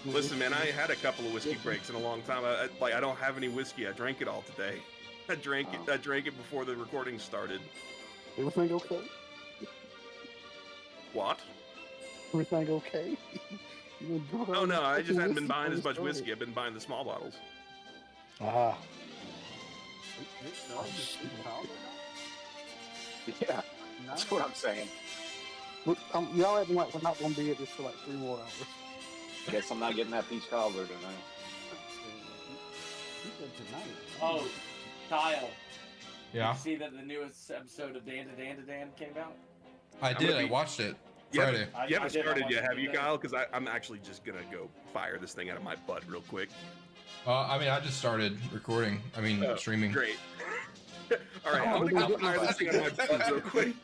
Listen, man, I had a couple of whiskey breaks in a long time. I don't have any whiskey. I drank it all today. I drank it. I drank it before the recording started. Everything okay? What? Everything okay? Oh no, I just hadn't been buying as much whiskey. I've been buying the small bottles. Ah. Yeah, that's what I'm saying. Y'all acting like we're not going to be at this for like 3 more hours. Guess I'm not getting that peach cobbler tonight. Oh, Kyle. Yeah. Did you see that the newest episode of Dan came out? I did. I watched it Friday. You haven't started yet, have you, Kyle? Because I'm actually just gonna go fire this thing out of my butt real quick. I mean, I just started recording. I mean, streaming. Great. All right, I'm gonna go fire this thing out of my butt real quick.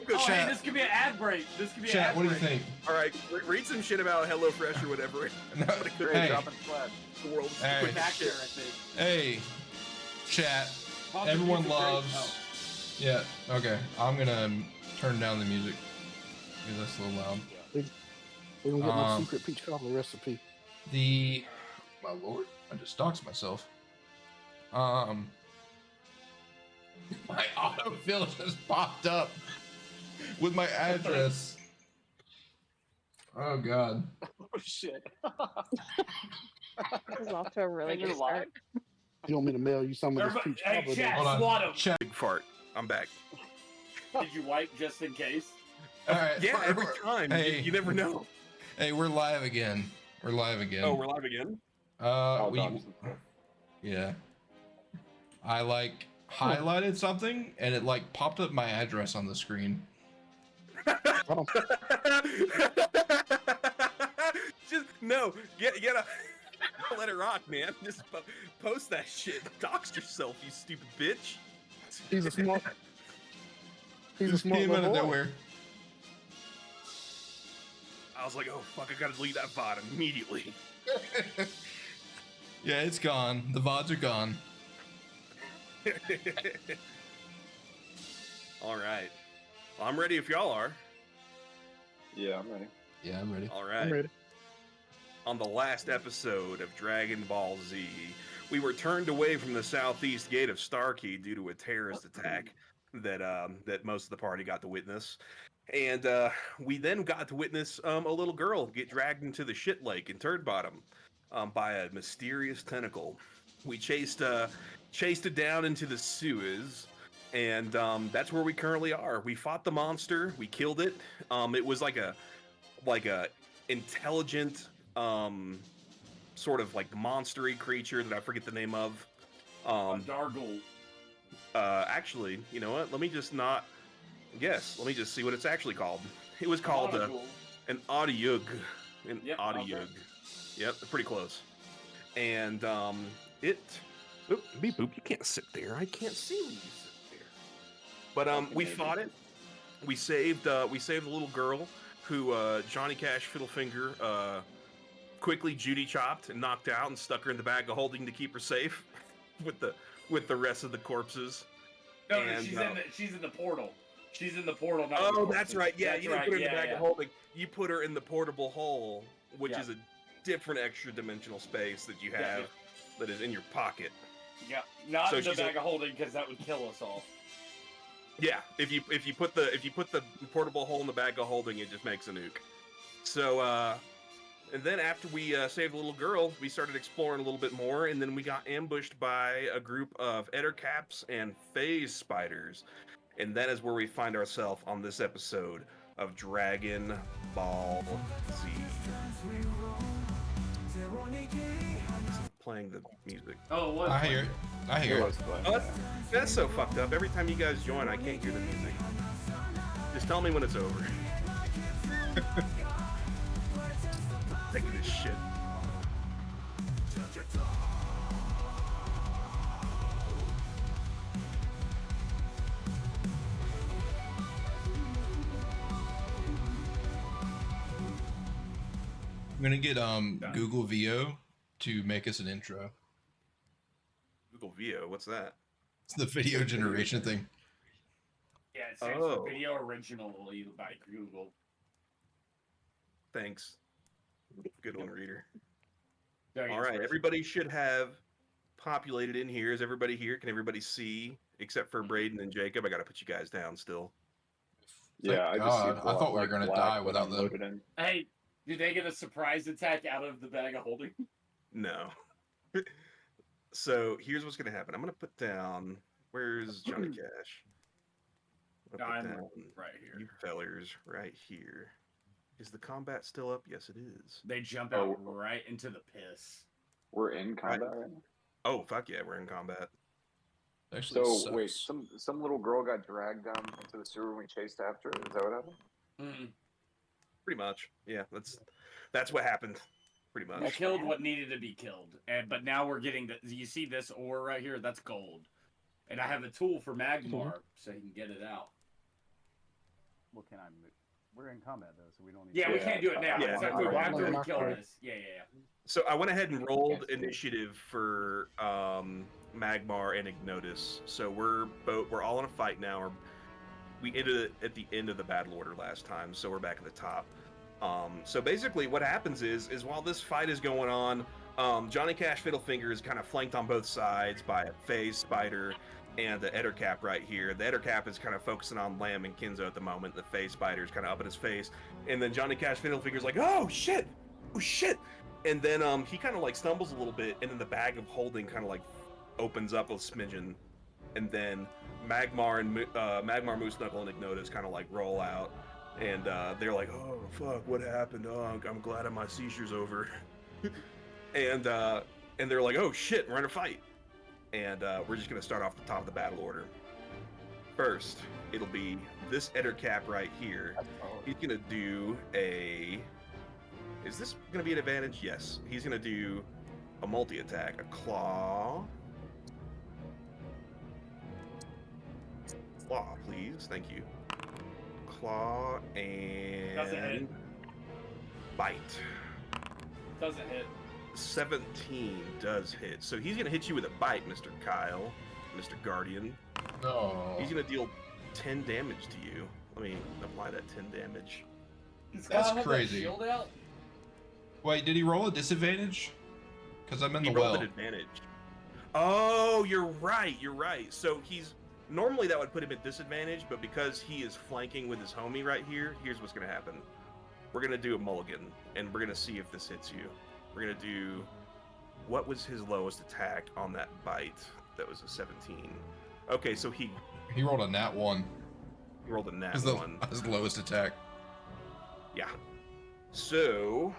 Hey, this could be an ad break. This could be Chat, an ad what do you break. think? All right, read some shit about HelloFresh or whatever. Hey. Dropping flag. The world's Hey. quickest Actor, shit. I think. Hey, chat. Pause the Everyone music break. loves. Oh. Yeah. Okay. I'm gonna turn down the music because that's a little loud. We're going to get my secret peach cobbler recipe. My lord, I just doxed myself. My autofill just popped up with my address. Oh god. Oh shit. This is off to a really good start. You want me to mail you some of this Everybody, peach hey, cobbler? chat, Hold on. swat him. Chat. Big fart. I'm back. Did you wipe just in case? All right. Yeah, every time. Hey. You never know. Hey, we're live again. We're live again. Oh, we're live again? Yeah. I highlighted something and it popped up my address on the screen. Just get a let it rock, man. Just post that shit. Dox yourself, you stupid bitch. He's a smart. He's a Just smart came out of boy. nowhere. I was like, oh fuck, I gotta delete that VOD immediately. Yeah, it's gone. The VODs are gone. All right. Well, I'm ready if y'all are. Yeah, I'm ready. Yeah, I'm ready. All right. I'm ready. On the last episode of Dragon Ball Z, we were turned away from the southeast gate of Starkey due to a terrorist attack that most of the party got to witness. And we then got to witness a little girl get dragged into the shit lake in Turd Bottom by a mysterious tentacle. We chased it down into the sewers, and that's where we currently are. We fought the monster. We killed it. It was like a intelligent sort of like monstery creature that I forget the name of. Dargle. Actually, you know what? Let me just not guess. Let me just see what it's actually called. It was called an Audiug. An Yep, Audiug. Yep, pretty close. And it. Oop, beep boop. You can't sit there. I can't see when you sit there. But we fought it. We saved the little girl who Johnny Cash Fiddlefinger quickly Judy chopped and knocked out and stuck her in the bag of holding to keep her safe with the rest of the corpses. No, and, she's in the portal. She's in the portal. Not Oh, that's right. Yeah, you didn't put her in the bag yeah. of holding. You put her in the portable hole, which Yeah. is a different extra dimensional space that you have that is in your pocket. Yeah, not So in the she's bag of holding because that would kill us all. Yeah, if you put the portable hole in the bag of holding, it just makes a nuke. So and then after we saved the little girl, we started exploring a little bit more, and then we got ambushed by a group of ettercaps and phase spiders, and that is where we find ourselves on this episode of Dragon Ball Z. Playing the music. Oh, it was. I hear it. I hear it. Oh, that's so fucked up. Every time you guys join, I can't hear the music. Just tell me when it's over. Take this shit. I'm gonna get Google VO to make us an intro. Google VO, what's that? It's the video generation thing. Yeah, it stands Oh. for Video Original by Google. Thanks. Good one, reader. Very All right, inspirational. everybody should have populated in here. Is everybody here? Can everybody see? Except for Braden and Jacob. I got to put you guys down still. Yeah, Thank I just see God. I thought we were gonna black die when without I'm them. loaded in. Hey, did they get a surprise attack out of the bag of holding? No. So here's what's going to happen. I'm going to put down. Where's Johnny Cash? I'm going to I'm put down right you here. fellers right here. Is the combat still up? Yes, it is. They jump Oh. out right into the piss. We're in combat right now. Oh, fuck yeah, we're in combat. Actually, So sucks. wait, some little girl got dragged down into the sewer and we chased after her. Is that what happened? Mm-mm. Pretty much. Yeah, that's what happened. Pretty I much. killed what needed to be killed, but now we're getting the. You see this ore right here? That's gold, and I have a tool for Magmar, so he can get it out. Well, can I move? We're in combat though, so we don't need. Yeah, we Yeah. can't do it now. Yeah. So after we kill this. Yeah. So I went ahead and rolled Can't see. initiative for Magmar and Ignotus. So we're all in a fight now. We ended at the end of the battle order last time, so we're back at the top. So basically, what happens is while this fight is going on, Johnny Cash Fiddlefinger is kind of flanked on both sides by a Phase Spider and the Ettercap right here. The Ettercap is kind of focusing on Lamb and Kinzo at the moment. The Phase Spider is kind of up in his face, and then Johnny Cash Fiddlefinger's like, "Oh shit, oh shit!" And then he kind of like stumbles a little bit, and then the bag of holding kind of like opens up a smidgen, and then Magmar, Moose Knuckle, and Ignotus kind of like roll out. And they're like, "Oh fuck, what happened? Oh, I'm glad my seizure's over." and they're like, "Oh shit, we're in a fight." And we're just gonna start off the top of the battle order. First, it'll be this Ettercap right here. He's gonna do a. Is this gonna be an advantage? Yes. He's gonna do a multi-attack, a claw. Claw, please. Thank you. Claw Doesn't hit. and bite. Doesn't hit. 17 does hit. So he's going to hit you with a bite, Mr. Kyle, Mr. Guardian. No. He's going to deal 10 damage to you. Let me apply that 10 damage. Does That's Kyle have that crazy. shield out? Wait, did he roll a disadvantage? Because I'm in He the rolled well. an advantage. Oh, you're right. You're right. So he's normally that would put him at disadvantage, but because he is flanking with his homie right here, here's what's going to happen. We're going to do a mulligan, and we're going to see if this hits you. We're going to do, what was his lowest attack on that bite? That was a 17. Okay, so he rolled a nat 1. rolled a nat His 1. his lowest attack. Yeah. So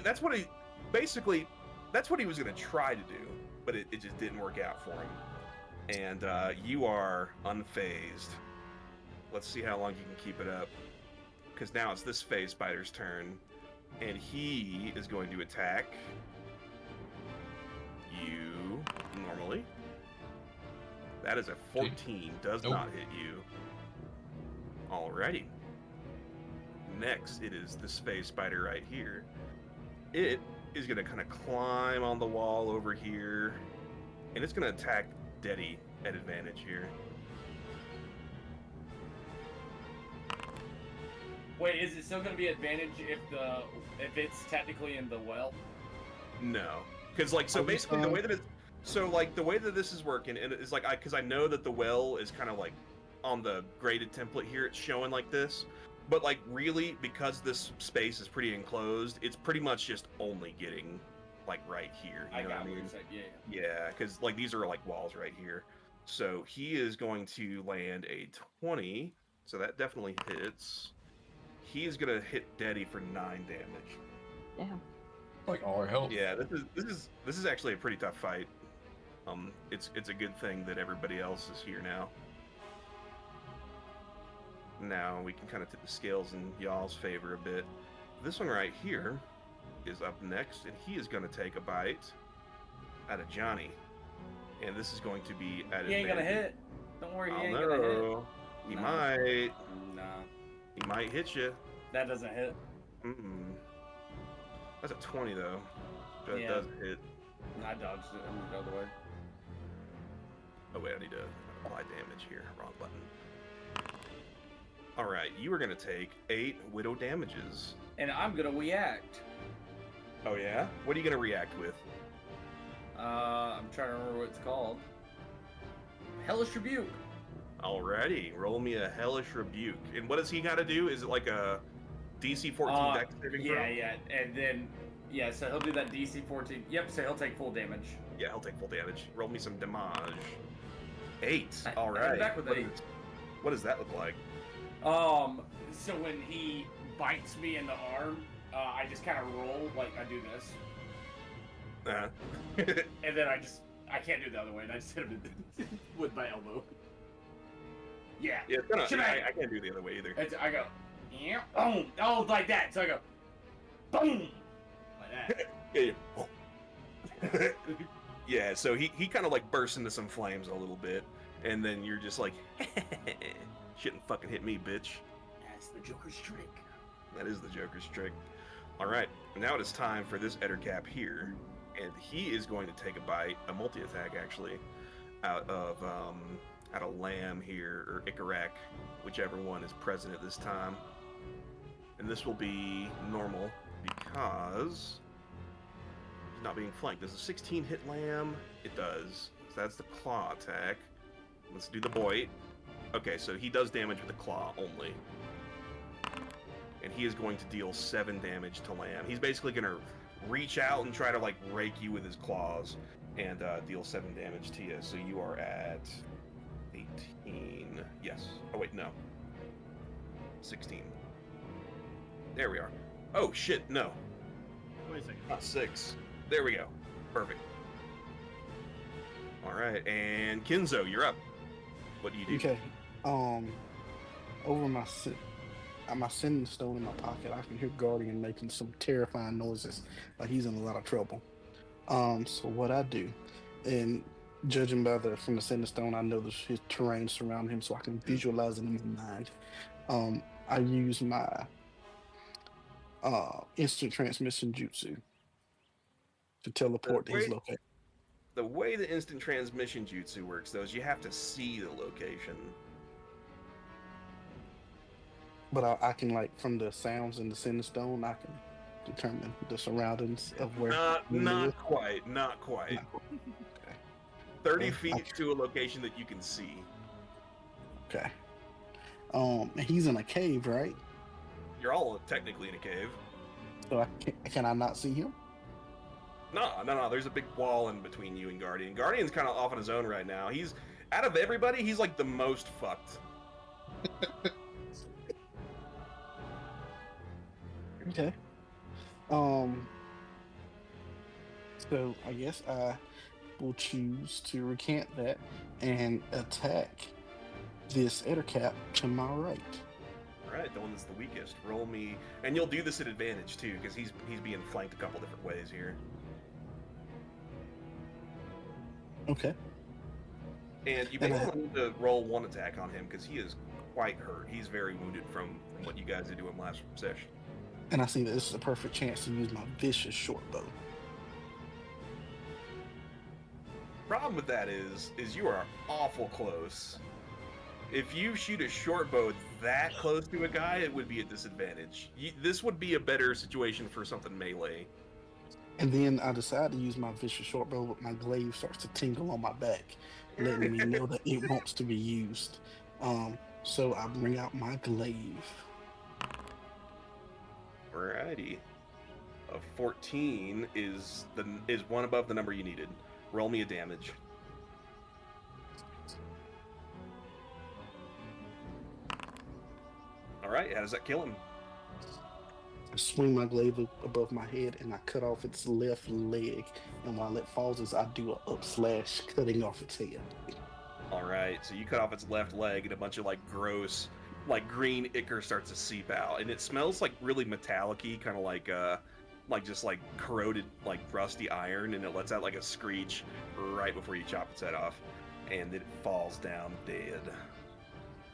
that's what he basically that's what he was going to try to do, but it just didn't work out for him. And you are unfazed. Let's see how long you can keep it up, because now it's this Phase Spider's turn, and he is going to attack you normally. That is a 14. Does Nope. not hit you. Alrighty. Next, it is this Phase Spider right here. It is going to kind of climb on the wall over here, and it's going to attack Deddy at advantage here. Wait, is it still going to be advantage if it's technically in the well? No, because like so basically the way that the way that this is working, and it's like because I know that the well is kind of like on the graded template here, it's showing like this, but like really because this space is pretty enclosed, it's pretty much just only getting like right here. You know what I mean? Yeah, because like these are like walls right here. So he is going to land a 20, so that definitely hits. He is gonna hit Deddy for 9 damage. Damn. Like all our health. Yeah, this is actually a pretty tough fight. It's a good thing that everybody else is here now. Now we can kind of tip the scales in y'all's favor a bit. This one right here is up next, and he is going to take a bite out of Johnny, and this is going to be at He ain't gonna advantage. hit. Don't worry, I he ain't don't gonna hit. know. He No. might. Nah, He might hit you. that doesn't hit. That's a 20 though. That Yeah. does hit. I dodged it. I moved the other way. Oh wait, I need to apply damage here. Wrong button. All right, you are going to take 8 widow damages. And I'm gonna react. Oh yeah? What are you gonna react with? I'm trying to remember what it's called. Hellish Rebuke. Alrighty, roll me a hellish rebuke. And what does he gotta do? Is it like a DC 14 dex saving throw? Yeah, and then so he'll do that DC 14. Yep, so he'll take full damage. Yeah, he'll take full damage. Roll me some damage. 8. I Alright. hit back with 8. What does that look like? So when he bites me in the arm, I just kind of roll like I do this, and then I can't do the other way, and I just hit him with my elbow. Yeah. Yeah, it's kinda, I can't do the other way either. I go, yeah, boom, oh, like that. So I go, boom, like that. Yeah, so he kind of like bursts into some flames a little bit, and then you're just like, shouldn't fucking hit me, bitch. That's the Joker's trick. That is the Joker's trick. All right, now it is time for this Ettercap here, and he is going to take a bite, a multi-attack actually, out of Lamb here, or Ikarak, whichever one is present at this time. And this will be normal, because he's not being flanked. Does a 16 hit Lamb? It does. So that's the claw attack. Let's do the bite. Okay, so he does damage with the claw only. And he is going to deal 7 damage to Lamb. He's basically going to reach out and try to, like, rake you with his claws and deal 7 damage to you. So you are at 18. Yes. Oh, wait, no. 16. There we are. Oh, shit, no. Wait a second. Not 6. There we go. Perfect. All right, and Kinzo, you're up. What do you do? Okay. Over my sending stone in my pocket, I can hear Guardian making some terrifying noises, like he's in a lot of trouble. So what I do, and judging from the sending stone, I know there's his terrain surrounding him, so I can visualize it in my mind. I use my instant transmission jutsu to teleport to his location. The way the instant transmission jutsu works, though, is you have to see the location. But I can, like, from the sounds in the sending stone, I can determine the surroundings of where. Not quite. Okay. 30 feet to a location that you can see. Okay. And he's in a cave, right? You're all technically in a cave. So can I not see him? No. There's a big wall in between you and Guardian. Guardian's kind of off on his own right now. He's out of everybody. He's like the most fucked. Okay. So I guess I will choose to recant that and attack this Ettercap to my right. All right, the one that's the weakest. Roll me, and you'll do this at advantage too, because he's being flanked a couple different ways here. Okay. And you basically need to roll 1 attack on him because he is quite hurt. He's very wounded from what you guys did to him last session. And I see that this is a perfect chance to use my vicious short bow. Problem with that is you are awful close. If you shoot a short bow that close to a guy, it would be a disadvantage. This would be a better situation for something melee. And then I decide to use my vicious short bow, but my glaive starts to tingle on my back, letting me know that it wants to be used. So I bring out my glaive. Alrighty. A 14 is one above the number you needed. Roll me a damage. Alright, how does that kill him? I swing my glaive above my head and I cut off its left leg. And while it falls, as I do a upslash, cutting off its head. Alright, so you cut off its left leg and a bunch of like gross, like green ichor starts to seep out. And it smells like really metallic-y, kind of like just like corroded, like rusty iron. And it lets out like a screech right before you chop its head off. And then it falls down dead.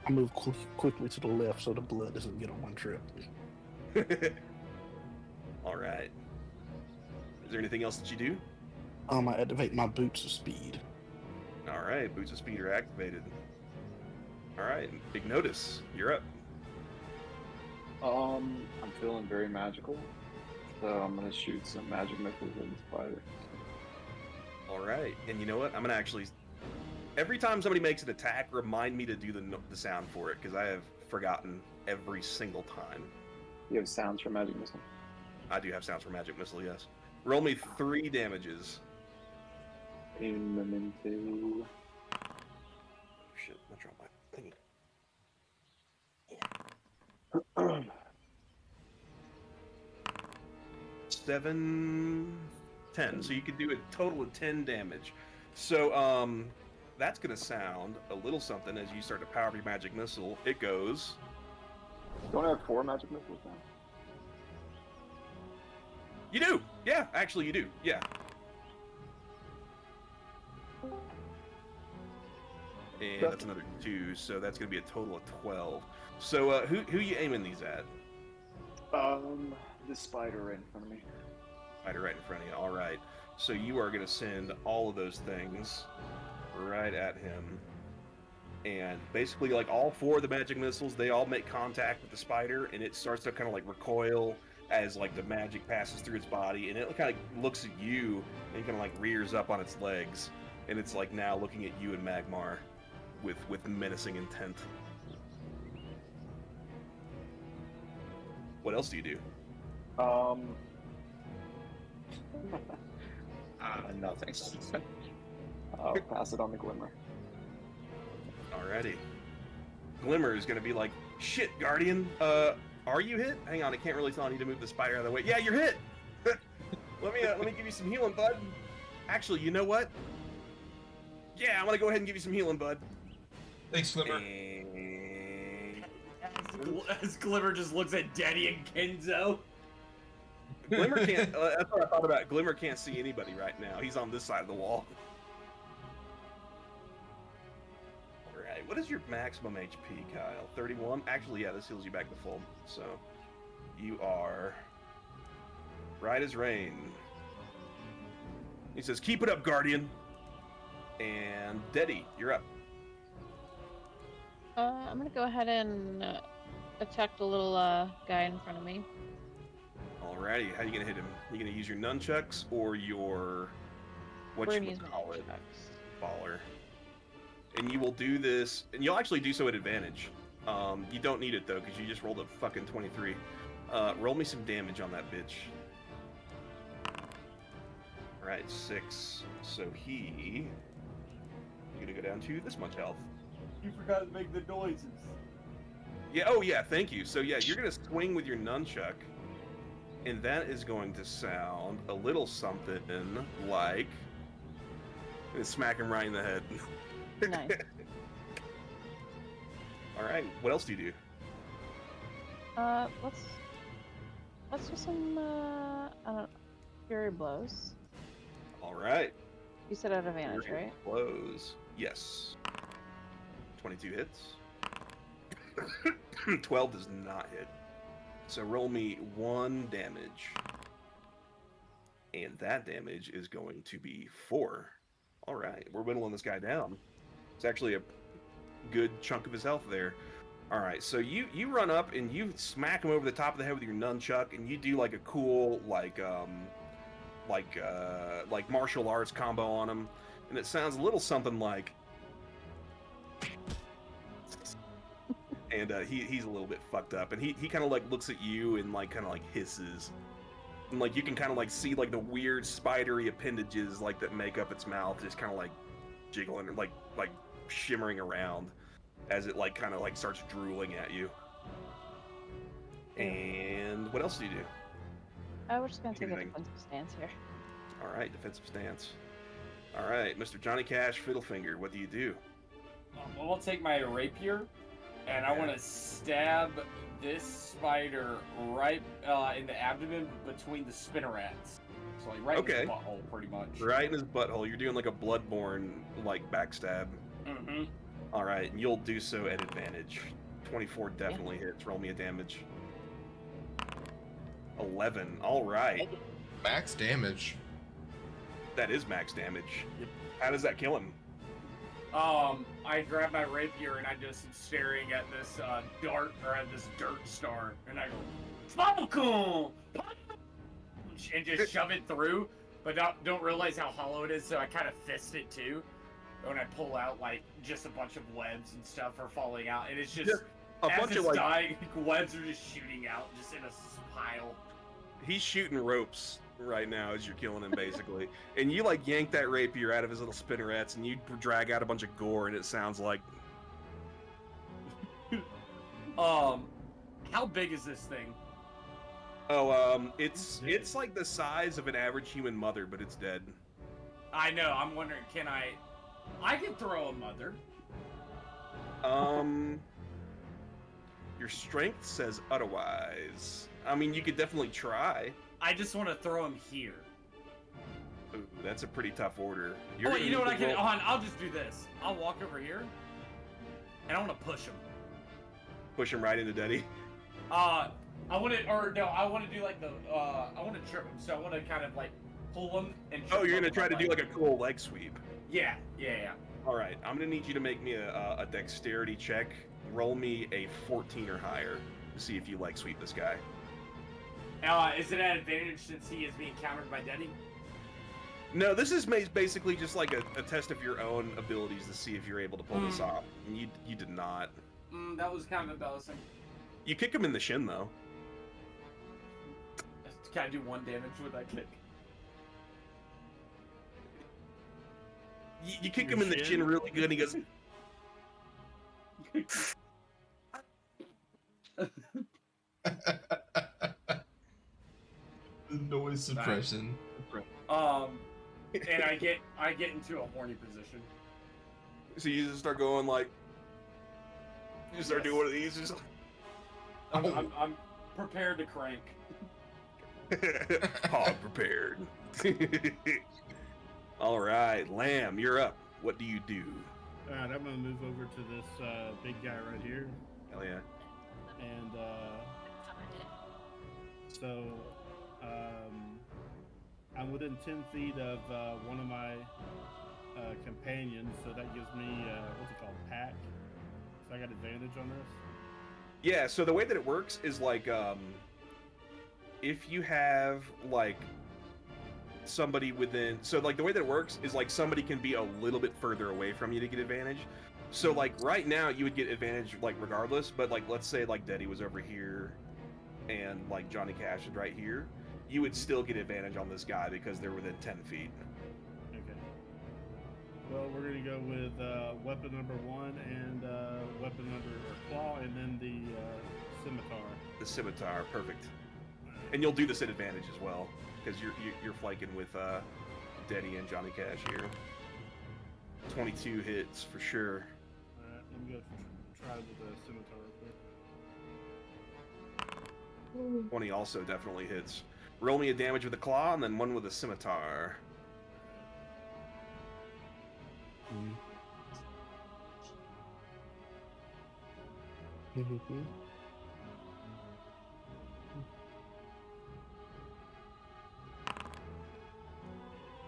I move quickly to the left so the blood doesn't get on one trip. Alright. Is there anything else that you do? I activate my boots of speed. Alright, boots of speed are activated. Alright, Big Notice, you're up. I'm feeling very magical. So I'm gonna shoot some magic missiles at the spider. All right, and you know what? I'm gonna actually. Every time somebody makes an attack, remind me to do the sound for it because I have forgotten every single time. You have sounds for magic missile. I do have sounds for magic missile. Yes. Roll me 3 damages. Aim them into. Oh, shit! I dropped my thingy. 7, 10. So you could do a total of 10 damage. So that's gonna sound a little something as you start to power up your magic missile. It goes. Don't I have 4 magic missiles now? You do. Yeah, actually you do. Yeah. And that's another 2, so that's gonna be a total of 12. So who you aiming these at? The spider right in front of me. Spider right in front of you. All right. So you are gonna send all of those things right at him, and basically, like all 4 of the magic missiles, they all make contact with the spider, and it starts to kind of like recoil as like the magic passes through its body, and it kind of looks at you and kind of like rears up on its legs, and it's like now looking at you and Magmar with menacing intent. What else do you do? Nothing. I'll pass it on the glimmer. Alrighty. Glimmer is gonna be like, shit, Guardian, are you hit? Hang on, I can't really tell. I need to move the spider out of the way. Yeah, you're hit! let me give you some healing, bud. Actually, you know what? Yeah, I'm gonna go ahead and give you some healing, bud. Thanks, Glimmer. And... As Glimmer just looks at Denny and Kenzo. Glimmer can't, that's what I thought about. Glimmer can't see anybody right now. He's on this side of the wall. Alright, what is your maximum HP, Kyle? 31? Actually, yeah, this heals you back to full. So, you are right as rain. He says, keep it up, Guardian. And Deddy, you're up. I'm gonna go ahead and attack the little guy in front of me. Alrighty, how are you gonna hit him? You gonna use your nunchucks or your We're what gonna you use my call it, nunchucks. baller? And you will do this, and you'll actually do so at advantage. You don't need it though, because you just rolled a fucking 23. Roll me some damage on that bitch. Alright, 6. So he's gonna go down to this much health. You forgot to make the noises. Yeah, oh yeah, thank you. So yeah, you're gonna swing with your nunchuck, and that is going to sound a little something like... I'm gonna smack him right in the head. Nice. Alright, what else do you do? Let's do some I don't know, fury blows. Alright. You said at advantage, right? Blows. Yes. 22 hits. 12 does not hit. So roll me 1 damage. And that damage is going to be 4. Alright, we're whittling this guy down. It's actually a good chunk of his health there. Alright, so you run up and you smack him over the top of the head with your nunchuck, and you do like a cool like martial arts combo on him, and it sounds a little something like... And he's a little bit fucked up, and he kind of like looks at you and like kind of like hisses, and like you can kind of like see like the weird spidery appendages like that make up its mouth just kind of like jiggling and like shimmering around as it like kind of like starts drooling at you. And what else do you do? We're just gonna take a Anything. defensive stance here. All right, defensive stance. All right, Mr. Johnny Cash Fiddlefinger, what do you do? I'll take my rapier, and I want to stab this spider right in the abdomen between the spinnerets. So like right in Okay. his butthole, pretty much. Right in his butthole. You're doing like a Bloodborne like backstab. Mm-hmm. All right, and you'll do so at advantage. 24 definitely hits. Roll me a damage. 11. All right. Max damage. That is max damage. How does that kill him? I grab my rapier and I just am staring at this dirt star, and I go, Falcon! and just shove it through, but don't realize how hollow it is, so I kind of fist it too. When I pull out, like, just a bunch of webs and stuff are falling out, and it's just a as bunch it's of like dying, webs are just shooting out, just in a pile. he's shooting ropes right now as you're killing him, basically. And you like yank that rapier out of his little spinnerets, and you drag out a bunch of gore, and it sounds like How big is this thing? it's like the size of an average human mother, but it's dead. I know. I'm wondering, can I can throw a mother. Your strength says otherwise. I mean, you could definitely try. I just want to throw him here. Ooh, that's a pretty tough order. Oh, wait, you know what I can? I'll just do this. I'll walk over here, and I want to push him. Push him right into Deddy. I want to, or no, I want to do like the, I want to trip him. So I want to kind of like pull him and. Oh, you're him gonna try to with do my like a cool leg sweep. Yeah. All right, I'm gonna need you to make me a dexterity check. Roll me a 14 or higher to see if you leg sweep this guy. Is it an advantage since he is being countered by Denny? No, this is basically just like a test of your own abilities to see if you're able to pull this off. And you did not. That was kind of embarrassing. You kick him in the shin though. Can I do 1 damage with that kick? You kick him in the shin really good, and he goes. The noise suppression. And I get into a horny position. So you just start going like. You just start doing one of these. Just. I'm prepared to crank. Hog prepared. All right, Lamb, you're up. What do you do? All right, I'm gonna move over to this big guy right here, Hell yeah. and so I'm within 10 feet of one of my companions, so that gives me what's it called, pack. So I got advantage on this. Yeah, so the way that it works is like if you have like somebody within, so like the way that it works is like somebody can be a little bit further away from you to get advantage. So like right now you would get advantage like regardless, but like let's say like Deddy was over here and like Johnny Cash is right here, you would still get advantage on this guy because they're within 10 feet. Okay. Well, we're gonna go with weapon number 1 and weapon number claw, and then the scimitar. The scimitar, perfect. And you'll do this at advantage as well, because you're flanking with Denny and Johnny Cash here. 22 hits for sure. Alright, let me go try with the scimitar real quick. 20 also definitely hits. Roll me a damage with the claw and then one with the scimitar. Mm-hmm.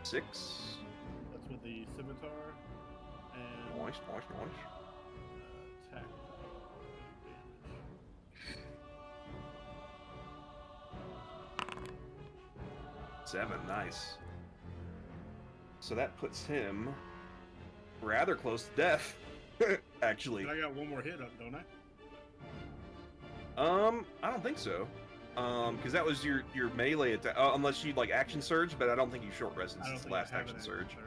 6. That's with the scimitar and Nice. attack. Advantage. 7, nice. So that puts him rather close to death, actually. I got one more hit up, don't I? I don't think so. Because that was your melee attack, unless you like action surge, but I don't think you short rested I don't since the think I last have action an surge. surge.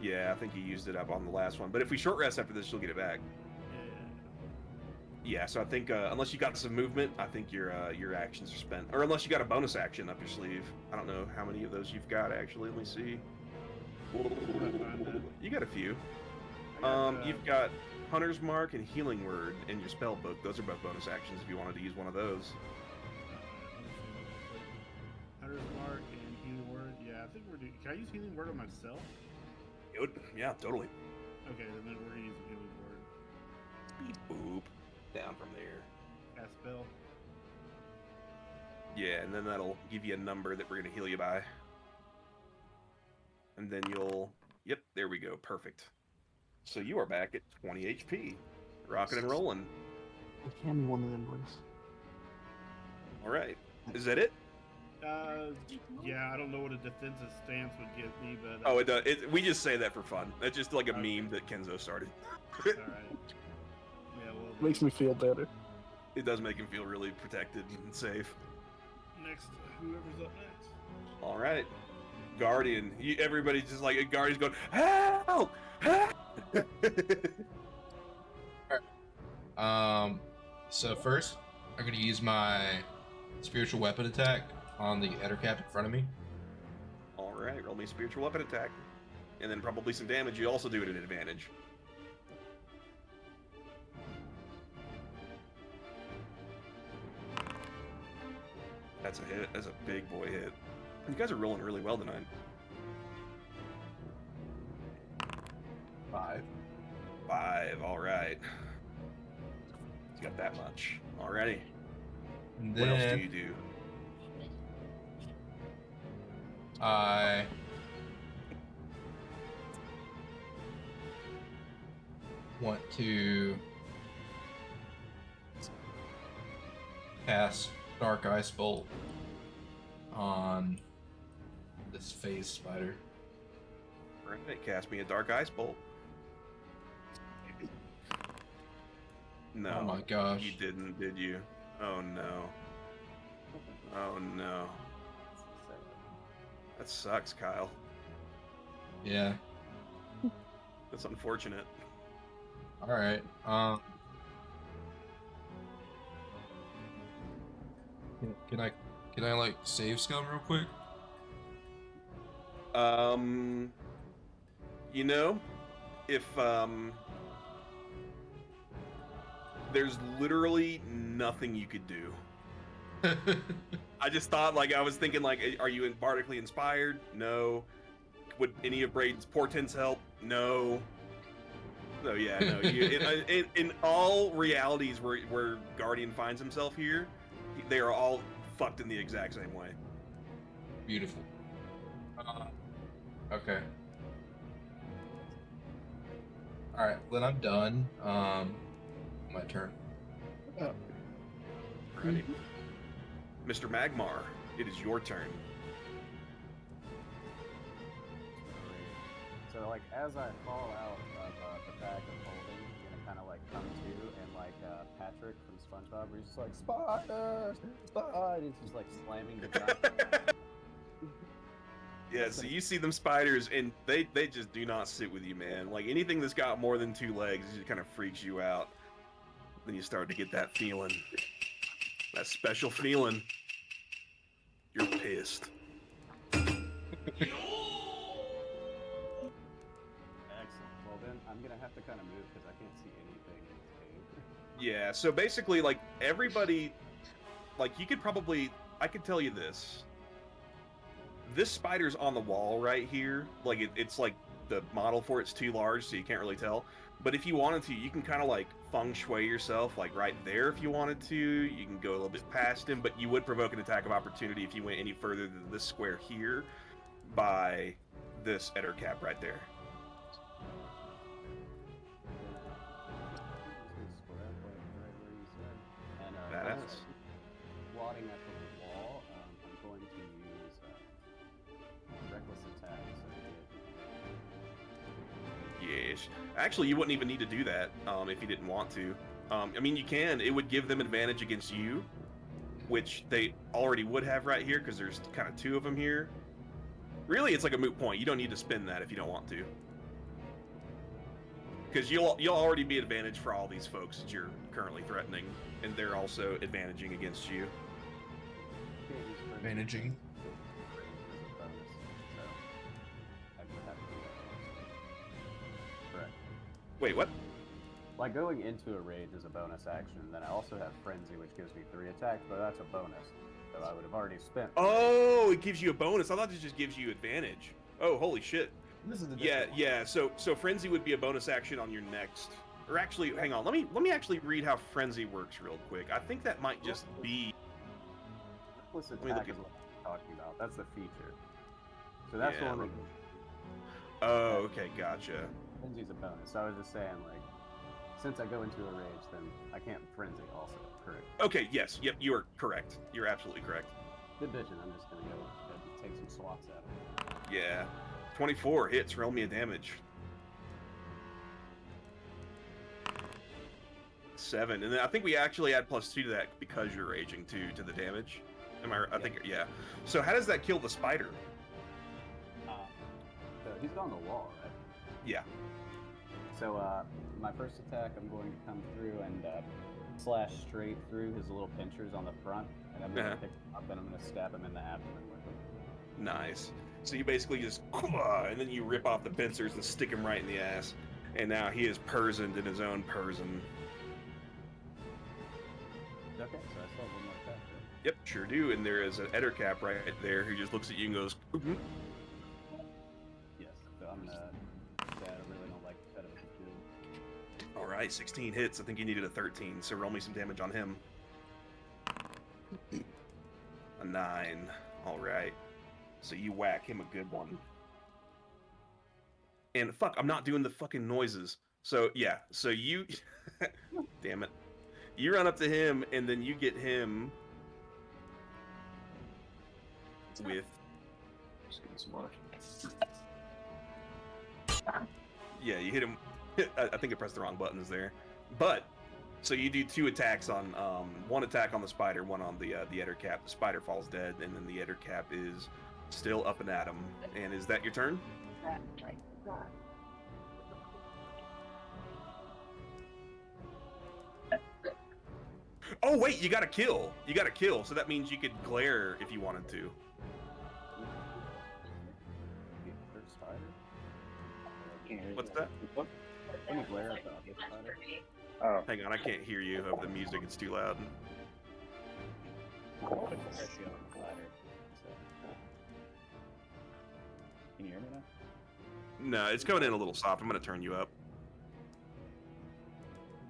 Yeah, I think you used it up on the last one. But if we short rest after this, you'll get it back. Yeah. Yeah, so I think unless you got some movement, I think your actions are spent. Or unless you got a bonus action up your sleeve. I don't know how many of those you've got actually. Let me see. You got a few. You've got Hunter's Mark and Healing Word in your spell book. Those are both bonus actions if you wanted to use one of those. Hunter's Mark and Healing Word. Yeah, I think we're doing. Can I use Healing Word on myself? Yeah, totally. Okay, then we're gonna use the Healing Word. Beep boop. Down from there. Cast spell. Yeah, and then that'll give you a number that we're going to heal you by. And then you'll... Yep, there we go. Perfect. So you are back at 20 HP. Rocking and rolling. Hand me one of them, please. All right. Is that it? Yeah, I don't know what a defensive stance would give me, but Oh, it does. We just say that for fun. It's just like a meme that Kenzo started. all right. Yeah, well, Makes me feel better. It does make him feel really protected and safe. next, whoever's up next. All right, Guardian. Everybody's just like Guardian's going, help! Help! So first, I'm gonna use my spiritual weapon attack on the Ettercap in front of me. All right, roll me a spiritual weapon attack, and then probably some damage. You also do it at advantage. That's a hit. That's a big boy hit. You guys are rolling really well tonight. 5. 5. All right. He's got that much. Alrighty. And What else do then you do? I want to cast Dark Ice Bolt on this phase spider. Alright, cast me a Dark Ice Bolt. No. Oh my gosh. You didn't, did you? Oh no. Oh no. That sucks, Kyle. Yeah. That's unfortunate. All right. Can I like save scum real quick? You know, if there's literally nothing you could do. I just thought, like, I was thinking, like, are you bardically inspired? No. Would any of Braden's portents help? No. So yeah, no. In all realities where Guardian finds himself here, they are all fucked in the exact same way. Beautiful. Okay. All right, then I'm done. My turn. Ready? Mr. Magmar, it is your turn. So, like, as I fall out of the bag of holding, I'm gonna kind of like come to, and like Patrick from SpongeBob, where he's just like, "Spiders, spiders!" He's just like slamming the ground. Yeah, so you see them spiders, and they just do not sit with you, man. Like, anything that's got more than 2 legs just kind of freaks you out. Then you start to get that feeling. That special feeling. You're pissed. Excellent. Well then, I'm gonna have to kind of move because I can't see anything in this cave. Yeah, so basically, like, everybody... Like, you could probably... I could tell you this. This spider's on the wall right here. Like, it's like the model for it's too large, so you can't really tell. But if you wanted to, you can kind of, like, feng shui yourself, like, right there if you wanted to. You can go a little bit past him, but you would provoke an attack of opportunity if you went any further than this square here by this Ettercap right there. Badass. Swatting at the wall, I'm going to use reckless attack. Yes. Actually, you wouldn't even need to do that if you didn't want to. I mean, you can. It would give them advantage against you, which they already would have right here because there's kind of 2 of them here. Really, it's like a moot point. You don't need to spend that if you don't want to. Because you'll already be advantage for all these folks that you're currently threatening, and they're also advantaging against you. Managing. Correct. Wait, what? Like, going into a rage is a bonus action, then I also have Frenzy, which gives me 3 attacks, but that's a bonus. So I would have already spent. Oh, it gives you a bonus. I thought it just gives you advantage. Oh, holy shit. This is the Yeah. So Frenzy would be a bonus action on your next. Or actually, hang on. Let me actually read how Frenzy works real quick. I think that might just be. Reckless me look attack at- is what I'm talking about. That's the feature. So that's Yeah, the one. Oh, okay, gotcha. Frenzy's a bonus. So I was just saying, like, since I go into a rage, then I can't Frenzy also. Correct. Okay, yes, yep, you are correct. You're absolutely correct. Division. I'm just gonna go ahead and take some swats at him. Yeah. 24 hits. Roll me a damage. 7. And then I think we actually add +2 to that because you're raging too to the damage. Am I? I think yeah. So how does that kill the spider? So he's on the wall, right? Yeah. So my first attack, I'm going to come through and slash straight through his little pinchers on the front, and I'm going to pick him up and I'm going to stab him in the abdomen with him. Nice. So you basically just and then you rip off the pincers and stick him right in the ass, and now he is personed in his own person. Okay, so I still have one more attack. Right? Yep, sure do. And there is an Ettercap right there who just looks at you and goes, "Mhm." Yes, so I'm gonna. I really don't like that of a All right, 16 hits. I think you needed a 13, so roll me some damage on him. A 9. All right. So you whack him a good one. And fuck, I'm not doing the fucking noises. So yeah, so you, damn it, you run up to him and then you get him with. Just give me some water. Yeah, you hit him. I think I pressed the wrong buttons there. But so you do 2 attacks on one attack on the spider, one on the Ettercap. The spider falls dead, and then the Ettercap is still up and at him. And is that your turn? Oh wait, you got to kill. You got to kill. So that means you could glare if you wanted to. The other spider? What's that? Can you glare at the other spider? Oh, Hang on, I can't hear you over the music. It's too loud. That's the other spider. Can you hear me now? No, it's coming in a little soft. I'm going to turn you up.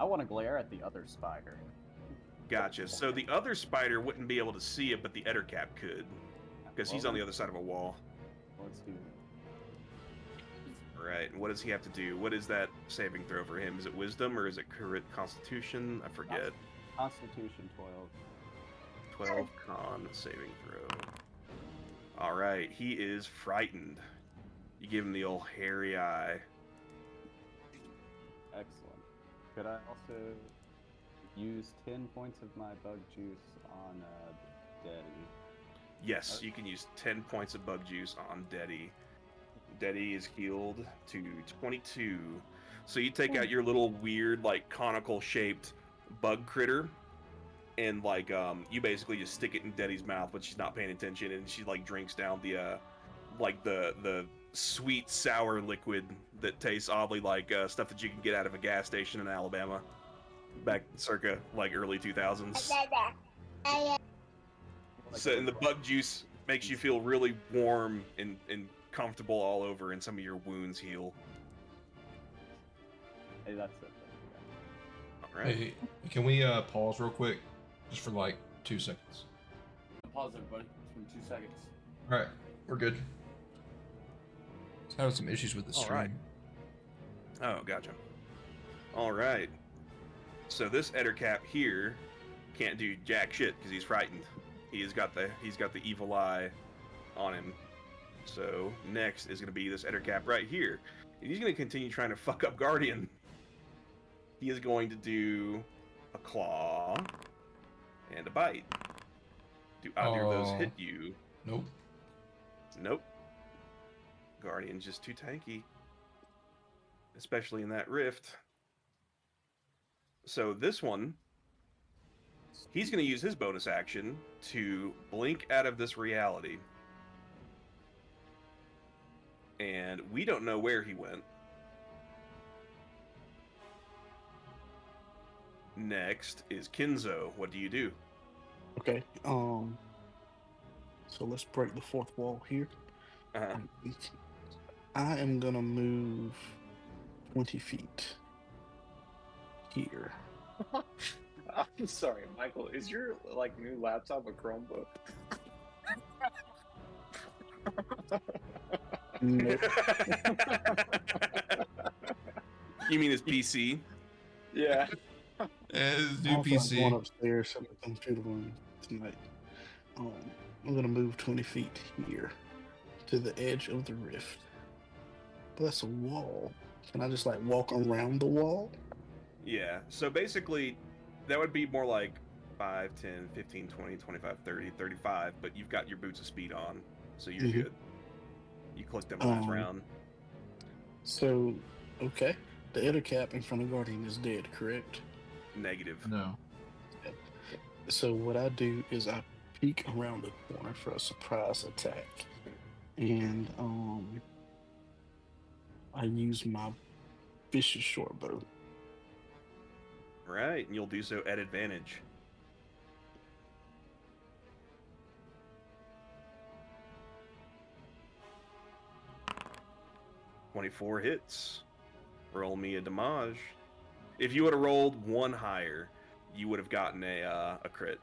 I want to glare at the other spider. Gotcha. So the other spider wouldn't be able to see it, but the Ettercap could, because he's on the other side of a wall. Let's do it. Right. And what does he have to do? What is that saving throw for him? Is it Wisdom or is it Constitution? I forget. Constitution 12. 12 con saving throw. All right. He is frightened. You give him the old hairy eye. Excellent. Could I also use 10 points of my bug juice on Daddy? Yes, you can use 10 points of bug juice on Deddy. Deddy is healed to 22. So you take out your little weird, like, conical shaped bug critter, and like you basically just stick it in Deddy's mouth, but she's not paying attention, and she like drinks down the like the sweet sour liquid that tastes oddly like stuff that you can get out of a gas station in Alabama back circa like early 2000s. So and the bug juice makes you feel really warm and comfortable all over, and some of your wounds heal. Hey, that's it. All right. Hey, can we pause real quick, just for like 2 seconds? Pause everybody. Just give me 2 seconds. All right, we're good. Just having some issues with the All stream. right. Oh, gotcha. All right. So this Ettercap here can't do jack shit because he's frightened. He's got the evil eye on him. So next is going to be this Ettercap right here. And he's going to continue trying to fuck up Guardian. He is going to do a claw and a bite. Do either of those hit you? Nope. Nope. Guardian's just too tanky. Especially in that rift. So this one, he's going to use his bonus action to blink out of this reality. And we don't know where he went. Next is Kinzo. What do you do? Okay. So let's break the fourth wall here. Uh-huh. I am gonna move 20 feet here. I'm sorry, Michael. Is your like new laptop a Chromebook? Nope. You mean his PC? Yeah. His new Also, I'm going PC. upstairs to the computer room tonight. I'm gonna move 20 feet here to the edge of the rift. But that's a wall. Can I just like walk around the wall? Yeah. So basically, that would be more like 5, 10, 15, 20, 25, 30, 35, but you've got your boots of speed on, so you're Mhm. good. You clicked them last round. So, okay. The editor cap in front of Guardian is dead, correct? Negative. No. So what I do is I peek around the corner for a surprise attack. And I use my vicious short bow. Right, and you'll do so at advantage. "24 hits. Roll me a damage." If you would have rolled one higher, you would have gotten a crit.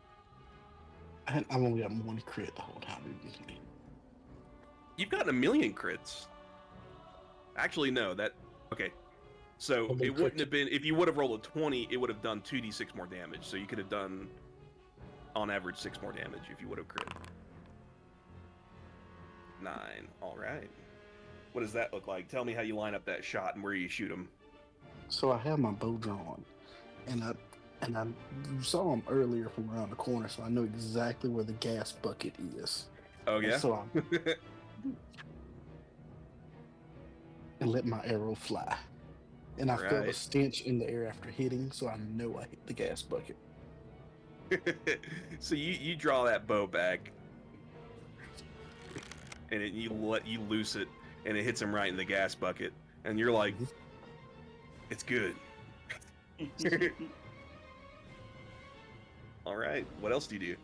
I've only got one crit the whole time. You've gotten a million crits. Actually, no. Okay. So Well, they it wouldn't crit- have been, if you would have rolled a 20, it would have done 2d6 more damage. So you could have done, on average, 6 more damage if you would have crit. 9. All right. What does that look like? Tell me how you line up that shot and where you shoot him. So I have my bow drawn, and I saw him earlier from around the corner, so I know exactly where the gas bucket is. Oh, And yeah? so I and let my arrow fly. And I felt a Right. stench in the air after hitting, so I know I hit the gas bucket. So you draw that bow back, and you loose it, and it hits him right in the gas bucket, and you're like, Mhm. it's good. All right. What else do you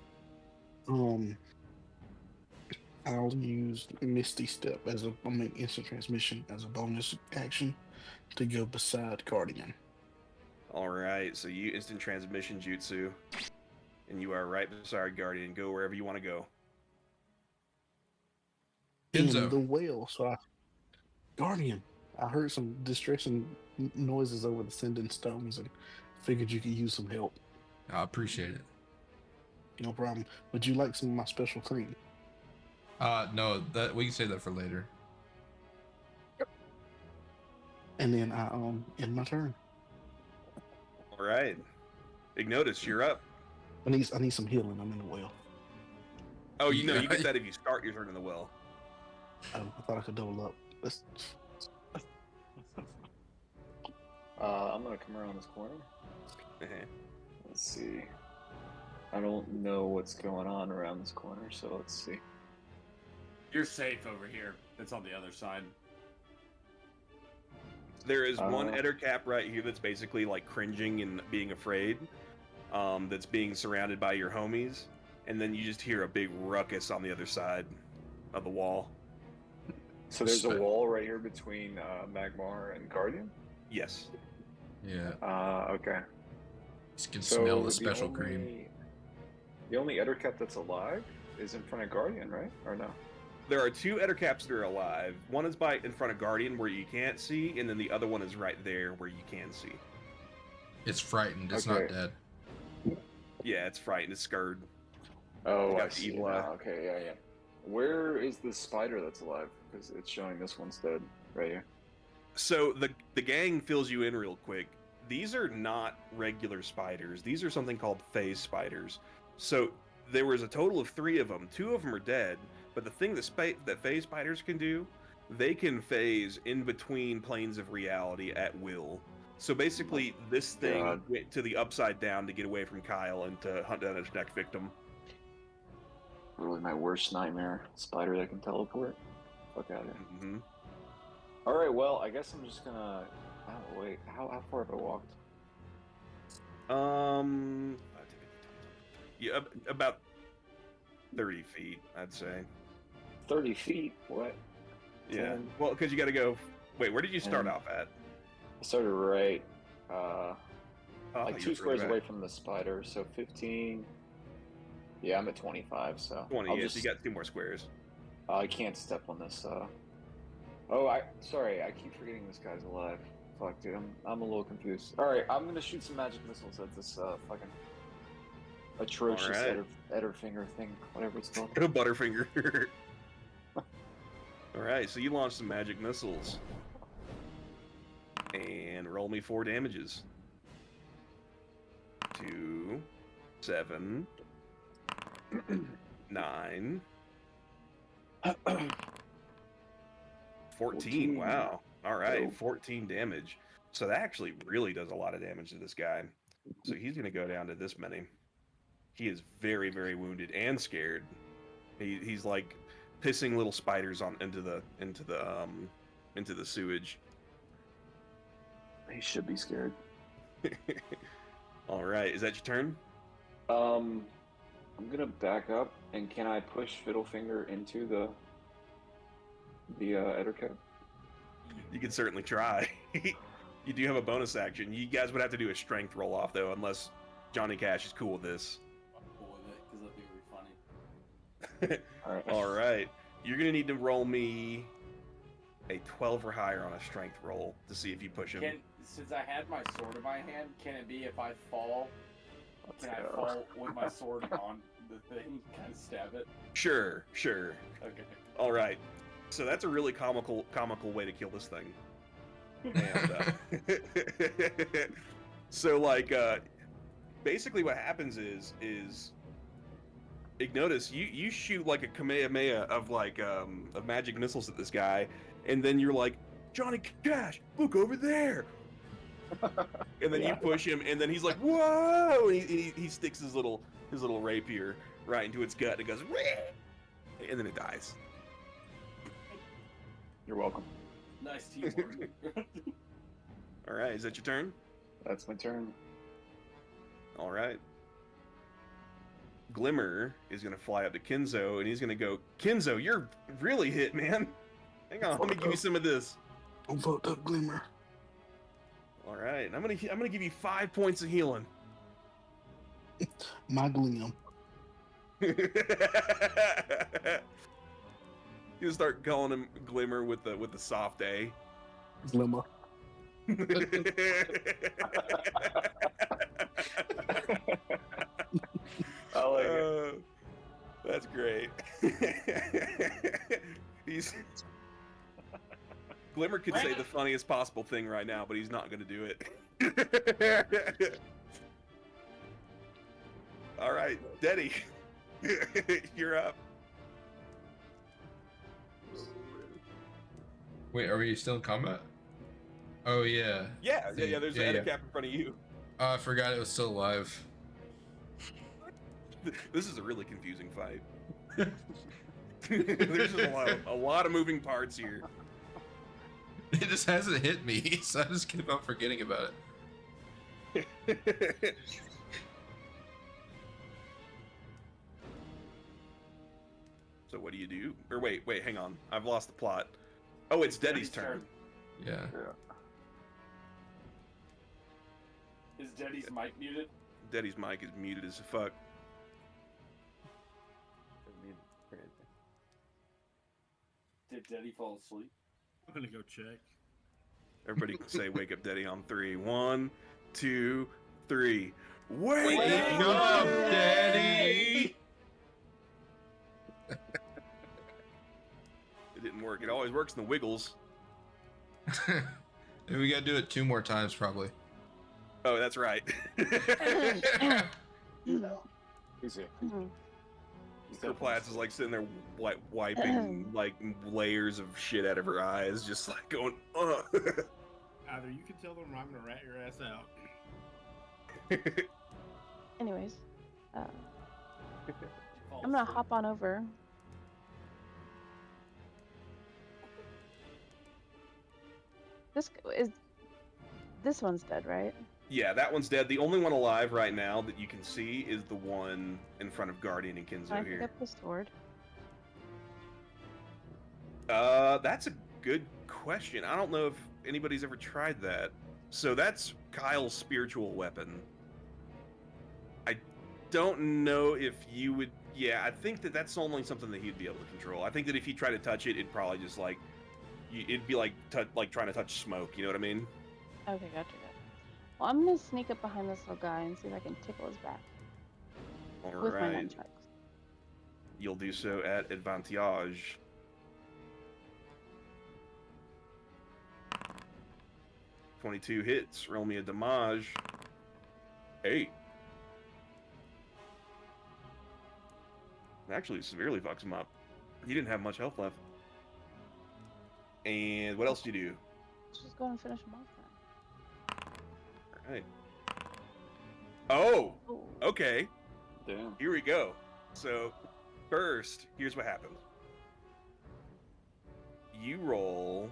do? I'll use Misty Step as instant transmission as a bonus action to go beside Guardian. All right. So you instant transmission jutsu, and you are right beside Guardian. Go wherever you want to go. In Enzo. the whale, Guardian. I heard some distressing noises over the sending stones and figured you could use some help. I appreciate it. No problem. Would you like some of my special cream? No, that we can save that for later. And then I end my turn. All right. Ignotus, you're up. I need some healing. I'm in the well. Oh, you Yeah. get that if you start your turn in the well. Oh, I thought I could double up. Let's... I'm gonna come around this corner. Let's see. I don't know what's going on around this corner, so let's see. You're safe over here. It's on the other side. There is one Ettercap right here that's basically like cringing and being afraid. That's being surrounded by your homies, and then you just hear a big ruckus on the other side of the wall. So there's a wall right here between Magmar and Guardian? Yes. Yeah. Okay. You can smell the special cream. The only Ettercap that's alive is in front of Guardian, right? Or no? There are 2 Ettercaps that are alive. One is in front of Guardian where you can't see, and then the other one is right there where you can see. It's frightened. It's not dead. Yeah, it's frightened. It's scared. Oh, Got I the see. evil eye. Okay, yeah. Where is the spider that's alive? Because it's showing this one's dead right here. So the gang fills you in real quick. These are not regular spiders. These are something called phase spiders. So there was a total of 3 of them. 2 of them are dead. But the thing that phase spiders can do, they can phase in between planes of reality at will. So basically, this thing went to the upside down to get away from Kyle and to hunt down its next victim. Really my worst nightmare. Spider that can teleport. Fuck out of here. Mm-hmm. Alright, well, I guess I'm just gonna... Oh, wait. How far have I walked? Yeah, about 30 feet, I'd say. 30 feet? What? Yeah. 10. Well, because you got to go. Wait, where did you start off at? I started right, like 2 squares away from the spider, so 15. Yeah, I'm at 25, so 20. I'll Yes, just... you got 2 more squares. I can't step on this. Sorry, I keep forgetting this guy's alive. Fuck, dude, I'm a little confused. All right, I'm gonna shoot some magic missiles at this fucking atrocious Alright. Etterfinger thing, whatever it's called. Butterfinger. Alright, so you launch some magic missiles. And roll me 4 damages. 2, 7, 9, 14. Wow. Alright, Dope. 14 damage. So that actually really does a lot of damage to this guy. So he's going to go down to this many. He is very, very wounded and scared. He's like pissing little spiders on into the sewage. He should be scared. All right, is that your turn? I'm gonna back up, and can I push Fiddlefinger into the Ettercut? You can certainly try. You do have a bonus action. You guys would have to do a strength roll off though, unless Johnny Cash is cool with this. I'm cool with it because that'd be really funny. All right. All right, you're gonna need to roll me a 12 or higher on a strength roll to see if you push him. Since I had my sword in my hand, can it be if I fall? Let's Can I go. fall with my sword on the thing, kind of stab it? Sure. Okay. All right. So that's a really comical way to kill this thing. And so like basically what happens is Ignotus, you shoot like a Kamehameha of like of magic missiles at this guy, and then you're like, Johnny Cash, look over there. And then you push him, and then he's like, whoa! And he sticks his little rapier right into its gut, and it goes, "Wah!" And then it dies. You're welcome. Nice teamwork. All right, is that your turn? That's my turn. All right. Glimmer is gonna fly up to Kinzo, and he's gonna go, Kinzo, you're really hit, man. Hang on, let me give you some of this. Don't fucked up, Glimmer. All right, I'm gonna give you 5 points of healing. My Glim. You start calling him Glimmer with the soft A. Glimmer. I like it. That's great. Glimmer could say the funniest possible thing right now, but he's not going to do it. All right, Deddy, you're up. Wait, are we still in combat? Oh yeah. Yeah. There's an Yeah. cap in front of you. Oh, I forgot it was still alive. This is a really confusing fight. There's just a lot of moving parts here. It just hasn't hit me, so I just keep on forgetting about it. So what do you do? Or wait, hang on. I've lost the plot. Oh, it's Deddy's turn. Yeah. Is Deddy's mic muted? Deddy's mic is muted as fuck. Did Deddy fall asleep? I'm gonna go check. Everybody say wake up Deddy on 3. 1, 2, 3. Wake up, Daddy! It didn't work. It always works in the Wiggles. And we gotta do it 2 more times, probably. Oh, that's right. Easy. Platz is like sitting there wiping like layers of shit out of her eyes, just like going, ugh. Either you can tell them or I'm gonna rat your ass out. Anyways, I'm gonna hop on over. This one's dead, right? Yeah, that one's dead. The only one alive right now that you can see is the one in front of Guardian and Can I Kinzo pick here. up the sword? That's a good question. I don't know if anybody's ever tried that. So that's Kyle's spiritual weapon. I don't know if you would. Yeah, I think that's only something that he'd be able to control. I think that if he tried to touch it, it'd probably just like, it'd be like trying to touch smoke. You know what I mean? Okay, gotcha. Well, I'm gonna sneak up behind this little guy and see if I can tickle his back. All with my right. nunchucks. You'll do so at advantage. .22 hits. Roll me a damage. 8. Actually, severely fucks him up. He didn't have much health left. And what else do you do? Let's just go and finish them off then. All right. Oh, Oh. okay. Damn. Here we go. So, first, here's what happens. You roll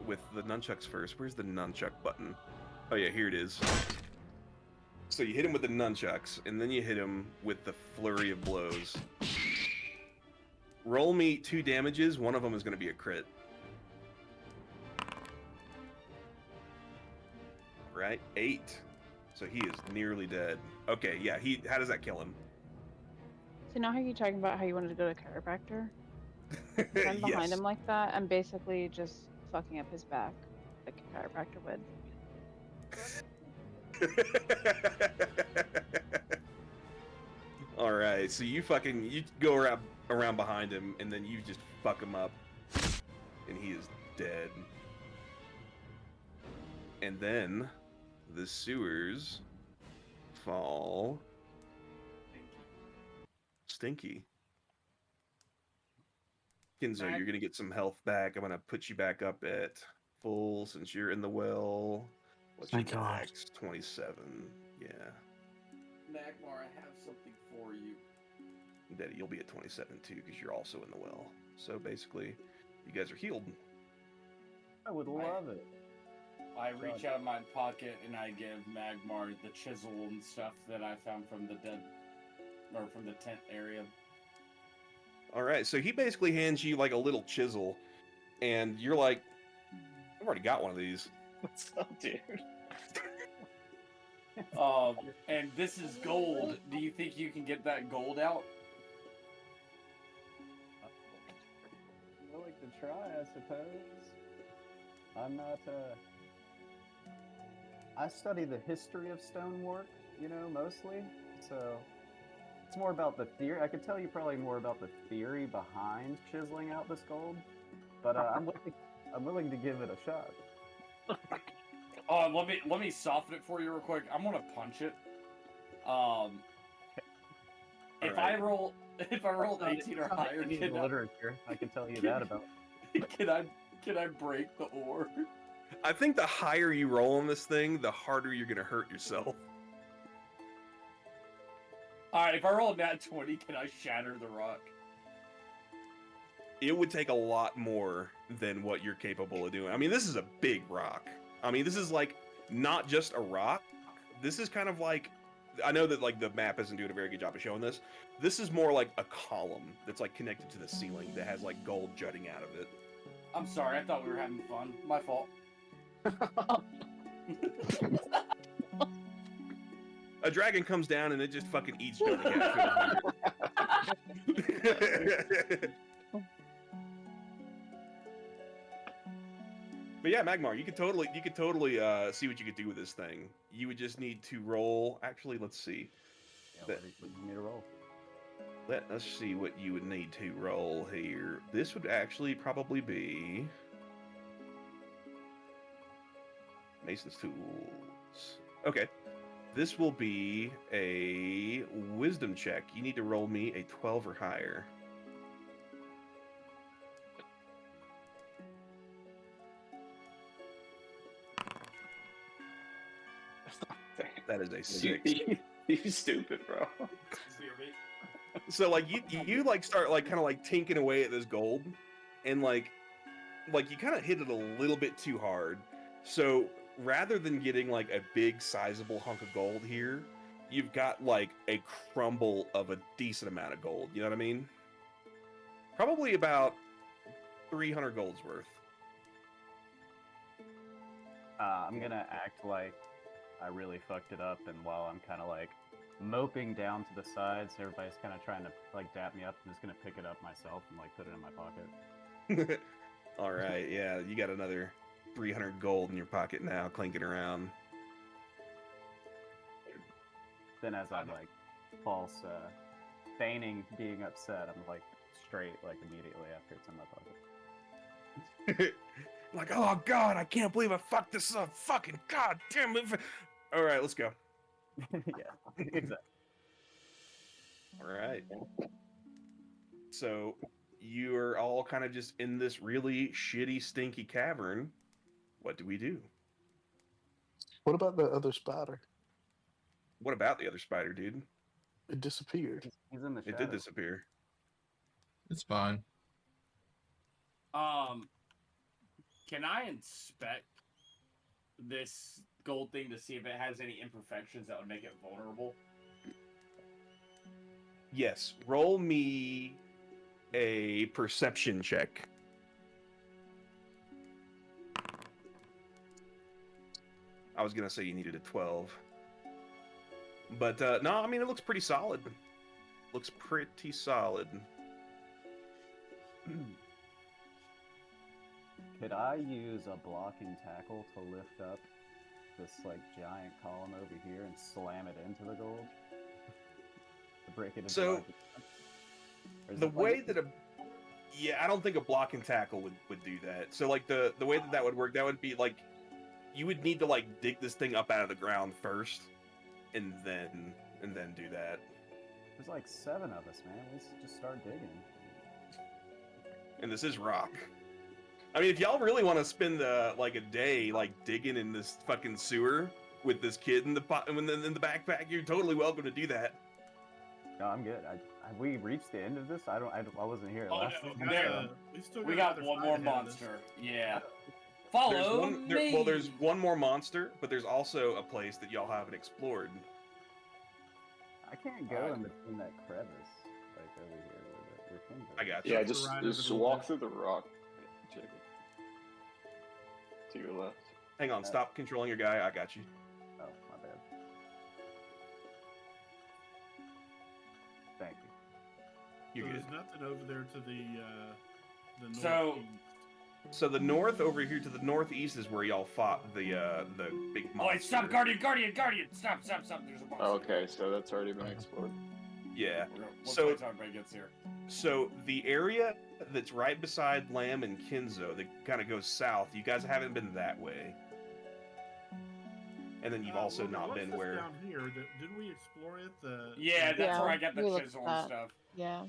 with the nunchucks first. Where's the nunchuck button? Oh yeah, here it is. So you hit him with the nunchucks, and then you hit him with the flurry of blows. Roll me 2 damages. One of them is going to be a crit. Right? 8. So he is nearly dead. Okay, yeah. How does that kill him? So now how you talking about how you wanted to go to chiropractor? Run behind Yes. him like that and basically just fucking up his back like a chiropractor would. All right, so you go around behind him, and then you just fuck him up, and he is dead. And then the sewers fall stinky. Kinzo, you're gonna get some health back. I'm gonna put you back up at full since you're in the well. What's your Thank God. max? 27. Yeah. Magmar, I have something for you. Daddy, you'll be at 27 too because you're also in the well. So basically, you guys are healed. I would love it. I reach out of my pocket and I give Magmar the chisel and stuff that I found from the from the tent area. All right, so he basically hands you like a little chisel, and you're like, I've already got one of these. What's up, dude? And this is gold. Do you think you can get that gold out? I'm willing to try, I suppose. I'm not, I study the history of stonework, mostly. So it's more about the theory. I could tell you probably more about the theory behind chiseling out this gold, but I'm willing to give it a shot. Let me soften it for you real quick. I'm gonna punch it. If I roll 18 or higher, Can literature. I can tell you that about. Can I break the ore? I think the higher you roll on this thing, the harder you're gonna hurt yourself. Alright, if I roll a nat 20, can I shatter the rock? It would take a lot more than what you're capable of doing. I mean, this is a big rock. I mean, this is like not just a rock. This is kind of like, I know that like the map isn't doing a very good job of showing this. This is more like a column that's like connected to the ceiling that has like gold jutting out of it. I'm sorry, I thought we were having fun. My fault. A dragon comes down and it just fucking eats Johnny Cat food. But yeah, Magmar, you could totally see what you could do with this thing. You would just need to roll. Actually, let's see. Yeah, what do you need to roll? Let us see what you would need to roll here. This would actually probably be Mason's Tools. Okay. This will be a wisdom check. You need to roll me a 12 or higher. That is a 6. You stupid, bro. So like you like start like kind of like tinking away at this gold, and like you kind of hit it a little bit too hard. So rather than getting like a big sizable hunk of gold here, you've got like a crumble of a decent amount of gold. You know what I mean? Probably about 300 gold's worth. I'm gonna act like I really fucked it up, and while I'm kind of like moping down to the sides, everybody's kind of trying to like dap me up. I'm just gonna pick it up myself and like put it in my pocket. All right, yeah, you got another 300 gold in your pocket now, clinking around. Then as I'm like false, feigning being upset. I'm like straight, like immediately after it's in my pocket. Like, oh god, I can't believe I fucked this up. Fucking god damn it. All right, let's go. Yeah, exactly. All right. So you are all kind of just in this really shitty, stinky cavern. What do we do? What about the other spider? What about the other spider, dude? It disappeared. He's in the It shadow. did disappear. It's fine. Can I inspect this gold thing to see if it has any imperfections that would make it vulnerable? Yes. Roll me a perception check. I was gonna say you needed a 12. But no, I mean it looks pretty solid. Looks pretty solid. Could I use a blocking tackle to lift up this like giant column over here and slam it into the gold? To break it into So, like, or is the it way like, that I don't think a block and tackle would do that. So like the way that would work, that would be like you would need to like dig this thing up out of the ground first, and then do that. there's like 7 of us, man. Let's just start digging. And this is rock. I mean, if y'all really want to spend like a day like digging in this fucking sewer with this kid in the in the backpack, you're totally welcome to do that. No, I'm good. Have we reached the end of this? I wasn't here Oh, last no, time. there. We got one more monster. Yeah. Follow me. Well, there's one more monster, but there's also a place that y'all haven't explored. I can't go in between that crevice, like over here with it. I got you. Yeah, Just just right over just the walk left. through the rock, Jacob. To your left. Hang on, stop controlling your guy. I got you. Oh, my bad. Thank you. You're So good. there's nothing over there to the northeast. So the north over here to the northeast is where y'all fought the big Oh, monster. wait, stop, Guardian! Stop! There's a monster. Okay, so that's already been explored. Yeah. We'll wait till everybody gets here. So the area that's right beside Lamb and Kinzo that kind of goes south, you guys haven't been that way. And then you've also not what's been this where. down here? Didn't we explore it? Yeah, that's Yeah, where I got the we looked chisel at and that. stuff. Yeah.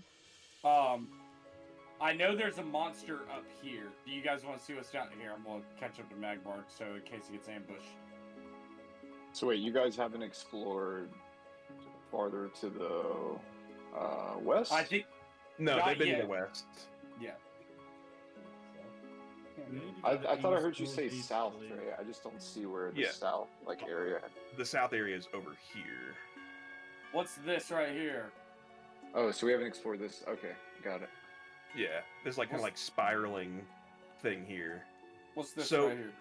I know there's a monster up here. Do you guys want to see what's down here? I'm gonna catch up to Magmark, so in case he gets ambushed. So wait, you guys haven't explored farther to the west? I think. No, Not they've been to yet. the west. Yeah. We need to I go thought I east, heard you say northeast, south, I believe. Trey. I just don't see where the Yeah. south area. The south area is over here. What's this right here? Oh, so we haven't explored this. Okay, got it. Yeah, there's like kind of like spiraling thing here. What's this So- right here?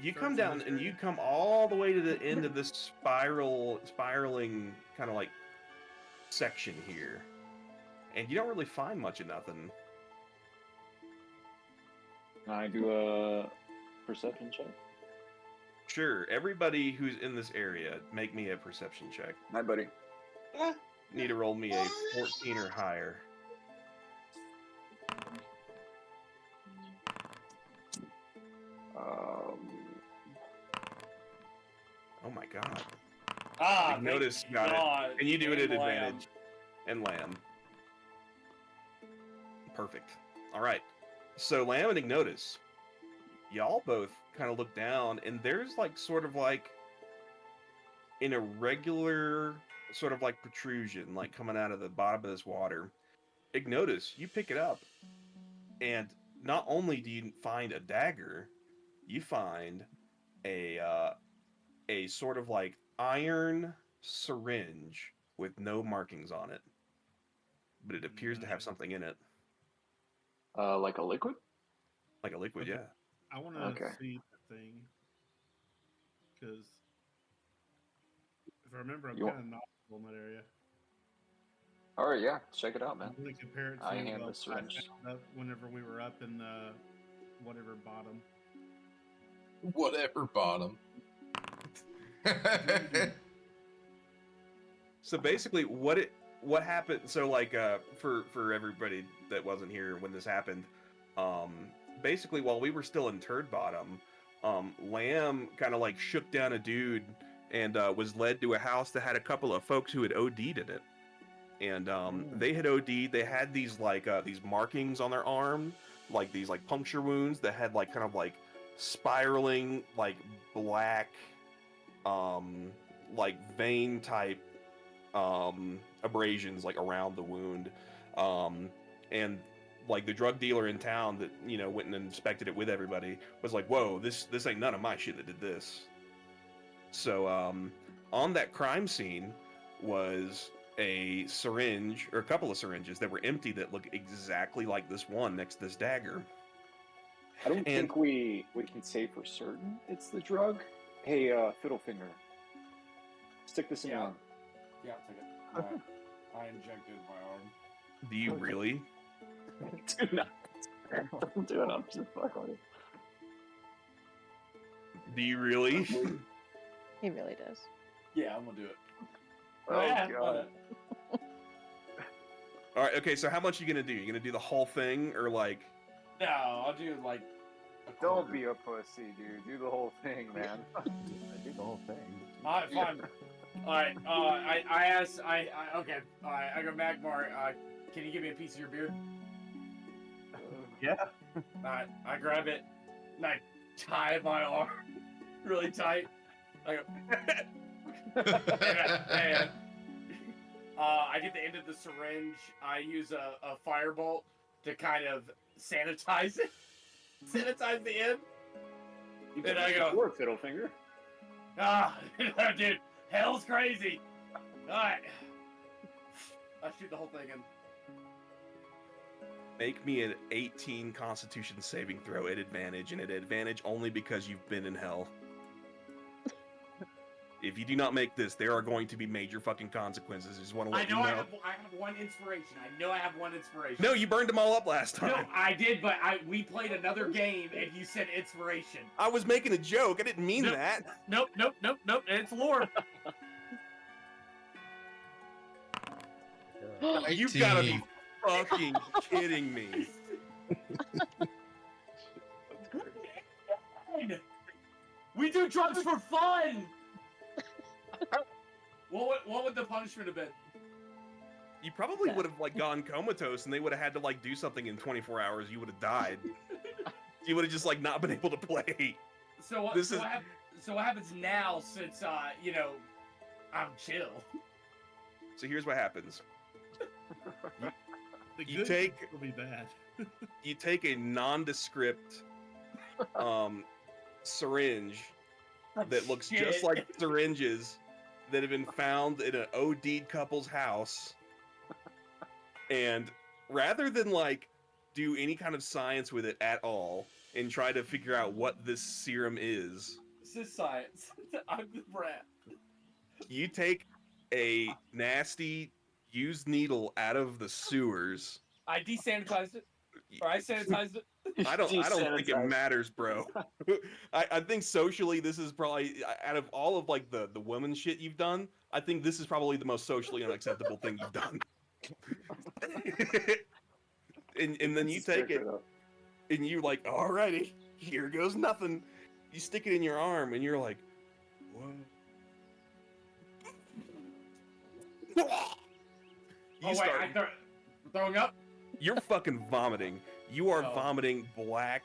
You Starts come in down this and you area? come all the way to the end of this spiraling kind of like section here, and you don't really find much of nothing. Can I do a perception check? Sure, everybody who's in this area, make me a perception check. Hi, buddy. Need to roll me a 14 or higher. Oh my god. Ah, Like, notice thank got it. God. And you do it at And lamb. advantage. And Lamb. Perfect. Alright. So Lamb and Ignotus, y'all both kind of look down, and there's like sort of like an irregular sort of like protrusion, like coming out of the bottom of this water. Ignotus, you pick it up, and not only do you find a dagger, you find a sort of like iron syringe with no markings on it, but it appears to have something in it, Like a liquid? like a liquid. Okay. Yeah. I want to Okay. see the thing because if I remember, I'm You kind want- of knowledgeable in that area. All right, yeah, check it out, man. I'm going to compare it to I hand the what I syringe. found up whenever we were up in the whatever bottom. Whatever bottom. So basically, what happened? So like, for everybody that wasn't here when this happened, basically while we were still in Turd Bottom, Lamb kind of like shook down a dude and was led to a house that had a couple of folks who had OD'd in it. And they had OD'd. They had these like these markings on their arm, like these like puncture wounds that had like kind of like spiraling like black, like vein type abrasions like around the wound, and like the drug dealer in town that went and inspected it with everybody was like, "Whoa, this ain't none of my shit that did this." So on that crime scene was a syringe or a couple of syringes that were empty that look exactly like this one next to this dagger. I don't think we can say for certain it's the drug. Hey, Fiddlefinger, stick this in your arm. Yeah, I'll take it. I injected my arm. Do you really? Do not. Don't do it. I'm just fucking with you. Do you really? He really does. Yeah, I'm gonna do it. Oh, yeah, God. All right. Okay. So how much are you gonna do? You gonna do the whole thing or like? No, I'll do like. Don't be a pussy, dude. Do the whole thing, man. I do the whole thing. All right, fine. All right. I asked. Okay. All right. I go, Magmar. Can you give me a piece of your beard? Yeah. All right. I grab it and I tie my arm really tight. I go. and I get the end of the syringe. I use a firebolt to kind of sanitize it. Sanitize the end. Then I go. Poor Fiddlefinger. Dude, hell's crazy. Alright. I shoot the whole thing in. Make me an 18 Constitution saving throw at advantage, and at advantage only because you've been in hell. If you do not make this, there are going to be major fucking consequences. I just want to let you know. I have one inspiration. I know I have one inspiration. No, you burned them all up last time. No, I did, but we played another game and you said inspiration. I was making a joke. I didn't mean that. Nope. It's lore. You've got to be fucking kidding me. We do drugs for fun. What would the punishment have been? You probably would have like gone comatose, and they would have had to like do something in 24 hours. You would have died. You would have just like not been able to play. So what happens now since I'm chill? So here's what happens. Will be bad. You take a nondescript syringe that looks just like syringes that have been found in an OD'd couple's house, and rather than like do any kind of science with it at all and try to figure out what this serum is, This is science. I'm the brat. you take a nasty used needle out of the sewers. I desanitized it. Or I sanitized it. I don't think it matters, bro. I think socially this is probably, out of all of like the woman shit you've done, I think this is probably the most socially unacceptable thing you've done. and then you take it and you're like, alrighty, here goes nothing. You stick it in your arm and you're like, whoa. I'm throwing up? You're fucking vomiting. You are vomiting black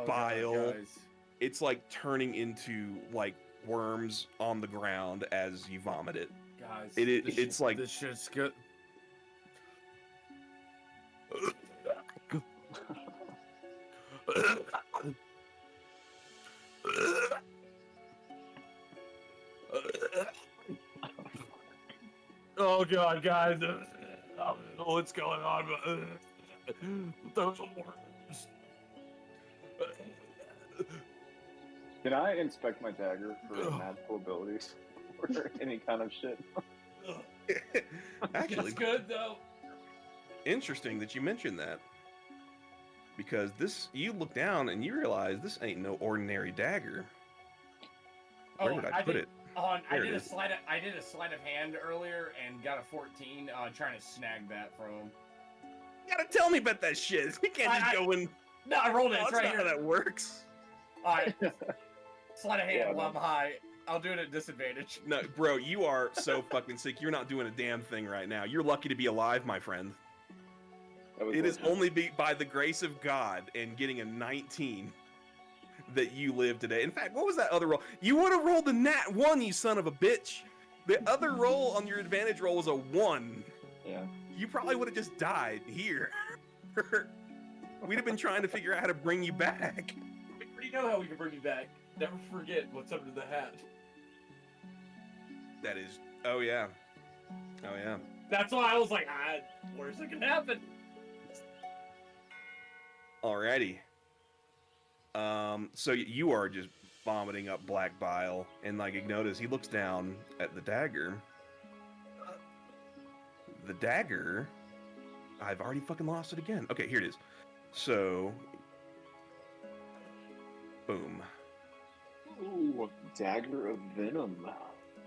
bile. God, it's like turning into like worms on the ground as you vomit it. Guys, it's like this shit's good. Oh god, guys, I don't know what's going on, but those worms. Can I inspect my dagger for magical abilities or any kind of shit? Actually, it's good though. Interesting that you mentioned that, because you look down and you realize this ain't no ordinary dagger. Where did I put it? I There it did a is. sleight of hand earlier and got a 14. Trying to snag that from him. You gotta tell me about that shit. We can't just go in. No, I rolled it. Oh, It's that's right not here. how that works. All right. Sleight of hand Yeah, while I'm man. high. I'll do it at disadvantage. No, bro, you are so fucking sick. You're not doing a damn thing right now. You're lucky to be alive, my friend. That was It is legit. only by the grace of God and getting a 19 that you live today. In fact, what was that other roll? You would have rolled a nat 1, you son of a bitch. The other roll on your advantage roll was a 1. Yeah. You probably would have just died here. We'd have been trying to figure out how to bring you back. We already know how we can bring you back. Never forget what's under the hat. That is, oh yeah. Oh yeah. That's why I was like, where's it gonna happen? Alrighty. So you are just vomiting up black bile, and like you notice, he looks down at the dagger. The dagger, I've already fucking lost it again. Okay, here it is. So, boom. Ooh, Dagger of Venom.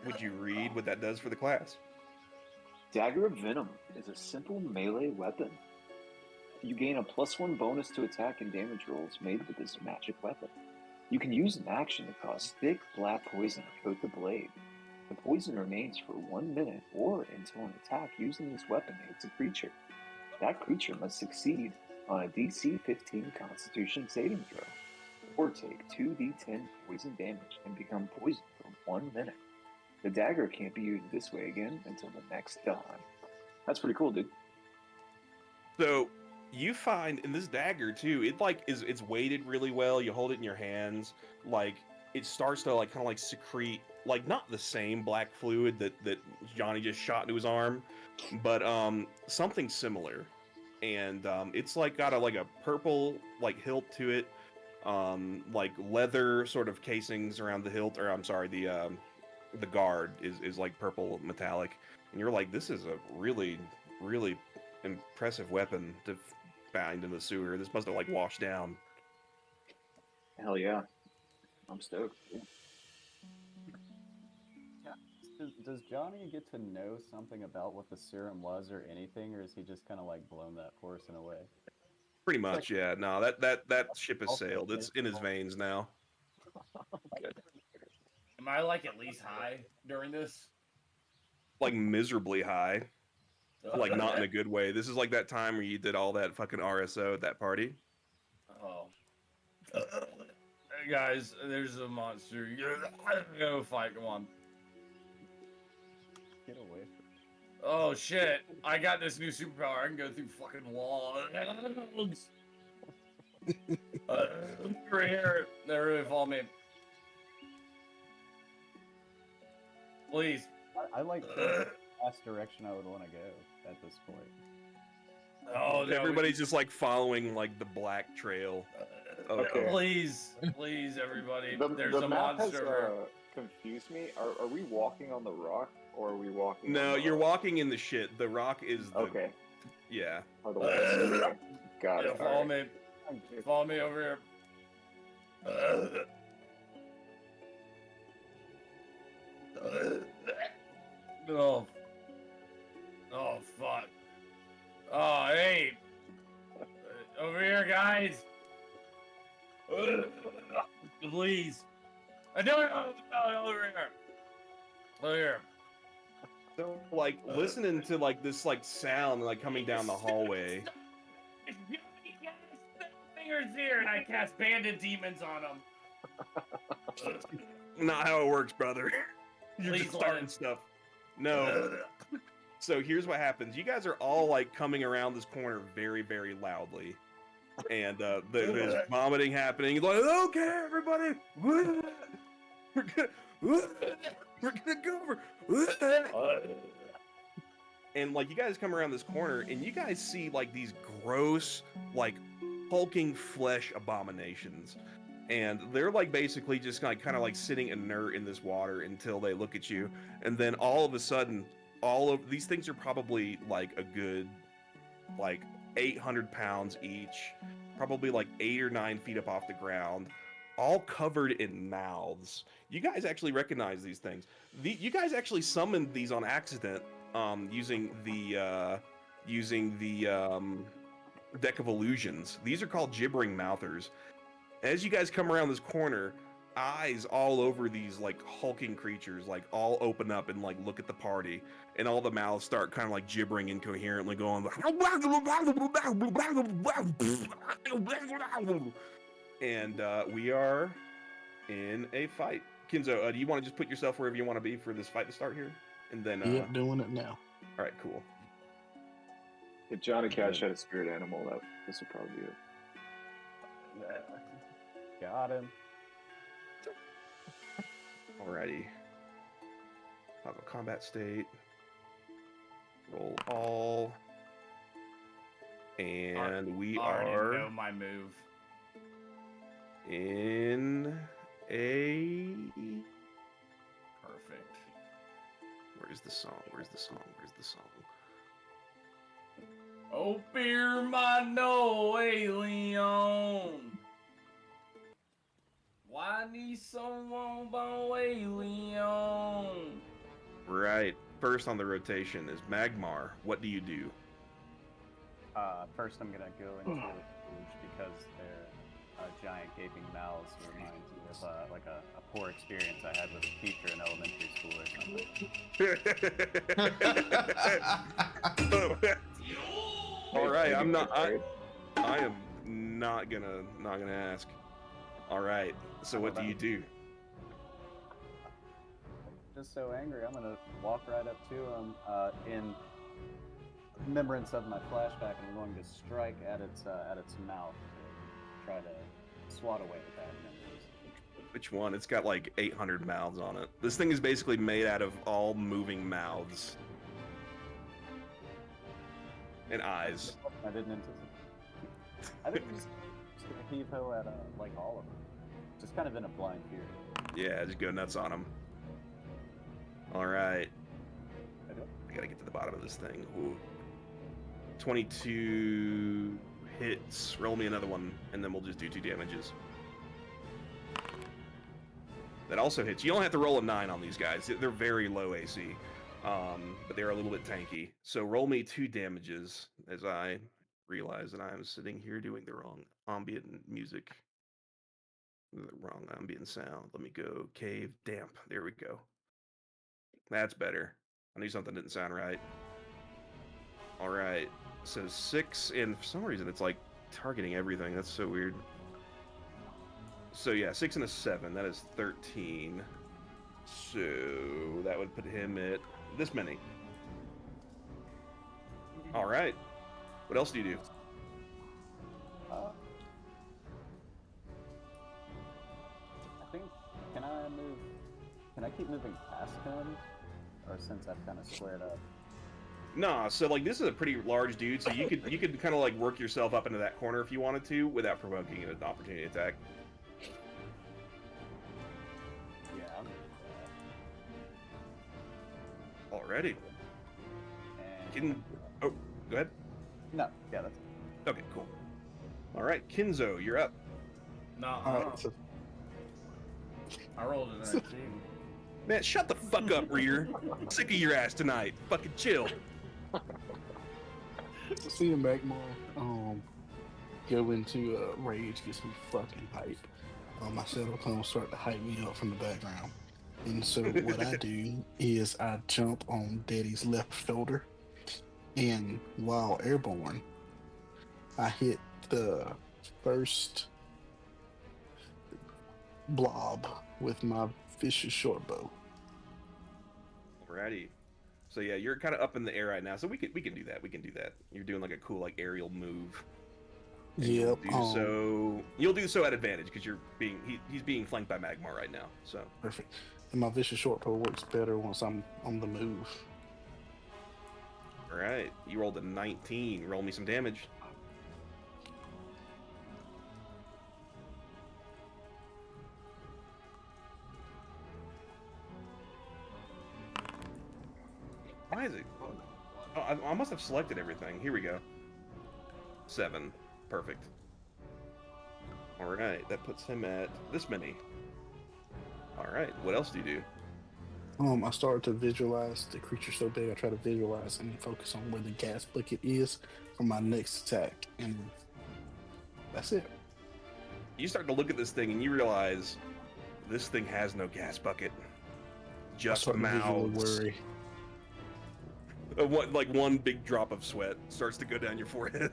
Would you read what that does for the class? Dagger of Venom is a simple melee weapon. You gain a +1 bonus to attack and damage rolls made with this magic weapon. You can use an action to cause thick black poison to coat the blade. The poison remains for 1 minute or until an attack using this weapon hits a creature. That creature must succeed on a DC 15 Constitution saving throw, or take 2d10 poison damage and become poisoned for 1 minute. The dagger can't be used this way again until the next dawn. That's pretty cool, dude. So you find in this dagger too, it like it's weighted really well. You hold it in your hands, like it starts to like kind of like secrete like not the same black fluid that Johnny just shot into his arm, but something similar. And it's like got a purple like hilt to it, like leather sort of casings around the hilt, or I'm sorry, the guard is like purple metallic, and you're like, this is a really impressive weapon to find in the sewer. This must have like washed down. Hell yeah. I'm stoked. Does Johnny get to know something about what the serum was or anything, or is he just kind of like blown that portion away? Pretty much, yeah. No, that ship has sailed. It's in his veins now. Am I like at least high during this? Like miserably high. Like not in a good way. This is like that time where you did all that fucking RSO at that party. Oh. Hey guys, there's a monster. Go fight. Come on. Get away from Oh shit! I got this new superpower. I can go through fucking walls. Right here. They're really follow me. Please. I like the last direction I would want to go at this point. Oh, no, Everybody's just like following like the black trail. Okay. Please, everybody. There's the a map monster. has confused me. Are we walking on the rock, or are we walking? No, on the you're rock? walking in the shit. The rock is the Okay. yeah. Or the walls. Got Yeah, it. follow Alright. me. Follow me over here. Oh. Oh, fuck. Oh, hey. Over here, guys. Please. No, over here. Over here. So like listening to like this like sound like coming down the hallway. Fingers here, and I cast bandit demons on them. Not how it works, brother. You're Please just starting let it. stuff. No. So here's what happens. You guys are all like coming around this corner very, very loudly. And there's vomiting happening. You're like, okay, everybody. We're gonna go over. And like you guys come around this corner and you guys see like these gross, like hulking flesh abominations. And they're like basically just like kind of like sitting inert in this water until they look at you. And then all of a sudden, all of these things are probably like a good like 800 pounds each, probably like 8 or 9 feet up off the ground. all covered in mouths. You guys actually recognize these things. You guys actually summoned these on accident, using the deck of illusions. These are called gibbering mouthers. As you guys come around this corner, eyes all over these like hulking creatures like all open up and like look at the party, and all the mouths start kind of like gibbering incoherently, going and we are in a fight. Kinzo, do you want to just put yourself wherever you want to be for this fight to start here? And then Yep, doing it now. all right, cool. If Johnny Cash had a spirit animal, this would probably be it. Got him. Alrighty. Toggle combat state. Roll all. And we I already are know my move. in a. Perfect. Where's the song? Where's the song? Where's the song? Oh, fear my no alien. Why need someone by alien? Right. First on the rotation is Magmar. What do you do? First, I'm gonna go into Rouge because their giant gaping mouths reminds me of like a poor experience I had with a teacher in elementary school or something. All right, I am not gonna ask. All right. So what do you do? Just so angry, I'm gonna walk right up to him in remembrance of my flashback, and I'm going to strike at its mouth and try to swat away at that memories. Which one? It's got like 800 mouths on it. This thing is basically made out of all moving mouths and eyes. I didn't anticipate. I think I'm just gonna heave ho at like all of them, just kind of in a blind fear. Yeah, just go nuts on them. All right. I do. I gotta get to the bottom of this thing. Ooh. 22 hits. Roll me another one, and then we'll just do 2 damages. That also hits. You don't have to roll a 9 on these guys. They're very low AC, but they're a little bit tanky. So roll me 2 damages as I realize that I am sitting here doing the wrong ambient music. The wrong ambient sound. Let me go cave damp. There we go. That's better. I knew something didn't sound right. All right. So 6, and for some reason it's like targeting everything. That's so weird. So yeah, 6 and a 7. That is 13. So that would put him at this many. All right. What else do you do? I think can I keep moving past him, or since I've kind of squared up? Nah, so like this is a pretty large dude, so you could kind of like work yourself up into that corner if you wanted to without provoking an opportunity attack. Yeah. Alrighty. And Oh, go ahead. no, yeah, that's Okay, cool. All right, Kinzo, you're up. Nah, All right, so I rolled a 19. Man, shut the fuck up, Reader. I'm sick of your ass tonight. Fucking chill. seeing Magmar go into rage gets me fucking hype. My Shadow Clones start to hype me up from the background. And so what I do is I jump on Daddy's left shoulder, and while airborne, I hit the first blob with my vicious short bow. Alrighty. So yeah, you're kind of up in the air right now, so we can do that. We can do that. You're doing like a cool like aerial move. And Yep. You'll do so at advantage because he's being flanked by Magmar right now. So Perfect. And my vicious short bow works better once I'm on the move. all right, you rolled a 19. Roll me some damage. Why is it? Oh, I must have selected everything. Here we go. 7. Perfect. All right, that puts him at this many. All right, what else do you do? I started to visualize the creature so big. I try to visualize and focus on where the gas bucket is for my next attack, and that's it. You start to look at this thing and you realize this thing has no gas bucket, I just start to visually mouths. worry. Like one big drop of sweat starts to go down your forehead.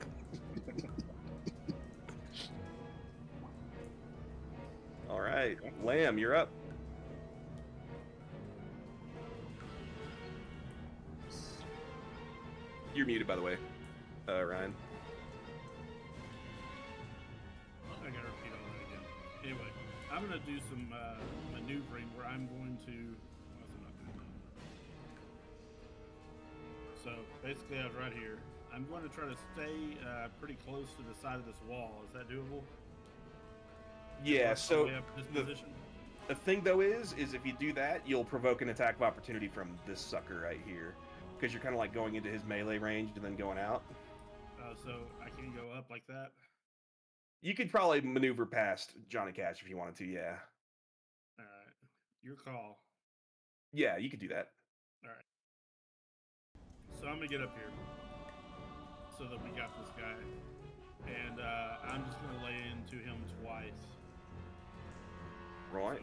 All right, Lamb, you're up. You're muted, by the way, Ryan. I gotta repeat all that again. Anyway, I'm gonna do some maneuvering where I'm going to. Why is it not doing that? So basically, I was right here. I'm going to try to stay pretty close to the side of this wall. Is that doable? Yeah. Work my So way up this the position. thing though is if you do that, you'll provoke an attack of opportunity from this sucker right here, because you're kind of like going into his melee range and then going out. So I can go up like that. You could probably maneuver past Johnny Cash if you wanted to. Yeah. All right, your call. Yeah, you could do that. All right. So I'm gonna get up here so that we got this guy, and I'm just gonna lay into him twice. Right.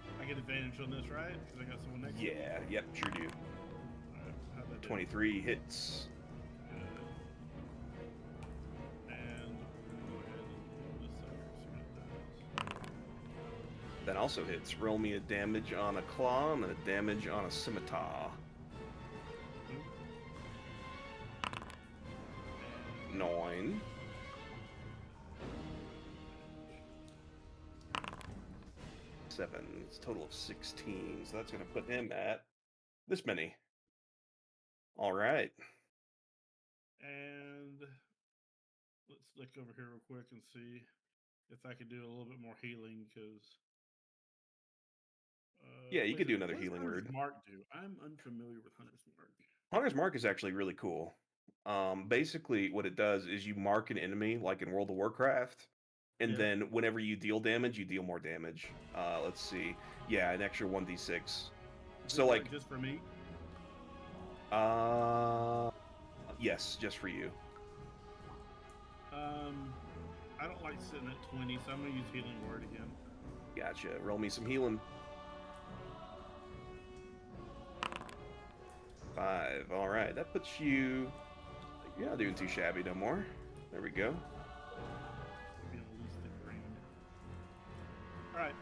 So, I get advantage on this, right? Because I got someone next to me. Yeah. Yep. Sure do. Alright, how'd that do? 23 hits. Good. And we're gonna go ahead and this sucker, see what it does. That also hits. Roll me a damage on a claw and a damage on a scimitar. And 9. Seven. It's a total of 16. So that's going to put him at this many. All right. And let's look over here real quick and see if I could do a little bit more healing, because. Yeah, you wait could a do minute, another what does healing Hunter's word. Mark do? I'm unfamiliar with Hunter's Mark. Hunter's Mark is actually really cool. Basically, what it does is you mark an enemy, like in World of Warcraft, and Yeah. then whenever you deal damage, you deal more damage. Let's see. Yeah, an extra 1d6. Does So, it work like, just for me? yes, just for you. I don't like sitting at 20, so I'm gonna use healing word again. Gotcha. Roll me some healing. 5. All right, that puts you. You're not doing too shabby no more. There we go. Maybe at least the green. All right.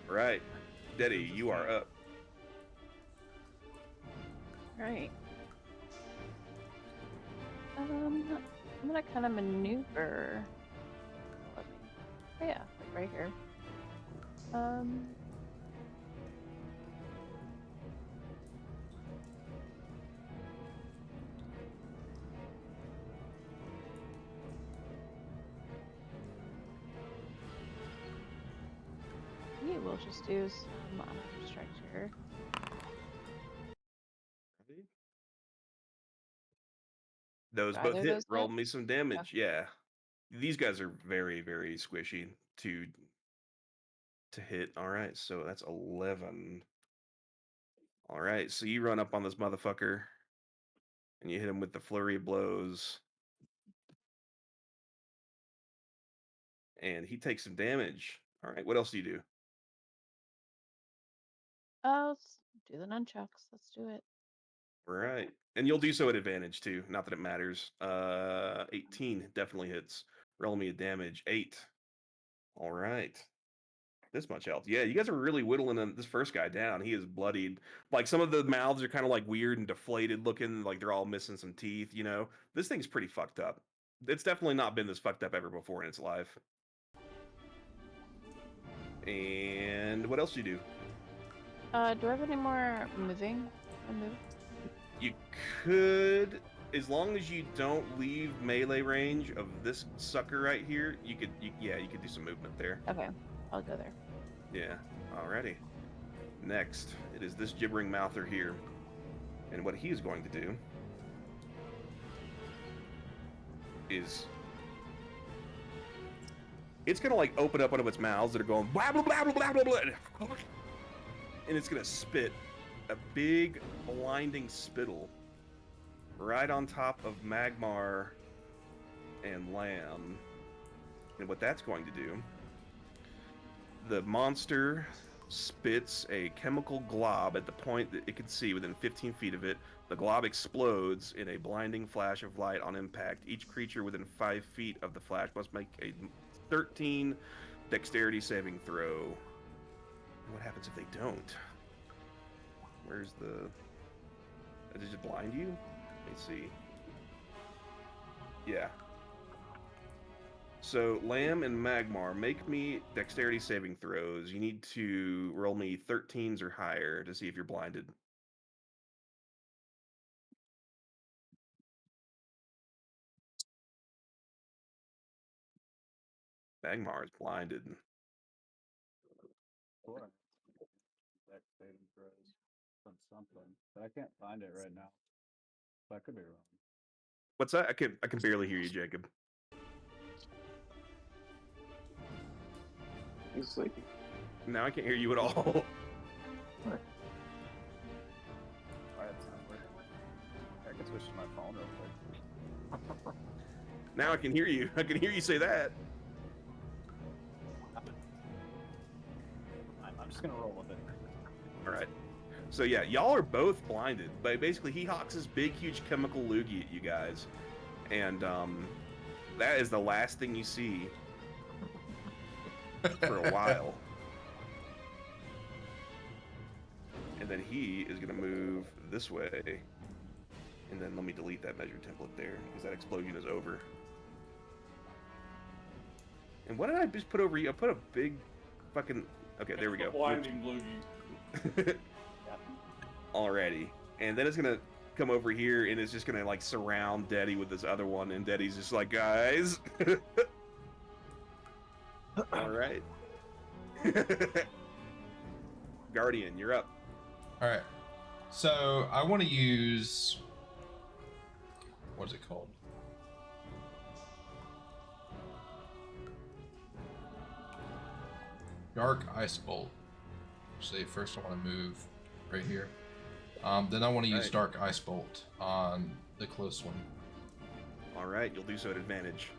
All right, Deddy, you are up. Right. I'm gonna kind of maneuver. Let me. Oh yeah, like right here. We will just do some strike here. Those Do both either of hit. those Roll hit? me some damage. Yeah. These guys are very, very squishy to hit. All right, so that's 11. All right, so you run up on this motherfucker and you hit him with the flurry of blows. And he takes some damage. All right, what else do you do? Let's do the nunchucks. Let's do it. All right. And you'll do so at advantage too. Not that it matters. 18 definitely hits. Roll me a damage. 8. All right. This much health. Yeah, you guys are really whittling this first guy down. He is bloodied. Like some of the mouths are kind of like weird and deflated looking, like they're all missing some teeth, you know. This thing's pretty fucked up. It's definitely not been this fucked up ever before in its life. And what else do you do? Do I have any more moving? I move. You could as long as you don't leave melee range of this sucker right here, you could do some movement there. Okay, I'll go there. Yeah. Alrighty. Next, it is this gibbering mouther here, and what he is going to do is it's gonna like open up one of its mouths that are going blah blah blah blah blah blah, blah and it's gonna spit a big blinding spittle right on top of Magmar and Lamb. And what that's going to do, the monster spits a chemical glob at the point that it can see within 15 feet of it. The glob explodes in a blinding flash of light on impact. Each creature within 5 feet of the flash must make a 13 dexterity saving throw. And what happens if they don't? Where's the... Does it just blind you? Let's see. Yeah. So, Lamb and Magmar, make me dexterity saving throws. You need to roll me 13s or higher to see if you're blinded. Magmar is blinded. Sure. Dex saving throws from something, but I can't find it right now. So I could be wrong. What's that? I can barely hear you, Jacob. He's like, Now I can't hear you at all. Alright, that sounds weird. I can switch to my phone real quick. Now I can hear you. I can hear you say that. I'm just gonna roll with it. All right. So yeah, y'all are both blinded. But basically, he hawks this big, huge chemical loogie at you guys, and that is the last thing you see for a while. And then he is gonna move this way, and then let me delete that measure template there because that explosion is over. And what did I just put over you? I put a big fucking. Okay, there we go. Blinding loogie. Alrighty, and then it's gonna come over here and it's just gonna like surround Daddy with this other one, and Daddy's just like, guys. All right. Guardian, you're up. All right. So I want to use, what is it called? Dark Ice Bolt. So first I want to move right here. Then I want to use Right. Dark Ice Bolt on the close one. All right, you'll do so at advantage.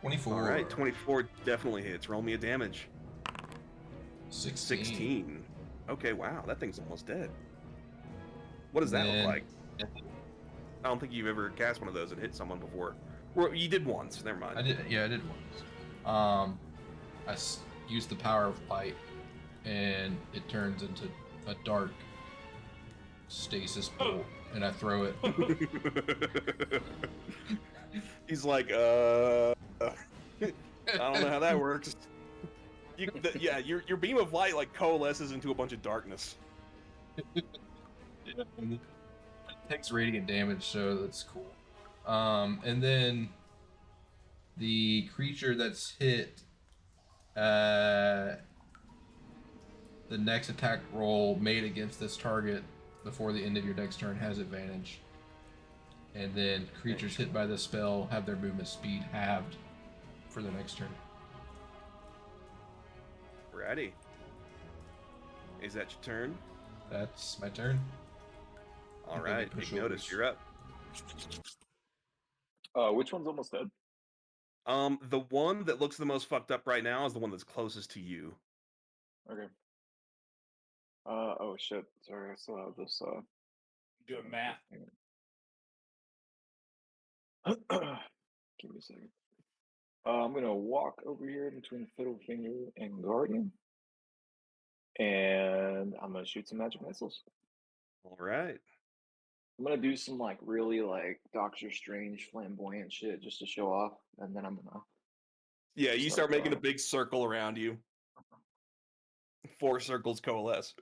$24. All right, 24 definitely hits. Roll me a damage. 16. 16. Okay, wow, that thing's almost dead. What does that Then- look like? I don't think you've ever cast one of those and hit someone before. Well, you did once. Never mind. I did once. I use the power of light, and it turns into a dark stasis bolt, and I throw it. He's like, I don't know how that works. Yeah, your beam of light like coalesces into a bunch of darkness. It takes radiant damage, so that's cool. And then the creature that's hit, the next attack roll made against this target before the end of your next turn has advantage. And then creatures hit by this spell have their movement speed halved for the next turn. Ready? Is that your turn? That's my turn. All And then right, push Big Notice, overs. you're up. which one's almost dead? The one that looks the most fucked up right now is the one that's closest to you. Okay. Oh shit. Sorry, I still have this. Doing math. Give me a second. I'm gonna walk over here between Fiddlefinger and Guardian, and I'm gonna shoot some magic missiles. All right. I'm gonna do some like really like Doctor Strange flamboyant shit just to show off, and then I'm gonna. Yeah, you start making a Start, big circle around you. 4 circles coalesce.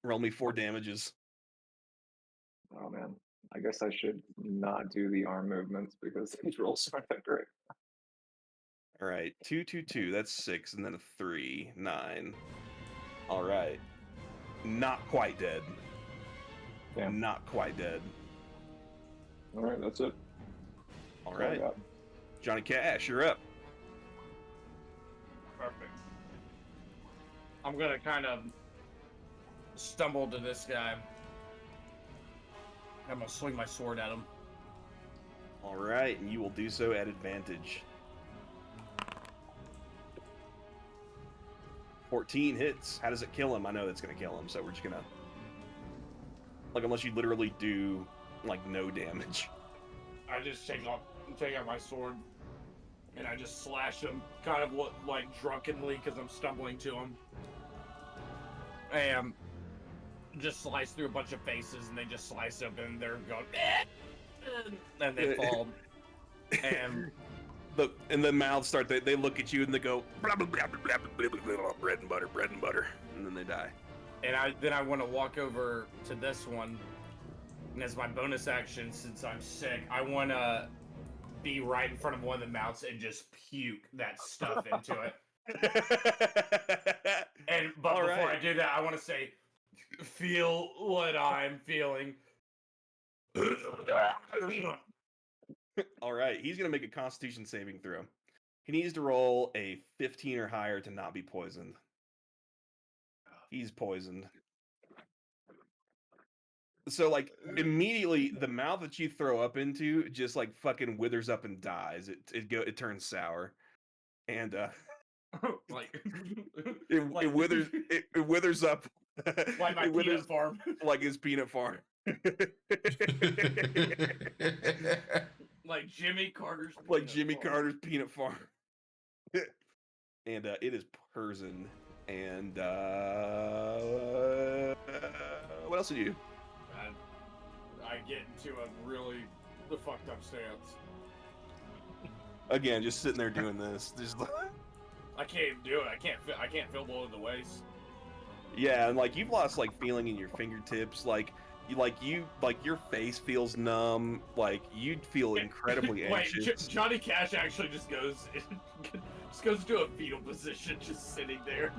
Roll me 4 damages. Oh man, I guess I should not do the arm movements because these rolls aren't that great. All right, 2, 2, 2. That's 6, and then a 3, 9. All right, not quite dead. Damn. Not quite dead. All right, that's it. All That's all I right, got. Johnny Cash, you're up. Perfect. I'm gonna kind of stumble to this guy. I'm gonna swing my sword at him. All right, and you will do so at advantage. 14 hits. How does it kill him? I know that's gonna kill him, so we're just gonna like unless you literally do like no damage. I just take out my sword, and I just slash him, kind of like drunkenly, because I'm stumbling to him, and just slice through a bunch of faces, and they just slice up, and they're going, and they fall, and the mouths start. They look at you and they go blah, blah, blah, blah, blah, blah, blah, blah, bread and butter, and then they die. and I want to walk over to this one, and as my bonus action, since I'm sick, I want to be right in front of one of the mouths and just puke that stuff into it. But All before right. I do that, I want to say, feel what I'm feeling. All right, he's gonna make a Constitution saving throw. He needs to roll a 15 or higher to not be poisoned. He's poisoned. So like immediately, the mouth that you throw up into just like fucking withers up and dies. It turns sour, and like it withers it withers up like my it withers peanut farm. like his peanut farm. Like Jimmy Carter's Like peanut Jimmy farm. Carter's peanut farm. And it is Persian. And what else do you do? I get into a really fucked up stance. Again, just sitting there doing this. Just I can't even do it. I can't feel below the waist. yeah, and like you've lost like feeling in your fingertips, like your face feels numb, like you'd feel incredibly Wait, anxious. Johnny Cash actually just goes into a fetal position, just sitting there.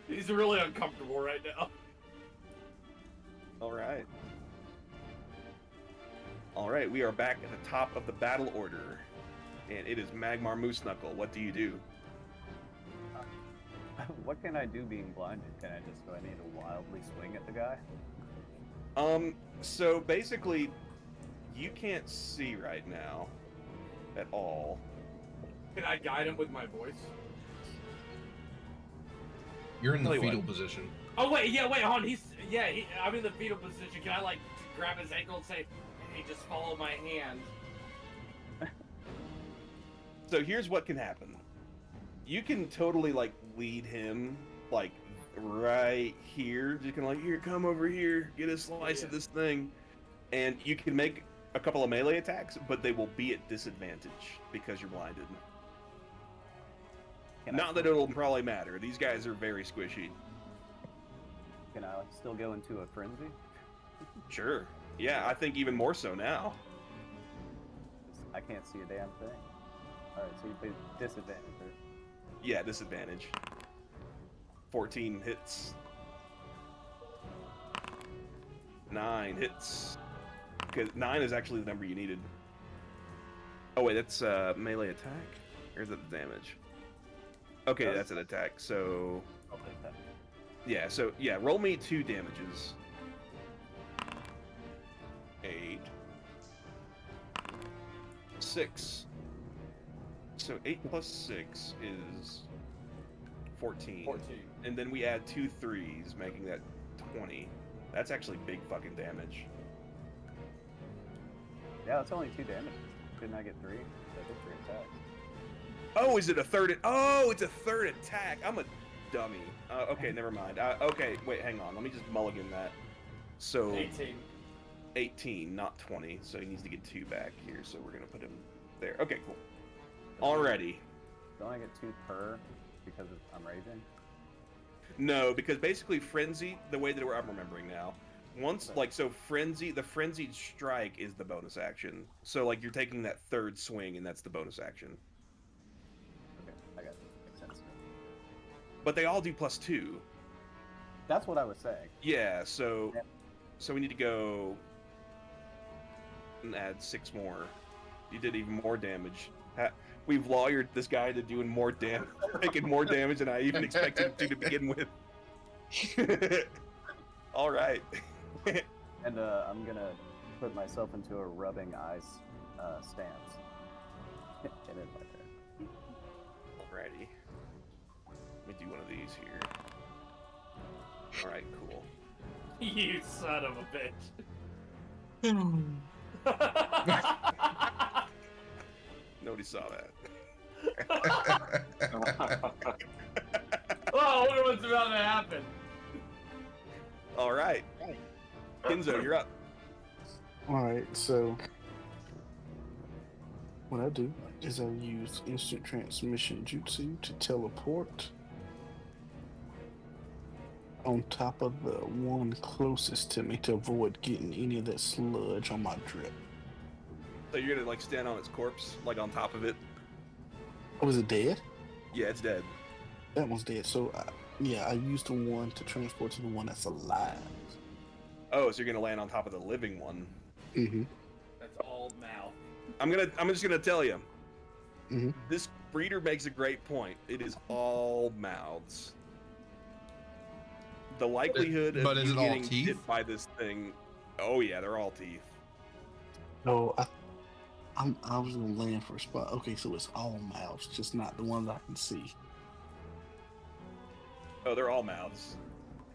He's really uncomfortable right now. All right. All right, we are back at the top of the battle order, and it is Magmar Moose Knuckle. What do you do? What can I do being blinded? Can I just go ahead and wildly swing at the guy? So basically, you can't see right now at all. Can I guide him with my voice? You're in the Tell you fetal what. position. Oh wait, hold on. I'm in the fetal position. Can I like grab his ankle and say, "Hey, just follow my hand"? So here's what can happen. You can totally like lead him like right here. You can like, here, come over here, get a slice of this thing, and you can make a couple of melee attacks, but they will be at disadvantage because you're blinded. Not that it'll probably matter. These guys are very squishy. Can I still go into a frenzy? Sure. Yeah, I think even more so now. I can't see a damn thing. Alright, so you put disadvantage. Right? Yeah, disadvantage. 14 hits. 9 hits. Because 9 is actually the number you needed. Oh wait, that's melee attack? Or is it the damage? Okay, that's an attack, so... I'll take that. Yeah, so, yeah, roll me 2 damages. 8. 6. So 8 plus 6 is 14. 14. And then we add 2 3s, making that 20. That's actually big fucking damage. Yeah, it's only 2 damages. Couldn't I get 3? So I did 3 attacks. Oh, is it a third? Oh, it's a third attack. I'm a dummy. Okay, never mind. Okay, wait, hang on. Let me just mulligan that. So 18. 18, not 20. So he needs to get 2 back here. So we're gonna put him there. Okay, cool. Alrighty. Don't I get 2 per because I'm raging? No, because basically frenzy, the way that I'm remembering now, once Okay. like so frenzy, the frenzied strike is the bonus action. So like you're taking that third swing, and that's the bonus action. Okay, I got you. Makes sense. But they all do +2. That's what I was saying. Yeah, so Yeah. we need to go and add 6 more. You did even more damage. We've lawyered this guy to doing more damage, making more damage than I even expected him to begin with. All right. And I'm gonna put myself into a rubbing ice stance. And in my turn. Alrighty. Let me do one of these here. All right, cool. You son of a bitch. Nobody saw that. Oh, I wonder what's about to happen. All right. Kenzo, you're up. Alright, so what I do is I use instant transmission jutsu to teleport on top of the one closest to me to avoid getting any of that sludge on my drip. So you're gonna like stand on its corpse, like on top of it. Oh, is it dead? Yeah, it's dead. That one's dead. So, yeah, I used the one to transport to the one that's alive. Oh, so you're gonna land on top of the living one. Mm-hmm. That's all mouth. I'm just gonna tell you. Mhm. This breeder makes a great point. It is all mouths. The likelihood But of is you it all getting teeth? hit by this thing. Oh yeah, they're all teeth. No, I was gonna land for a spot. Okay, so it's all mouths, just not the ones I can see. Oh, they're all mouths.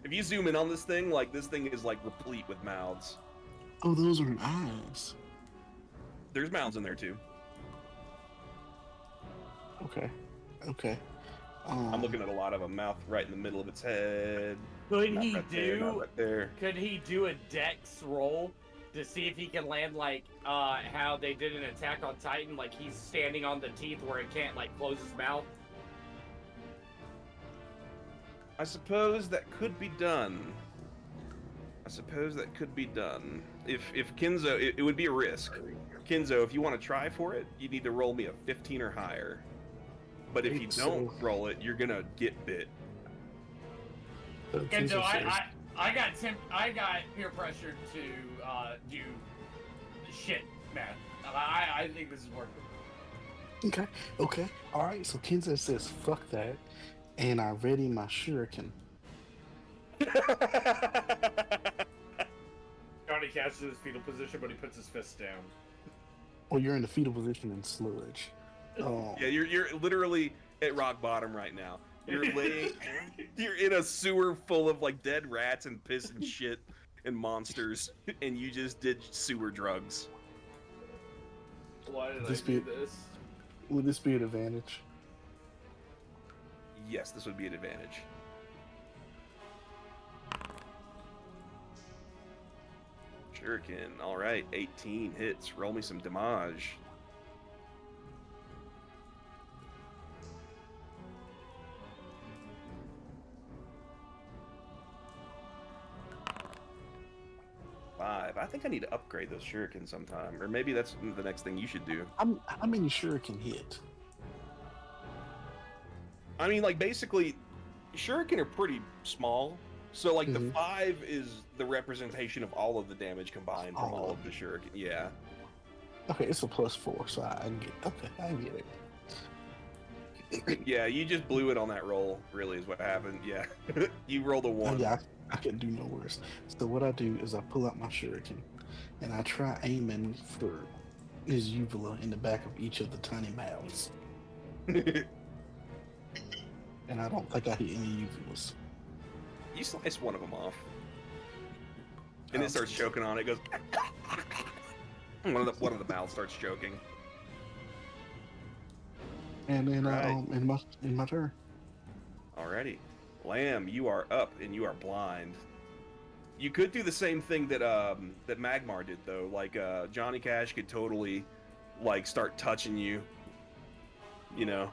If you zoom in on this thing, like this thing is like replete with mouths. Oh, those are eyes. There's mouths in there too. Okay, okay. I'm looking at a lot of them. Mouth right in the middle of its head. Could Not he right there, not do? right there. Could he do a dex roll to see if he can land like how they did an Attack on Titan, like he's standing on the teeth where it can't like close his mouth? I suppose that could be done. If Kenzo, it would be a risk. Kenzo, if you want to try for it, you need to roll me a 15 or higher. But if you don't roll it, you're gonna get bit. And so I got peer pressured to do shit, man. I think this is worth it. Okay. All right. So Kenzo says, "Fuck that," and I ready my shuriken. Johnny catches his fetal position, but he puts his fist down. Well, you're in the fetal position in sludge. Yeah, you're literally at rock bottom right now. You're laying, you're in a sewer full of like dead rats and piss and shit and monsters, and you just did sewer drugs. Why did This I do this? Would this be an advantage? Yes, this would be an advantage. Shuriken, all right, 18 hits. Roll me some damage. I think I need to upgrade those shuriken sometime, or maybe that's the next thing you should do. How many shuriken hit? I mean, like basically, shuriken are pretty small, so like the 5 is the representation of all of the damage combined from all of the shuriken. Yeah. Okay, it's a +4, so I get it. Yeah, you just blew it on that roll. Really, is what happened. Yeah, you rolled a 1. Yeah, I can do no worse. So what I do is I pull out my shuriken, and I try aiming for his uvula in the back of each of the tiny mouths. And I don't think I hit any uvulas. You slice one of them off, and it starts choking on it. It goes. One of the mouths starts choking. And then Right. in my turn. Alrighty, Lamb, you are up and you are blind. You could do the same thing that that Magmar did though. Like Johnny Cash could totally like start touching you. You know,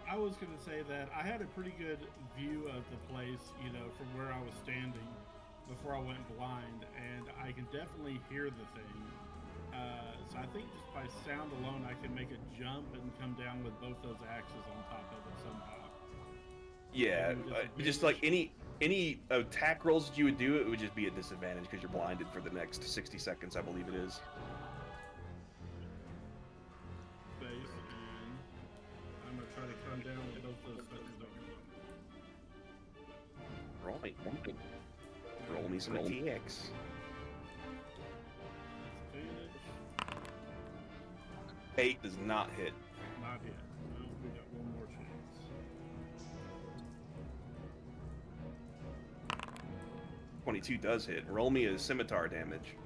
I was going to say that I had a pretty good view of the place, from where I was standing before I went blind, and I can definitely hear the thing. So I think just by sound alone, I can make a jump and come down with both those axes on top of it somehow. Yeah, Maybe just like any attack rolls that you would do, it would just be a disadvantage because you're blinded for the next 60 seconds, I believe it is. Space, and I'm going to try to come down with both those suckers on. Right. Roll me some attacks. Advantage. 8 does not hit. Not yet. No, we got one more chance. – 22 does hit. Roll me a scimitar damage.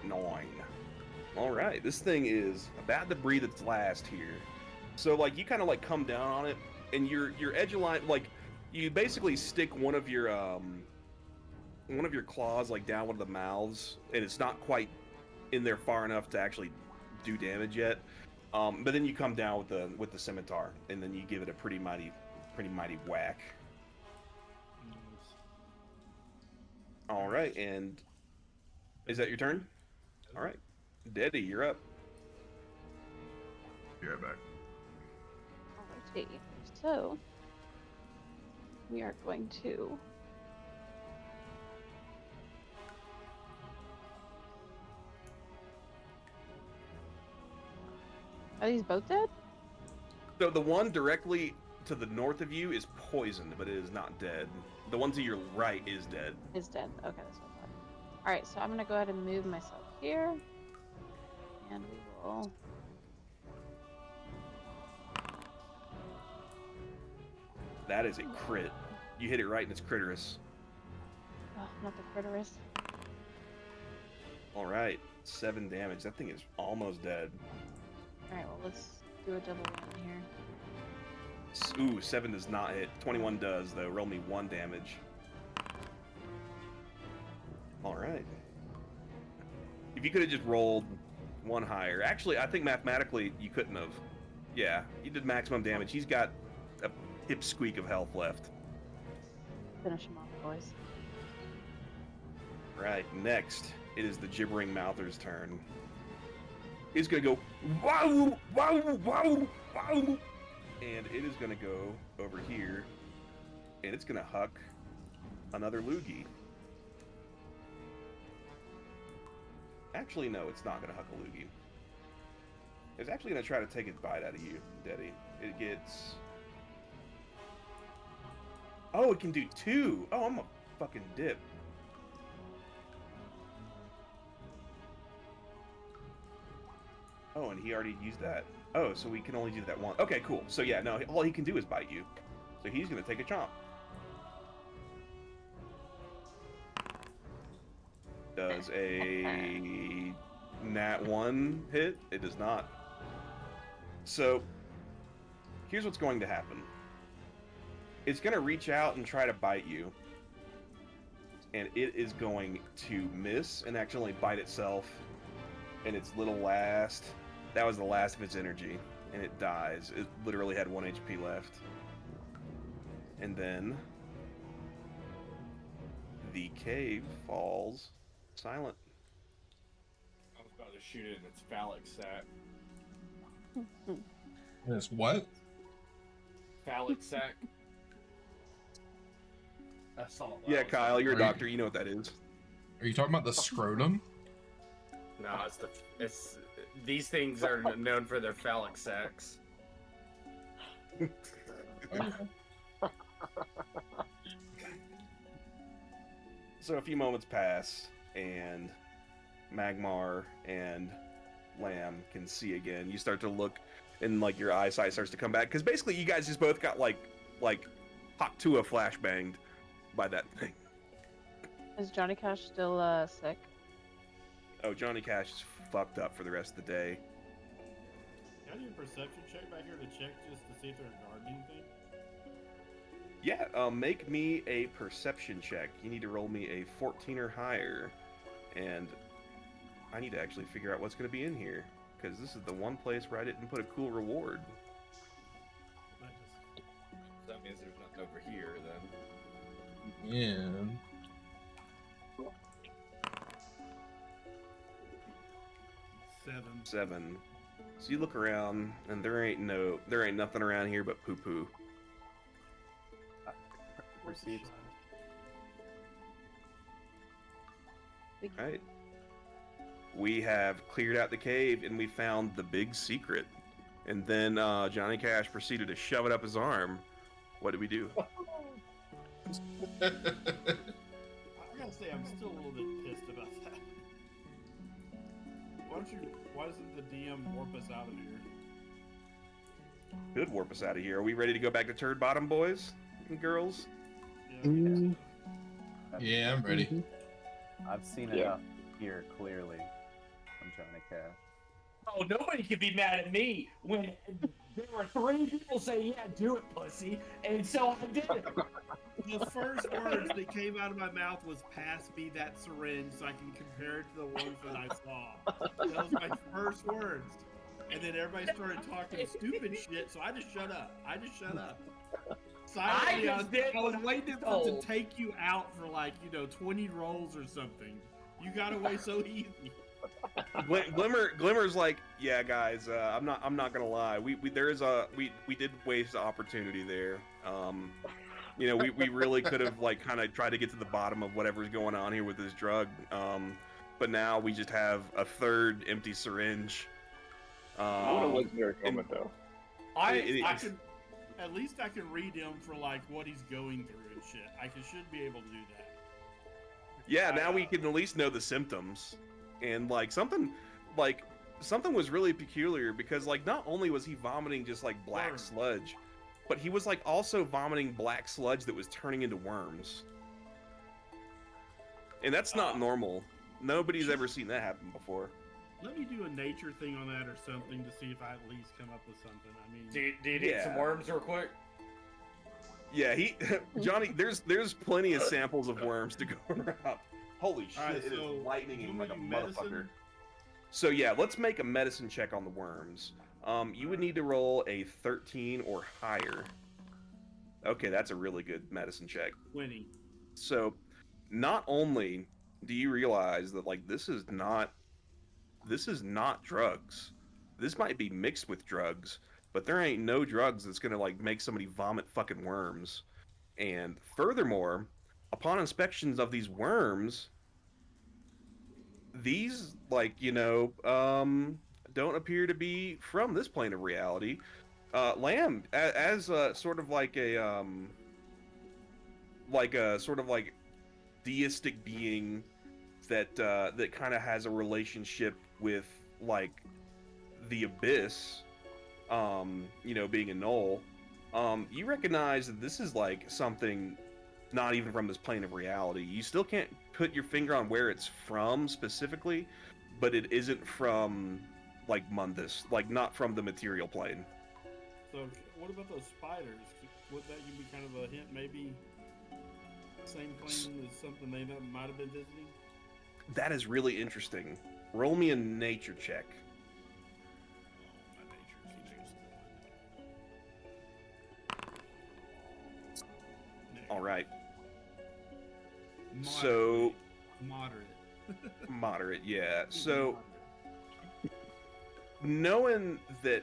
Nine. All right, this thing is about to breathe its last here. So like you kind of like come down on it, and your edge line, like you basically stick one of your claws like down one of the mouths, and it's not quite in there far enough to actually do damage yet. But then you come down with the scimitar, and then you give it a pretty mighty whack. All right, and is that your turn? All right, Daddy, you're up. Be right back. Alrighty. So we are going to Are these both dead? So the one directly to the north of you is poisoned, but it is not dead. The one to your right is dead. Is dead. Okay, that's what I thought. Alright, so I'm gonna go ahead and move myself here. And we will That is a crit. You hit it right in its criterus. oh, not the critters. All right, 7 damage. That thing is almost dead. Alright, well let's do a double win here. Ooh, 7 does not hit. 21 does, though. Roll me 1 damage. All right. If you could have just rolled 1 higher. Actually, I think mathematically you couldn't have. Yeah, you did maximum damage. He's got a hip squeak of health left. Finish him off, boys. Right, next, it is the gibbering mouther's turn. He's gonna go, wow, wow, wow, wow, and it is gonna go over here, and it's gonna huck another loogie. Actually, no, it's not gonna huck a loogie. It's actually gonna try to take its bite out of you, Daddy. It gets... Oh, it can do 2! Oh, I'm a fucking dip. Oh, and he already used that. Oh, so we can only do that one. Okay, cool. So yeah, no, all he can do is bite you. So he's gonna take a chomp. Does a nat 1 hit? It does not. So here's what's going to happen. It's gonna reach out and try to bite you. And it is going to miss and accidentally bite itself. And its little last... That was the last of its energy, and it dies. It literally had 1 HP left. And then the cave falls silent. I was about to shoot it in its phallic sack. It's what? Phallic sack. That's all. Yeah, Kyle, you're a Are you- doctor. You know what that is. Are you talking about the scrotum? No, it's these things are known for their phallic sacks. So a few moments pass, and Magmar and Lamb can see again. You start to look, and like your eyesight starts to come back, because basically you guys just both got like Hawk-Tuah flashbanged by that thing. Is Johnny Cash still sick? Oh, Johnny Cash is fucked up for the rest of the day. Can I do a perception check back here to check just to see if they're guarding anything? Yeah, make me a perception check. You need to roll me a 14 or higher. And I need to actually figure out what's going to be in here, because this is the one place where I didn't put a cool reward. That just- So that means there's nothing over here then. Yeah. Seven. So you look around, and there ain't nothing around here but poo poo. Receipts. Right. We have cleared out the cave, and we found the big secret. And then Johnny Cash proceeded to shove it up his arm. What did we do? I gotta say, I'm still a little bit pissed about that. Why doesn't the DM warp us out of here? Could warp us out of here. Are we ready to go back to Turd Bottom, boys and girls? Yeah. Mm, Yeah, I'm ready. mhm. I've seen Yeah. enough here clearly from Johnny Cash. Oh, nobody can be mad at me when there were 3 people saying, "Yeah, do it, pussy," and so I did it. The first words that came out of my mouth was "pass me that syringe" so I can compare it to the ones that I saw. That was my first words. And then everybody started talking stupid shit, so I just shut up. Silently, I just did I was what I waiting for was them told. to take you out for 20 rolls or something. You got away so easy. Glimmer's like, yeah, guys. I'm not gonna lie. We did waste the opportunity there. We really could have kind of tried to get to the bottom of whatever's going on here with this drug. But now we just have a third empty syringe. What a legendary and- moment, though. I could, at least I can read him for what he's going through and shit. Should be able to do that. Yeah, now we can at least know the symptoms. And something was really peculiar because not only was he vomiting just black Worms. sludge, but he was also vomiting black sludge that was turning into worms. And that's not normal. Nobody's ever seen that happen before. Let me do a nature thing on that or something to see if I at least come up with something. I mean, Do you need some Yeah. worms real quick? Yeah, Johnny, there's plenty of samples of worms to go around. Holy shit, Alright, it is so lightning when like a we do motherfucker. medicine- So yeah, let's make a medicine check on the worms. You would need to roll a 13 or higher. Okay, that's a really good medicine check. 20. So, not only do you realize that this is not drugs. This might be mixed with drugs, but there ain't no drugs that's gonna make somebody vomit fucking worms. And furthermore, upon inspections of these worms, these don't appear to be from this plane of reality. Lamb, as sort of a sort of deistic being that kind of has a relationship with the abyss, being a knoll. You recognize that this is something not even from this plane of reality. You still can't put your finger on where it's from specifically, but it isn't from Mundus, not from the material plane. So, what about those spiders? Would that give me kind of a hint? Maybe same plane as something they might have been visiting? That is really interesting. Roll me a nature check. My nature's just one. All right. Moderate. So Moderate. moderate, yeah. So knowing that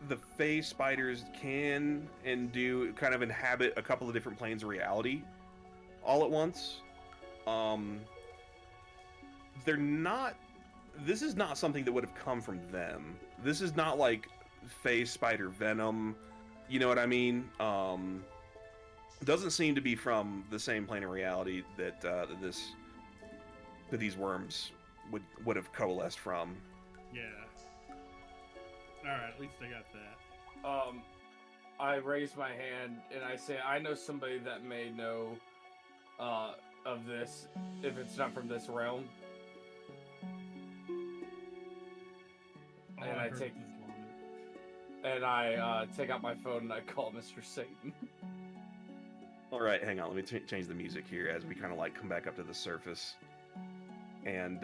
the Fey spiders can and do kind of inhabit a couple of different planes of reality all at once, they're not. This is not something that would have come from them. This is not Fey spider venom. You know what I mean? Doesn't seem to be from the same plane of reality that these worms would have coalesced from. Yeah. Alright, at least I got that. I raise my hand and I say, I know somebody that may know of this if it's not from this realm. And I take out my phone and I call Mr. Satan. All right, hang on. Let me change the music here as we kind of come back up to the surface. And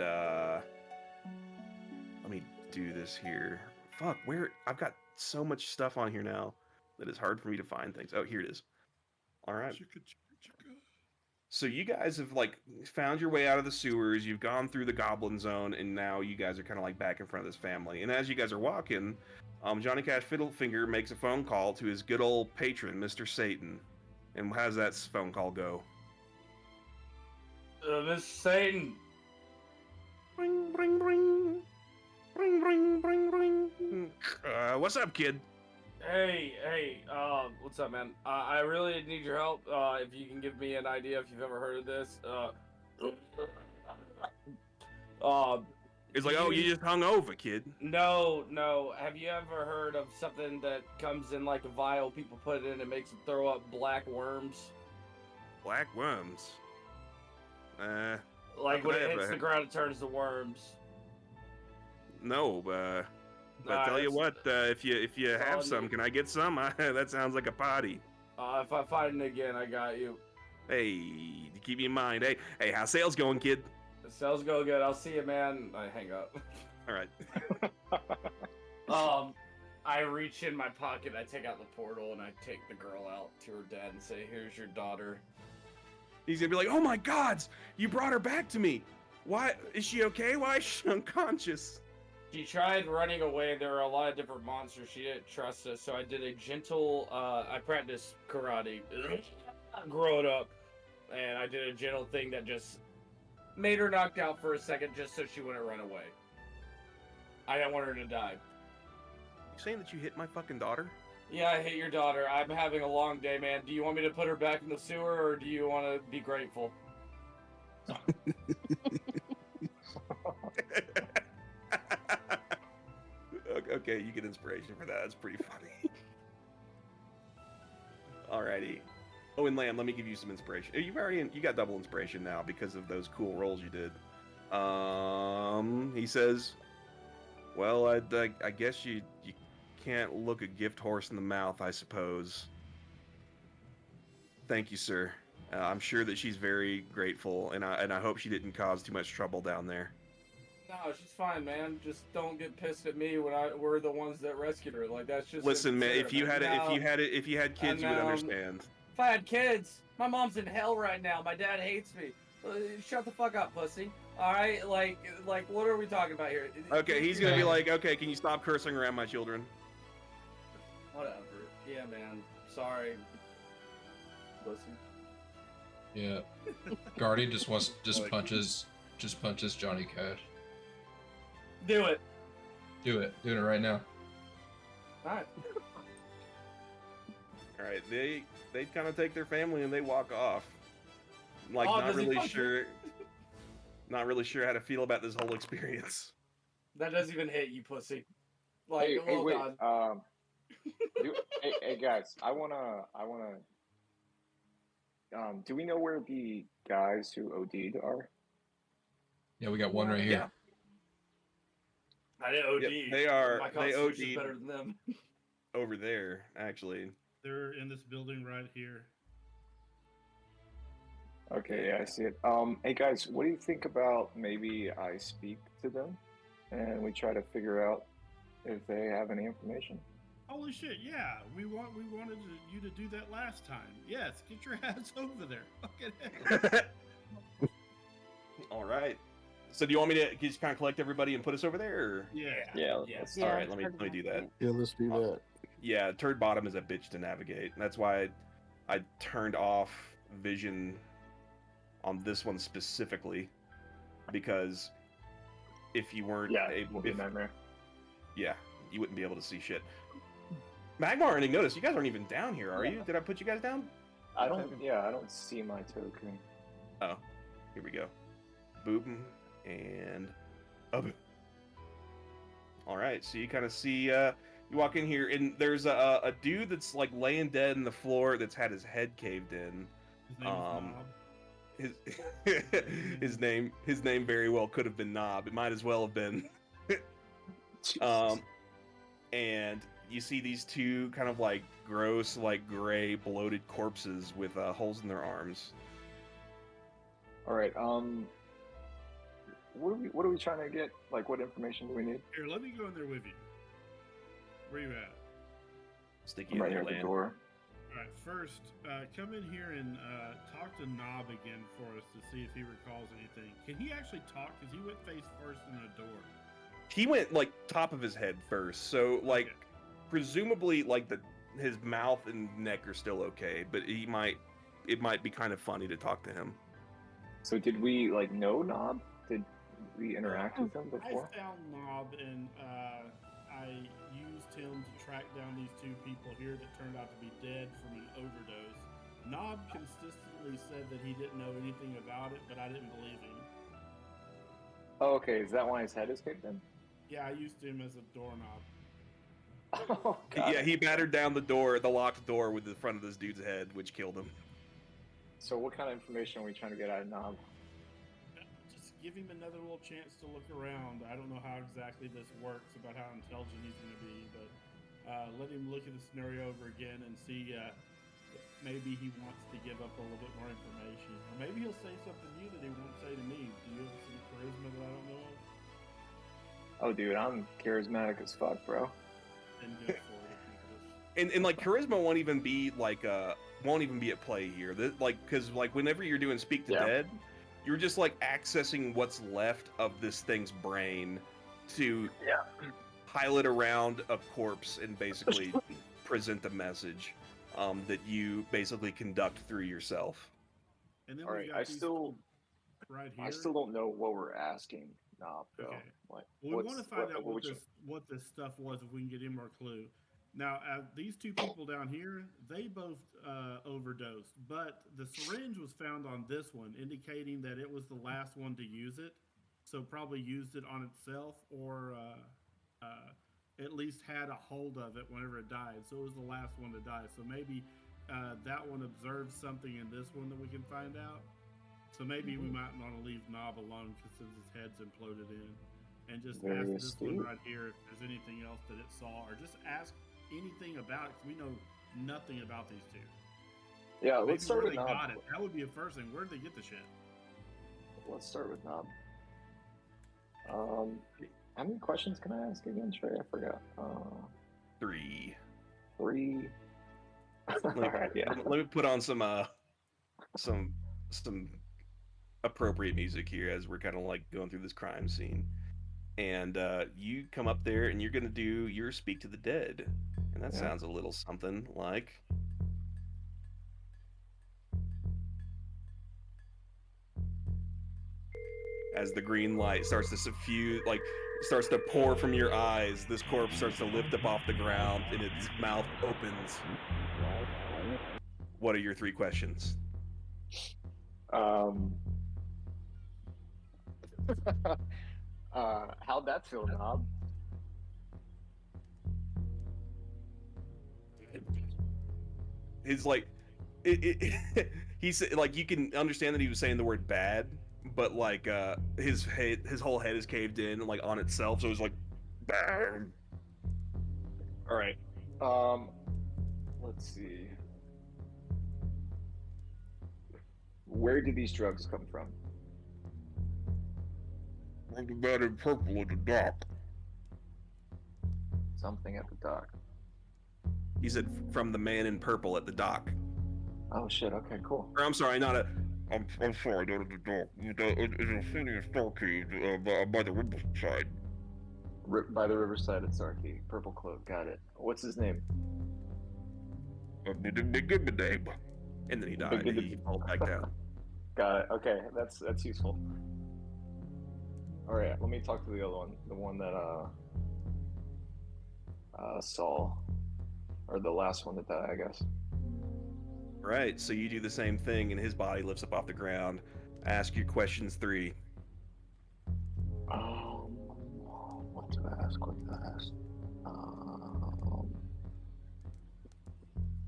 let me do this here. Fuck, where I've got so much stuff on here now that it's hard for me to find things. Oh, here it is. All right. So you guys have like found your way out of the sewers. You've gone through the goblin zone, and now you guys are kind of like back in front of this family. And as you guys are walking, Johnny Cash Fiddlefinger makes a phone call to his good old patron, Mr. Satan. And how does that phone call go? Mr. Satan. Ring, ring, ring. Ring, ring, ring, ring. What's up, kid? Hey, what's up, man? I really need your help. If you can give me an idea if you've ever heard of this. It's like, oh, you just hung over, kid. No. Have you ever heard of something that comes in like a vial? People put it in, it makes them throw up black worms. Black worms. Like when it hits the ground, it turns to worms. No, but tell you what, if you have some, can I get some? That sounds like a party. If I find it again, I got you. Hey, keep me in mind. Hey, how's sales going, kid? The sales go good. I'll see you, man. I hang up. All right. I reach in my pocket, I take out the portal, and I take the girl out to her dad and say, "Here's your daughter." He's gonna be like, "Oh my gods, you brought her back to me. Why is she okay? Why is she unconscious?" She tried running away. There were a lot of different monsters. She didn't trust us, so I did a gentle. I practiced karate growing up, and I did a gentle thing that just made her knocked out for a second, just so she wouldn't run away. I didn't want her to die. You saying that you hit my fucking daughter? Yeah, I hate your daughter. I'm having a long day, man. Do you want me to put her back in the sewer, or do you want to be grateful? Okay, you get inspiration for that. That's pretty funny. Alrighty. Oh, and Lamb, let me give you some inspiration. You got double inspiration now because of those cool rolls you did. He says, "Well, I guess you can't look a gift horse in the mouth, I suppose. Thank you, sir. I'm sure that she's very grateful, and I hope she didn't cause too much trouble down there." No, she's fine, man. Just don't get pissed at me when we're the ones that rescued her. Like that's just. Listen, man. If you had kids, you would know. understand. If I had kids, my mom's in hell right now. My dad hates me. Shut the fuck up, pussy. All right, like, what are we talking about here? Okay, he's gonna be like, "Okay, can you stop cursing around my children?" Whatever. Yeah, man. Sorry. Listen. Yeah. Guardian just punches Johnny Cash. Do it. Doing it right now. All right. All right, they kind of take their family and they walk off. Like Oh, not does he really punch sure, not really sure how to feel about this whole experience. That doesn't even hit you, pussy. Like, Hey, oh wait. god. Hey, guys. I wanna. Do we know where the guys who OD'd are? Yeah, we got one right here. I didn't OD. Yep, they My OD'd constitution's better than them. over there, actually. They're in this building right here. Okay, yeah, I see it. Hey guys, what do you think about maybe I speak to them and we try to figure out if they have any information? Holy shit! Yeah, we wanted you to do that last time. Yes, get your ass over there. Fucking hell. All right. So do you want me to just kind of collect everybody and put us over there? Or? Yeah. Yeah. Yes. All right. Let me do that. Yeah, let's do that. Yeah, Turd Bottom is a bitch to navigate. That's why I turned off vision on this one specifically, because if you weren't able, be a nightmare. Yeah, you wouldn't be able to see shit. Magmar and Ignotus, you guys aren't even down here, are you? Did I put you guys down? I don't see my token. Oh, here we go. Boop and boop. All right, so you kind of see, you walk in here, and there's a dude that's like laying dead in the floor that's had his head caved in. His name is Knob. His name very well could have been Knob. It might as well have been. And you see these two kind of like gross, like gray, bloated corpses with holes in their arms. All right. what are we trying to get? Like, what information do we need? Here, let me go in there with you. Where you at? Sticky I'm right in here there, at the land. door. All right, first, come in here and talk to Knob again for us to see if he recalls anything. Can he actually talk? Because he went face first in the door. He went like top of his head first, so like Okay. presumably like his mouth and neck are still okay, but it might be kind of funny to talk to him. So did we like know Knob? Did we interact with him before? I found Knob and I used him to track down these two people here that turned out to be dead from an overdose. Knob consistently said that he didn't know anything about it, but I didn't believe him. Oh, okay. Is that why his head escaped then? Yeah, I used him as a doorknob. Oh, got Yeah, it. he battered down the locked door with the front of this dude's head, which killed him. So what kind of information are we trying to get out of Knob? Just give him another little chance to look around. I don't know how exactly this works about how intelligent he's going to be, but let him look at the scenario over again and see if maybe he wants to give up a little bit more information. Or maybe he'll say something new that he won't say to me. Do you have some charisma that I don't know of? Oh, dude, I'm charismatic as fuck, bro. Then go for it. And like charisma won't even be at play here. Because whenever you're doing speak to Yeah. dead, you're just like accessing what's left of this thing's brain to pilot around a corpse and basically present the message that you basically conduct through yourself. And then All we right, got I these still right here. I still don't know what we're asking Knob though. Okay. Like, Well, we want to find out which- what this stuff was if we can get any more clue. Now, these two people down here, they both overdosed, but the syringe was found on this one, indicating that it was the last one to use it. So probably used it on itself, or at least had a hold of it whenever it died. So it was the last one to die. So maybe that one observed something in this one that we can find out. So maybe we might want to leave Knob alone because his head's imploded in. And just Very ask this one astute. right here if there's anything else that it saw, or just ask anything about it, 'cause we know nothing about these two. Yeah, Maybe let's start where with they Knob. got it. That would be a first thing. Where'd they get the shit? Let's start with Knob. How many questions can I ask again, Trey? I forgot. 3. 3. All right, yeah. Let me put on some appropriate music here as we're kind of like going through this crime scene. And you come up there and you're gonna do your speak to the dead, and that Yeah. sounds a little something like. As the green light starts to suffuse, starts to pour from your eyes, this corpse starts to lift up off the ground and its mouth opens. What are your 3 questions? How'd that feel, Knob? His he's like, you can understand that he was saying the word bad, but like his whole head is caved in like on itself, so it was like bad. All right. Let's see. Where did these drugs come from? The man in purple at the dock. Something at the dock. He said from the man in purple at the dock. Oh shit. Okay, cool. Or I'm sorry, not a. I'm sorry, not at the dock. It's a city of Starkey by the riverside. By the riverside at Sarky. Purple cloak. Got it. What's his name? And then he died. He fell back down. Got it. Okay, that's useful. All right, let me talk to the other one. The one that saw, or the last one that died, I guess. Right, so you do the same thing, and his body lifts up off the ground. Ask your questions 3. What to ask? What to ask?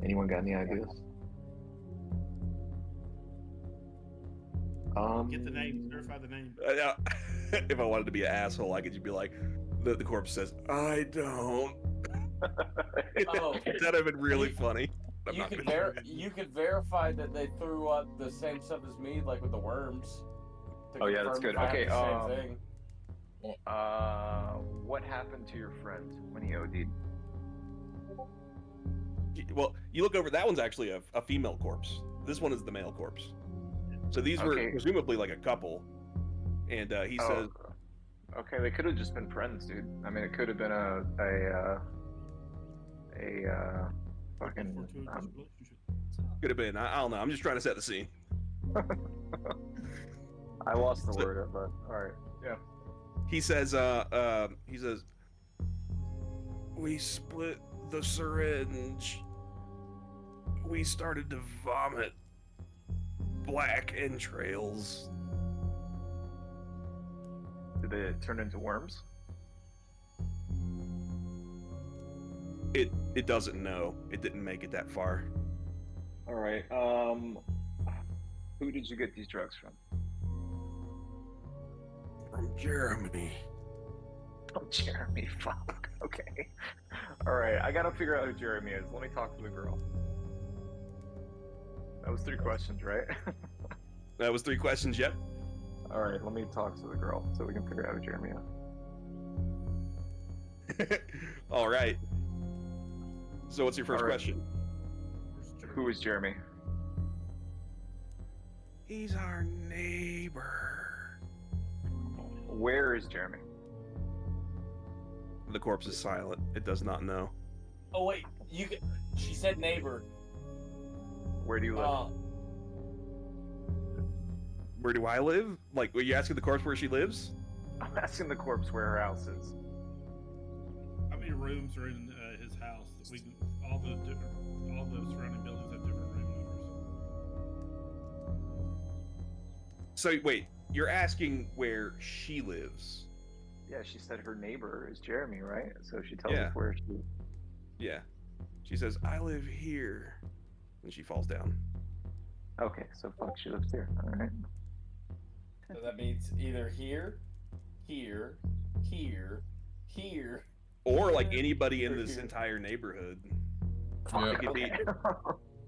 Anyone got any ideas? Get the name, verify the name. If I wanted to be an asshole, I could just be like, the corpse says, I don't. Oh. That'd have been really funny. I'm You not could gonna- you could verify that they threw up the same stuff as me, like with the worms. Oh, yeah, that's confirm good. if I have Okay, the same thing. what happened to your friend when he OD'd? Well, you look over. That one's actually a female corpse. This one is the male corpse. So these were Okay. presumably like a couple. And he says, okay, they could have just been friends, dude. I mean, it could have been a fucking. Fortuitous relationship. could have been. I don't know. I'm just trying to set the scene. I lost the So- word, but all right. Yeah. He says, we split the syringe. We started to vomit black entrails. Did they turn into worms? It doesn't know. It didn't make it that far. All right. Who did you get these drugs from? From Jeremy. Oh, Jeremy. Fuck. Okay. All right. I gotta figure out who Jeremy is. Let me talk to the girl. That was 3 questions, right? That was 3 questions. Yep. All right. Let me talk to the girl so we can figure out who Jeremy is. All right. So what's your first All right. question? Who is Jeremy? He's our neighbor. Where is Jeremy? The corpse is silent. It does not know. Oh wait, she said neighbor. Where do you live? Where do I live? Like, were you asking the corpse where she lives? I'm asking the corpse where her house is. How many rooms are in his house? All the surrounding buildings have different room numbers. So wait, you're asking where she lives? Yeah, she said her neighbor is Jeremy, right? So she tells Yeah. us where she. Yeah. She says, I live here. And she falls down. Okay, so fuck, she lives here. All right. So that means either here, here, here, here. Or like anybody in Or this here. entire neighborhood. Yeah. It could be. Okay.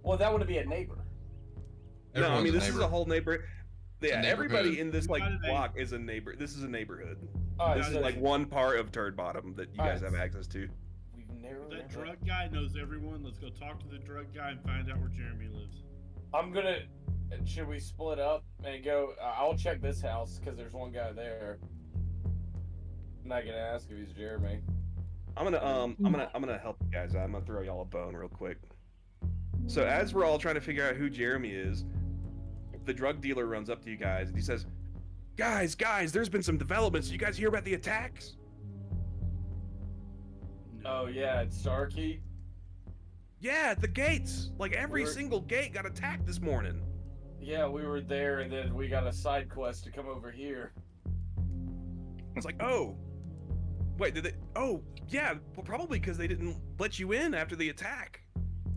Well, that wouldn't be a neighbor. No, I Everyone's mean a this is neighbor. a whole neighborhood. Yeah, a everybody neighborhood. in this like Divided block is a neighbor. This is a neighborhood. Alright, This is so like one part of Turd Bottom that you guys Alright. have access to. we've narrowed That it drug down. guy knows everyone. Let's go talk to the drug guy and find out where Jeremy lives. I'm gonna. Should we split up and go? I'll check this house because there's one guy there. I'm not gonna ask if he's Jeremy. I'm gonna help you guys out. I'm gonna throw y'all a bone real quick. So as we're all trying to figure out who Jeremy is, the drug dealer runs up to you guys and he says, Guys, there's been some developments. You guys hear about the attacks? Oh yeah, it's Starkey. Yeah, at the gates. Like every We're- single gate got attacked this morning. Yeah, we were there, and then we got a side quest to come over here. It's like, oh, wait, did they? Oh, yeah, well, probably because they didn't let you in after the attack.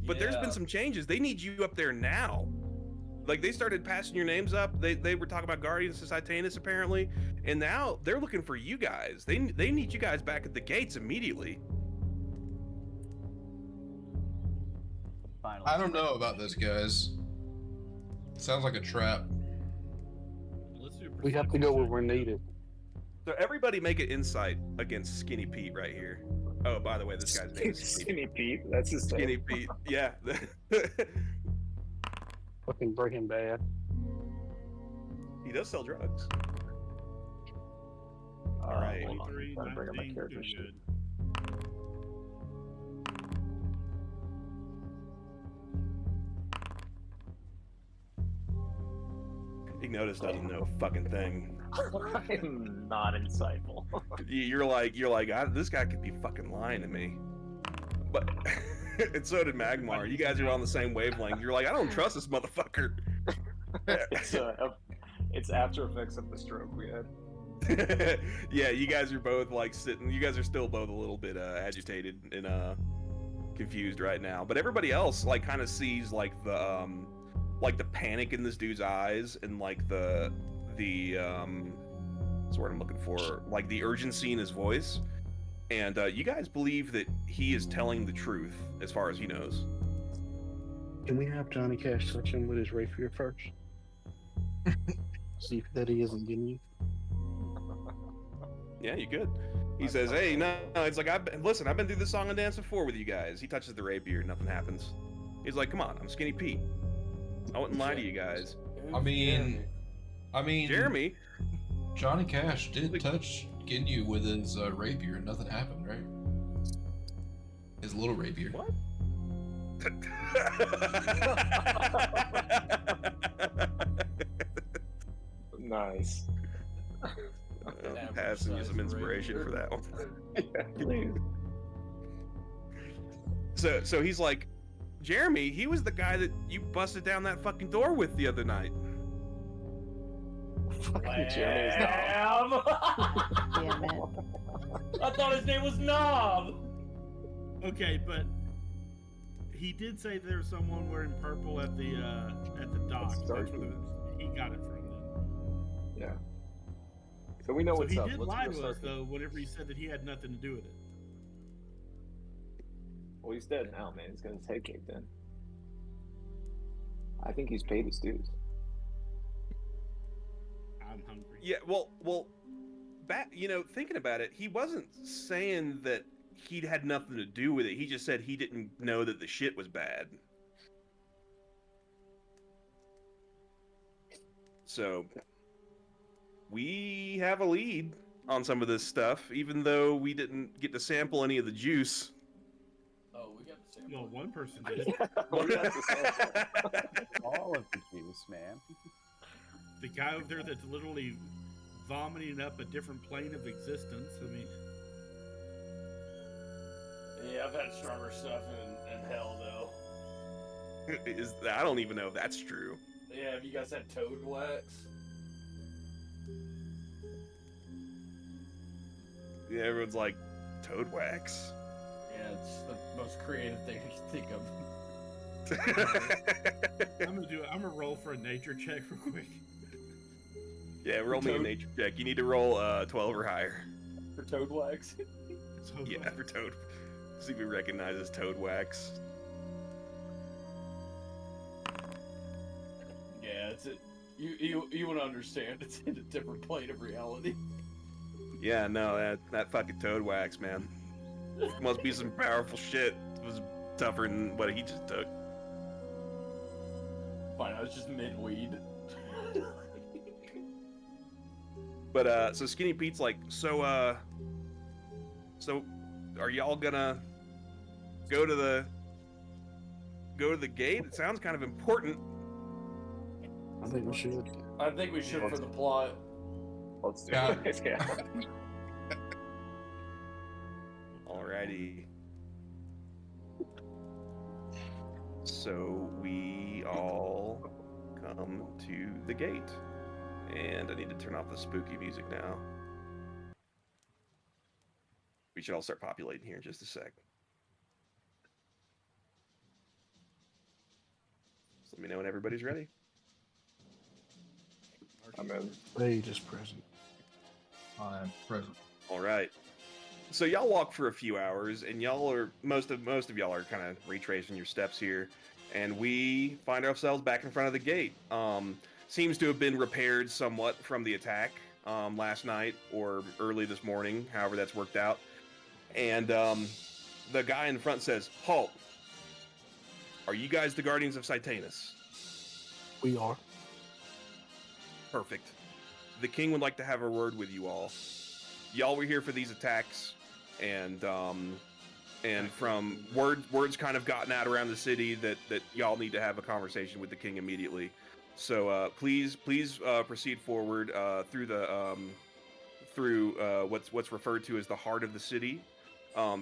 But there's been Yeah. some changes. They need you up there now. Like they started passing your names up. They were talking about Guardians of Titanus apparently, and now they're looking for you guys. They need you guys back at the gates immediately. Finally. I don't know about this, guys. Sounds like a trap. Let's do a We have to go where perception we're check. needed. So everybody make an insight against Skinny Pete right here. Oh, by the way, this guy's name is Skinny, Skinny Pete. That's his Skinny name. Pete. Yeah. Fucking Breaking Bad. He does sell drugs. All right. Hold on. 23, I'm bring up my 19, character doing sheet. good. Ignotus doesn't know a fucking thing. I am not insightful. You're like, this guy could be fucking lying to me. But and so did Magmar. You guys are on the same wavelength. You're like, I don't trust this motherfucker. It's After Effects of the stroke we had. Yeah, you guys are both like sitting. You guys are still both a little bit agitated and confused right now. But everybody else like kind of sees like the panic in this dude's eyes and like the what's the word I'm looking for? Like the urgency in his voice. And you guys believe that he is telling the truth as far as he knows. Can we have Johnny Cash touch him with his rapier first? See that he isn't getting you. Yeah, you good. He says, "Hey, no, it's like I've been through this song and dance before with you guys." He touches the rapier, nothing happens. He's like, "Come on, I'm Skinny Pete. I wouldn't lie to you guys." I mean, Jeremy, Johnny Cash did touch Ginyu with his rapier and nothing happened, right? His little rapier. what? Nice. I'm passing you some inspiration for that one. Yeah, please. So he's like, "Jeremy, he was the guy that you busted down that fucking door with the other night." Fucking Jeremy is not. Damn! Damn it. I thought his name was Knob. Okay, but he did say there was someone wearing purple at the dock. That's where he got it from. Then. Yeah. So we know So what's he up. did Let's lie go to start us though whenever he said that he had nothing to do with it. Well, he's dead now, man. He's got his head kicked in. I think he's paid his dues. I'm hungry. Yeah, well, thinking about it, he wasn't saying that he had nothing to do with it. He just said he didn't know that the shit was bad. So, we have a lead on some of this stuff, even though we didn't get to sample any of the juice. Oh, we got the same. Well, one person did. We got the sample. All of the juice, man. The guy over there that's literally vomiting up a different plane of existence. I mean, Yeah, I've had stronger stuff in hell though. I don't even know if that's true. Yeah, have you guys had toad wax? Yeah, everyone's like, toad wax? Yeah, it's the most creative thing I can think of. I'm gonna roll for a nature check real quick. Yeah, roll me a Toad. nature check. You need to roll 12 or higher. For toad wax? So, Yeah, for toad. See if he recognizes toad wax. Yeah, it's you want to understand. It's in a different plane of reality. Yeah, no, that fucking toad wax, man. Must be some powerful shit. It was tougher than what he just took. Fine, I was just mid-weed. But so Skinny Pete's like, so are y'all gonna go to the gate? It sounds kind of important. I think we should. I think we should for the plot. Let's do Yeah. it. Yeah. Alrighty. So we all come to the gate. And I need to turn off the spooky music now. We should all start populating here in just a sec. So let me know when everybody's ready. I'm in. They just present. I'm present. All right. So y'all walk for a few hours, and y'all are most of y'all are kind of retracing your steps here, and we find ourselves back in front of the gate. Seems to have been repaired somewhat from the attack last night or early this morning, however that's worked out. And the guy in front says, "Halt! Are you guys the Guardians of Titanus?" We are. Perfect. The king would like to have a word with you all. Y'all were here for these attacks, and from words kind of gotten out around the city that y'all need to have a conversation with the king immediately. So please proceed forward through the what's referred to as the heart of the city.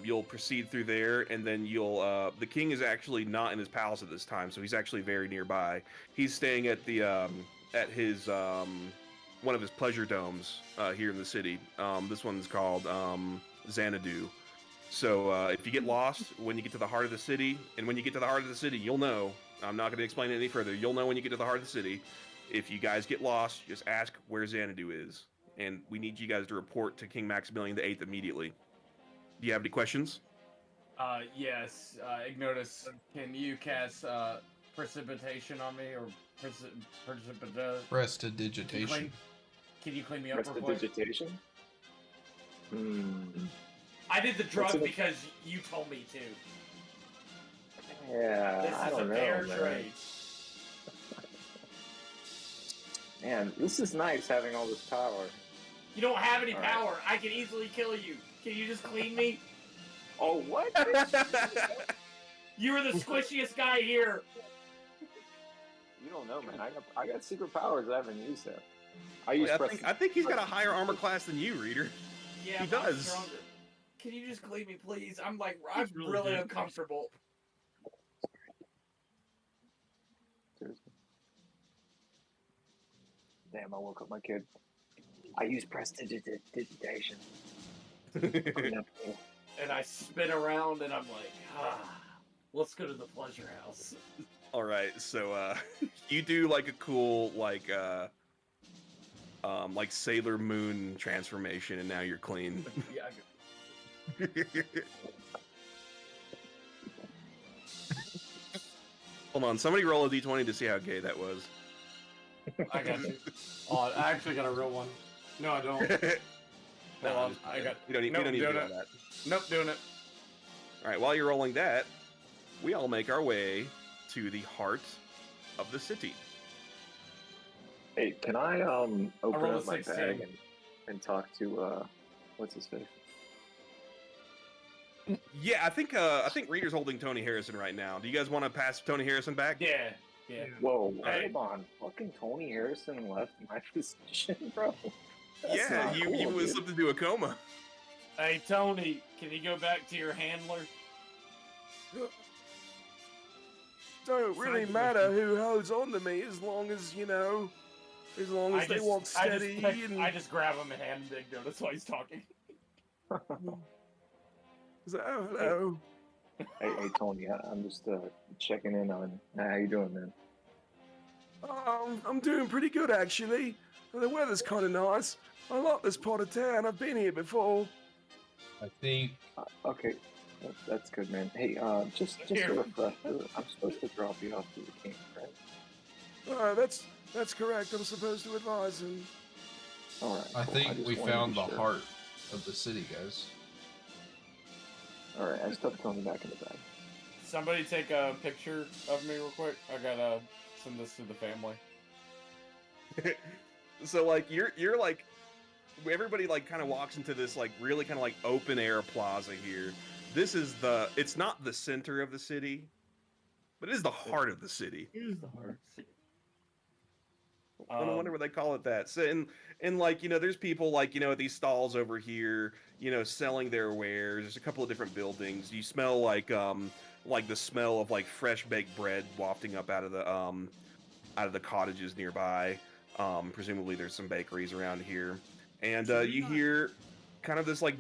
You'll proceed through there, and then you'll. The king is actually not in his palace at this time, so he's actually very nearby. He's staying at the at his one of his pleasure domes here in the city. This one's called Xanadu. So if you get lost when you get to the heart of the city, and when you get to the heart of the city, you'll know. I'm not going to explain it any further. You'll know when you get to the heart of the city. If you guys get lost, just ask where Xanadu is, and we need you guys to report to King Maximilian VIII immediately. Do you have any questions? Yes. Ignotus, can you cast precipitation on me, or Prestidigitation. Can you clean me up real quick? Prestidigitation? I did the drug What's it- because you told me to. Yeah, This I is a don't know, fair man. trade. Man, this is nice having all this power. You don't have any All right. power. I can easily kill you. Can you just clean me? Oh, what? You were the squishiest guy here. You don't know, man. I got secret powers I haven't used yet. I use I think he's got a higher armor class than you, Reader. Yeah, He but I'm does. stronger. Can you just clean me, please? I'm He's really really good. uncomfortable. Seriously. Damn, I woke up my kid. I use prestidigitation. And I spin around and I'm like, let's go to the pleasure house. All right, so you do like a cool like Sailor Moon transformation, and now you're clean. Yeah, Hold on, somebody roll a d20 to see how gay that was. I got you. Oh, I actually got a real one. No, I don't. No, Hold on, I got. You don't need, Nope, you don't need to doing do it. that. Nope, doing it. All right, while you're rolling that, we all make our way to the heart of the city. Hey, can I open rolled a up my 16. bag and talk to what's his face? Yeah, I think Reader's holding Tony Harrison right now. Do you guys want to pass Tony Harrison back? Yeah, yeah. Whoa, Hey. hold on. Fucking Tony Harrison left my position, bro. That's Yeah, not you cool, dude. slipped into a coma. Hey, Tony, can you go back to your handler? Don't really matter who holds on to me as long as they want steady. I just grab him and hand him Big Notice while he's talking. So, oh, hello. Hey, Tony, I'm just checking in on how you doing, man. I'm doing pretty good actually. The weather's kind of nice. I like this part of town. I've been here before. I think Okay, that's good, man. Hey, just Here. a refresher. I'm supposed to drop you off to the king, right? That's correct. I'm supposed to advise him. All right. I cool. think just we wanted to found be the sure. heart of the city, guys. All right, I stuffed Tony back in the bag. Somebody take a picture of me real quick. I gotta send this to the family. So like you're like everybody like kind of walks into this like really kind of like open air plaza here. This is it's not the center of the city, but it is the heart of the city. Here's the heart. I wonder why they call it that. So and like there's people like at these stalls over here, selling their wares. There's a couple of different buildings. You smell like the smell of like fresh baked bread wafting up out of the cottages nearby. Presumably there's some bakeries around here, and you hear kind of this like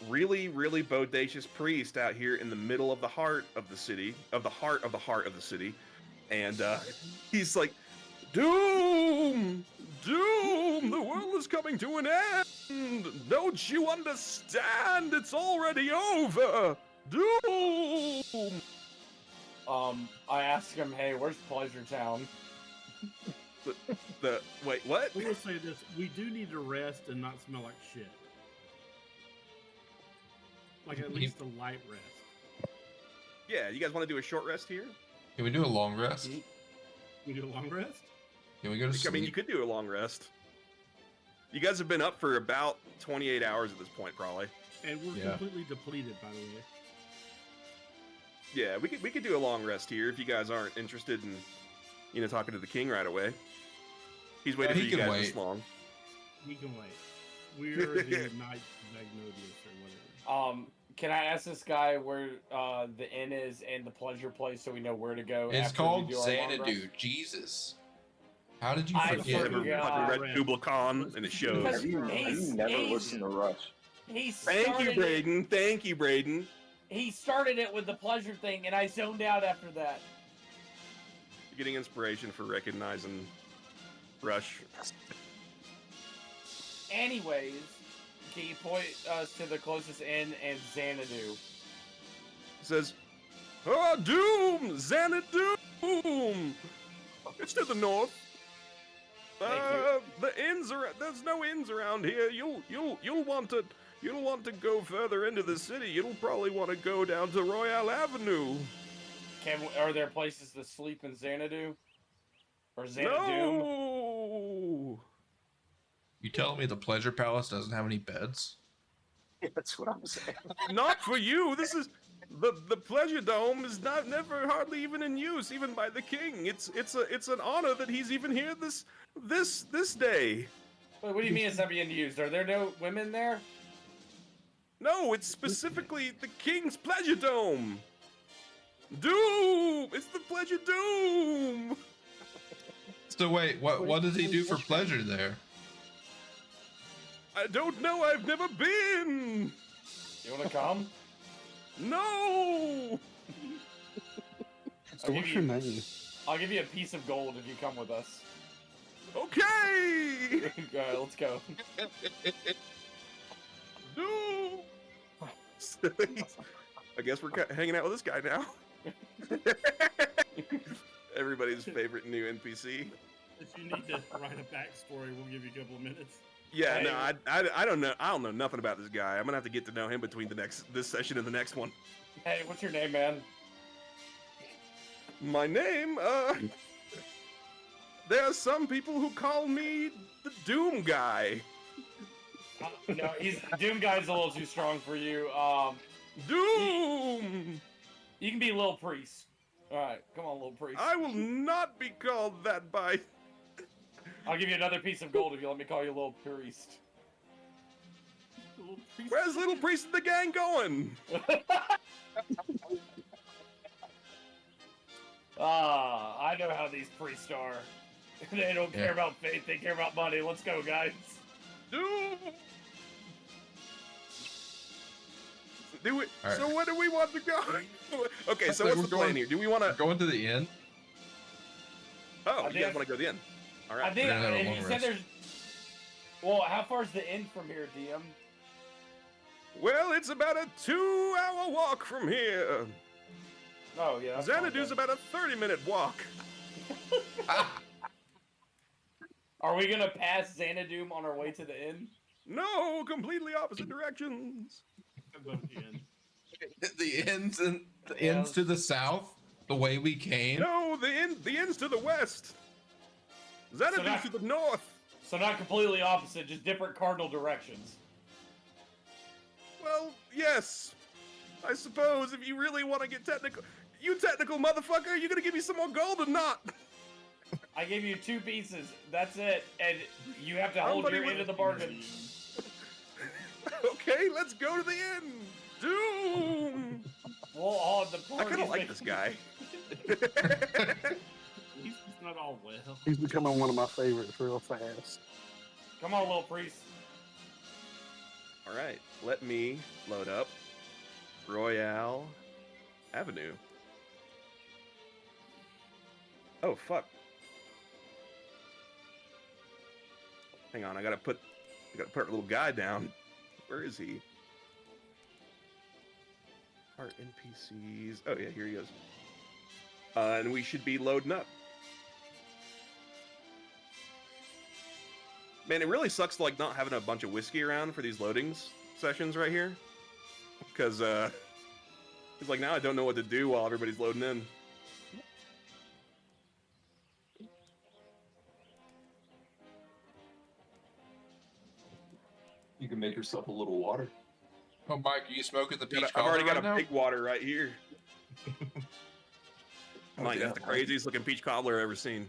really really bodacious priest out here in the middle of the heart of the city, of the heart of the city, and he's like. Doom! Doom! The world is coming to an end! Don't you understand? It's already over! Doom! I asked him, hey, where's Pleasure Town? Wait, what? I will say this: we do need to rest and not smell like shit. Like at least a light rest. Yeah, you guys want to do a short rest here? Can we do a long rest? We do a long rest. Can we go to sleep? I mean, you could do a long rest. You guys have been up for about 28 hours at this point, probably. And we're Yeah. completely depleted, by the way. Yeah, we could do a long rest here if you guys aren't interested in talking to the king right away. He's waiting He for you can guys wait. this long. We can wait. We're the Knights of Magnodius or whatever. Can I ask this guy where the inn is and the pleasure place so we know where to go? It's after we called do our long rest? Xanadu. Jesus. How did you I forget? forgot. Fucking Red Kubla Khan, and it shows. Because Have you never listened to Rush? He Thank you, started it- Braden. Thank you, Braden. He started it with the pleasure thing, and I zoned out after that. You're getting inspiration for recognizing Rush. Anyways, can you point us to the closest inn and Xanadu? It says, "Ah, Doom! Xanadu! It's to the north. Thank The inns are. There's no inns around here. You'll want to go further into the city. You'll probably want to go down to Royale Avenue. Are there places to sleep in Xanadu? Or Xanadu? No. You telling me the Pleasure Palace doesn't have any beds? That's what I'm saying. Not for you. This is the Pleasure Dome is never hardly even in use, even by the king. It's an honor that he's even here this day. Wait, what do you mean it's not being used? Are there no women there? No, it's specifically the king's Pleasure Dome. Doom! It's the Pleasure Dome. So wait, what does he do for pleasure there? I don't know. I've never been. You wanna come? No. So what's your name? I'll give you a piece of gold if you come with us. Okay. Alright, let's go. No. I guess we're hanging out with this guy now. Everybody's favorite new NPC. If you need to write a backstory, we'll give you a couple of minutes. Yeah, no, I don't know. I don't know nothing about this guy. I'm gonna have to get to know him between this session and the next one. Hey, what's your name, man? My name, there are some people who call me the Doom Guy. No, Doom Guy's a little too strong for you. Doom! You can be Lil Priest. Alright, come on, Lil Priest. I will not be called that by... I'll give you another piece of gold if you let me call you Lil Priest. Where's Little Priest and the gang going? I know how these priests are. They don't care about faith, they care about money. Let's go, guys. Doom! Right. So where do we want to go? Okay, so We're what's the plan here? Do we want to... Going to the inn? Oh, you guys want to go to the inn? All right. I think We're gonna have a if long you said rest. there's... Well, how far is the inn from here, DM? Well, it's about a 2-hour walk from here. Oh, yeah. that's Xanadu's fine, about a 30-minute walk. then. Are we gonna pass Xanadu on our way to the inn? No, completely opposite directions. The inns to the south, the way we came. No, the inn's to the west. Xanadu's not- to the north. So not completely opposite, just different cardinal directions. Well, yes. I suppose if you really want to get technical. You technical motherfucker, you gonna give me some more gold or not? I gave you 2 pieces. That's it, and you have to hold Somebody your end with- of the bargain. Okay, let's go to the inn. Doom. Well, all the I kind of like this guy. He's not all well. He's becoming one of my favorites real fast. Come on, little priest. All right, let me load up Royale Avenue. Oh fuck! Hang on, I gotta put our little guy down. Where is he? Our NPCs. Oh yeah, here he goes. And we should be loading up. Man, it really sucks like not having a bunch of whiskey around for these loadings sessions right here. Because it's like now I don't know what to do while everybody's loading in. You can make yourself a little water. Oh, Mike, are you smoking the peach I've cobbler already got right a now? pig water right here. Mike, yeah. that's the craziest looking peach cobbler I've ever seen.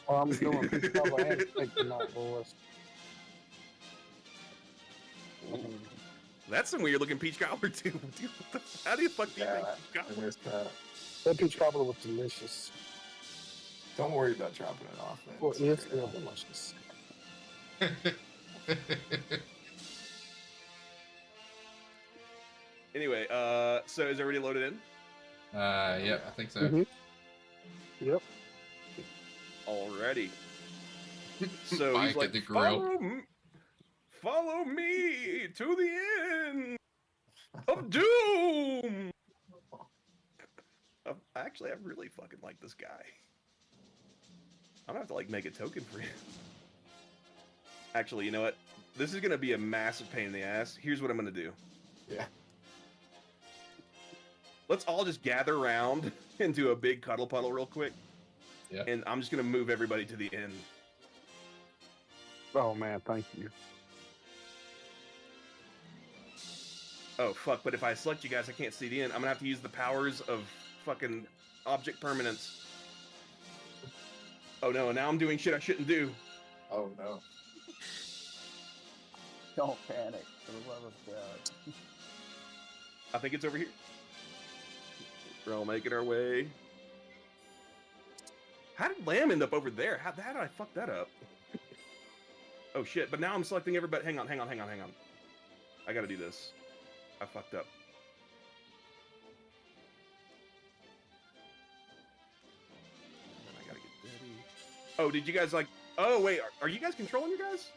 Well, I'm doing it. Probably I had to take the night, boys. That's some weird looking peach cobbler too. Dude, how do you fuck do you make peach cobbler? And there's that. That peach cobbler was delicious. Don't worry about dropping it off, man. Well, It's it's okay. still delicious. Anyway, so is everybody loaded in? Yeah, I think so. Mhm. Yep. Already. So Mike he's like, at the grill. Follow me to the inn of doom. Actually, I really fucking like this guy. I'm gonna have to like make a token for you. Actually, you know what? This is gonna be a massive pain in the ass. Here's what I'm gonna do. Yeah. Let's all just gather around into a big cuddle puddle real quick. Yeah. And I'm just gonna move everybody to the end. Oh man, thank you. Oh fuck, but if I select you guys, I can't see the end. I'm gonna have to use the powers of fucking object permanence. Oh no, now I'm doing shit I shouldn't do. Oh no. Don't panic, for the love of God. I think it's over here. We're all making our way. How did Lamb end up over there? How did I fuck that up? Oh shit, but now I'm selecting everybody. Hang on. I gotta do this. I fucked up. I gotta get Daddy. Oh, did you guys like... Oh, wait, are you guys controlling your guys?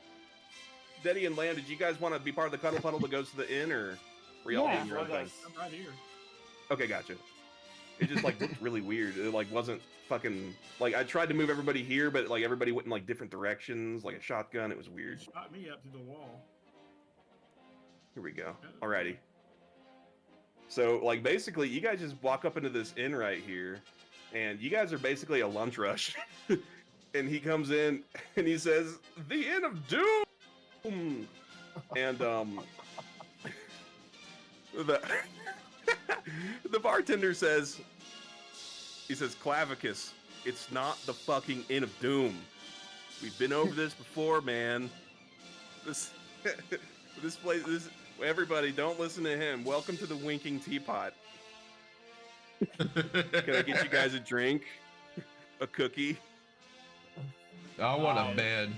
Daddy and Lamb, did you guys want to be part of the cuddle puddle that goes to the inn, or were y'all Yeah, doing your own thing? I'm right here. Okay, gotcha. It just like looked really weird. It like wasn't fucking like I tried to move everybody here, but like everybody went in like different directions, like a shotgun. It was weird. Shot me up to the wall. Here we go. Alrighty. So like basically, you guys just walk up into this inn right here, and you guys are basically a lunch rush. And he comes in and he says, "The Inn of Doom," and the bartender says, he says, "Clavicus, it's not the fucking Inn of Doom. We've been over this before, man. This place, everybody, don't listen to him. Welcome to the Winking Teapot. Can I get you guys a drink? A cookie? I want a bed.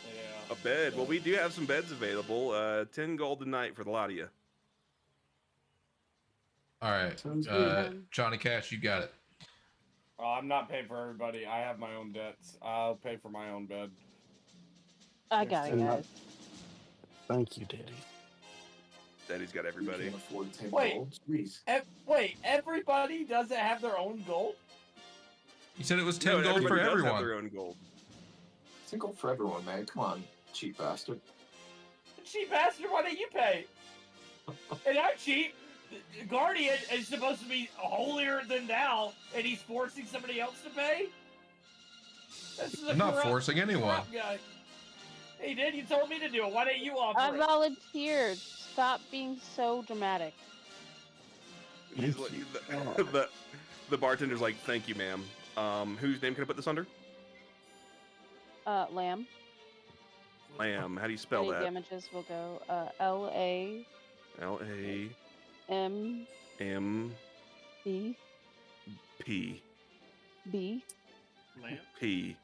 Yeah. A bed? Well, we do have some beds available. 10 gold a night for the lot of you." All right, Sounds good. Johnny Cash, you got it. I'm not paying for everybody. I have my own debts. I'll pay for my own bed. I got it, And guys. Thank you, Daddy. Daddy's got We everybody. can't afford 10 Wait. gold. Jeez. Wait, everybody doesn't have their own gold? You said it was 10 No, gold for everybody does have everyone. their own gold. Single for everyone, man. Come on, cheap bastard. Cheap bastard, why don't you pay? And I'm cheap. Guardian is supposed to be holier than thou, and he's forcing somebody else to pay? This is a I'm not corrupt- forcing anyone. corrupt guy. He did. You told me to do it. Why didn't you offer I it? volunteered. Stop being so dramatic. He's like, the bartender's like, "Thank you, ma'am. Whose name can I put this under?" Lamb. Lamb. How do you spell Any that? damages will go LAMB LAMP. B Lamp. P.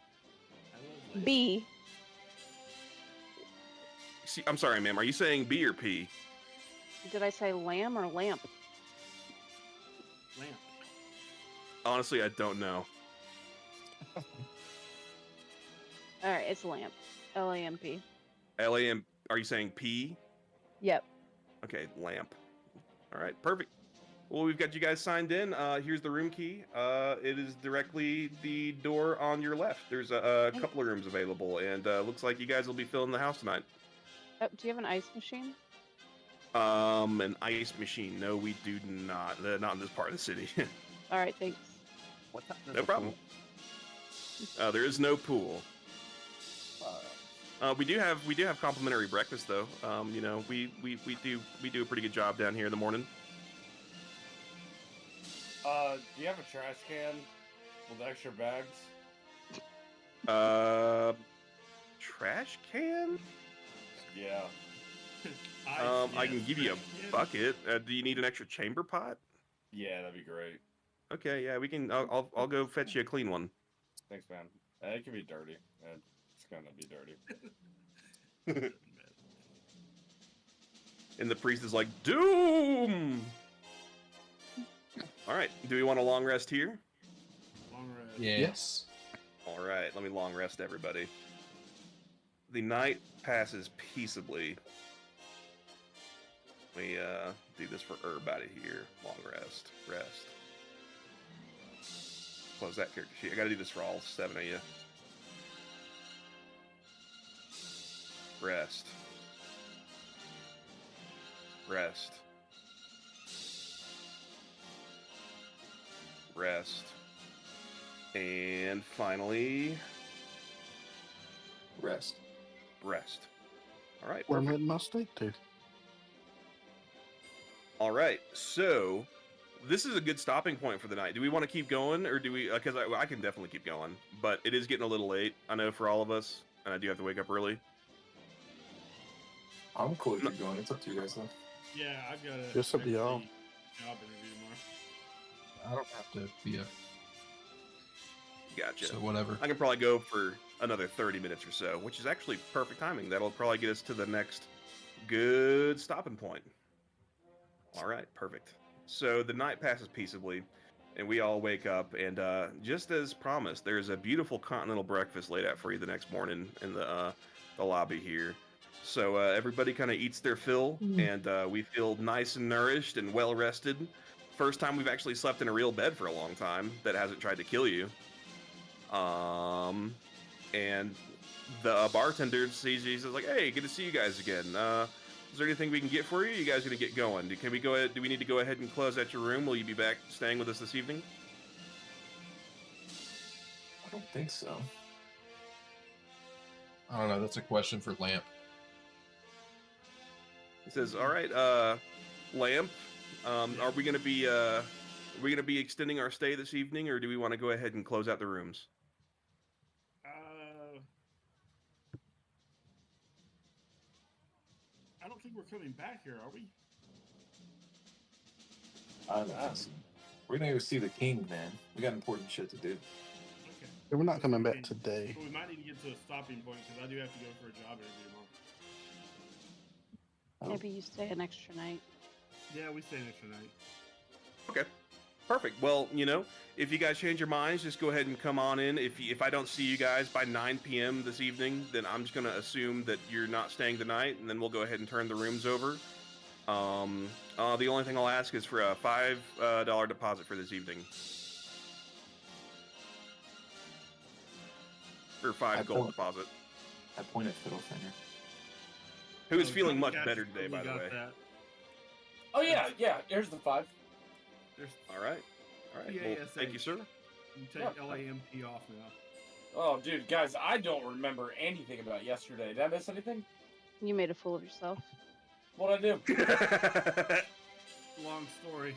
I love lamp. B. See, I'm sorry, ma'am. Are you saying B or P? Did I say lamb or lamp? Lamp. Honestly, I don't know. All right, it's lamp. LAMP. LAM. Are you saying P? Yep. Okay, lamp. All right, perfect. Well, we've got you guys signed in. Here's the room key. It is directly the door on your left. There's a couple of rooms available, and looks like you guys will be filling the house tonight. Oh, do you have an ice machine? An ice machine? No, we do not. Not in this part of the city. All right, thanks. What time? No problem. There is no pool. We do have complimentary breakfast though. You know, we do a pretty good job down here in the morning. Do you have a trash can with extra bags? Trash can? Yeah. I can give you a bucket. Do you need an extra chamber pot? Yeah, that'd be great. Okay, yeah, we can. I'll go fetch you a clean one. Thanks, man. It can be dirty. It's gonna be dirty. And the priest is like, "Doom!" All right, do we want a long rest here? Long rest. Yes. All right, let me long rest everybody. The night passes peaceably. We do this for everybody here. Long rest. Rest. Close that character sheet. I gotta do this for all 7 of you. Rest. Rest. Rest. And finally, Rest. rest. All right. Where I'm Perfect. heading my steak to. All right. So this is a good stopping point for the night. Do we want to keep going, or do we? Because I can definitely keep going, but it is getting a little late. I know for all of us, and I do have to wake up early. I'm cool if you're going. It's up to you guys though. Yeah, I've got a It's up to y'all. job interview tomorrow. I don't have to be a. Gotcha. So whatever. I can probably go for another 30 minutes or so, which is actually perfect timing. That'll probably get us to the next good stopping point. All right, perfect. So the night passes peaceably, and we all wake up, and just as promised, there's a beautiful continental breakfast laid out for you the next morning in the lobby here. So everybody kind of eats their fill, and we feel nice and nourished and well rested. First time we've actually slept in a real bed for a long time that hasn't tried to kill you. And the bartender sees you, he says like, "Hey, good to see you guys again. Is there anything we can get for you? You guys gonna get going? Can we go ahead? Do we need to go ahead and close out your room? Will you be back staying with us this evening?" I don't think so. I don't know. That's a question for Lamp. He says, "All right, Lamp, are we gonna be extending our stay this evening, or do we want to go ahead and close out the rooms?" I don't think we're coming back here, are we? I don't know. We're gonna go see the king, man. We got important shit to do. Okay. Yeah, we're not coming So back today. So we might need to get to a stopping point because I do have to go for a job interview tomorrow. Maybe you stay an extra night. Yeah, we stay an extra night. Okay, perfect. Well, if you guys change your minds, just go ahead and come on in. If I don't see you guys by 9 p.m. this evening, then I'm just gonna assume that you're not staying the night, and then we'll go ahead and turn the rooms over. The only thing I'll ask is for a $5 deposit for this evening, or 5 gold deposit. I point at Fiddlefinger. Who is Oh, feeling Johnny much Cash better today, by the totally way. got that. Oh yeah. Here's the 5. There's All right. Well, thank you, sir. You take LAMP off now. Oh, dude, guys, I don't remember anything about yesterday. Did I miss anything? You made a fool of yourself. What'd I do? Long story.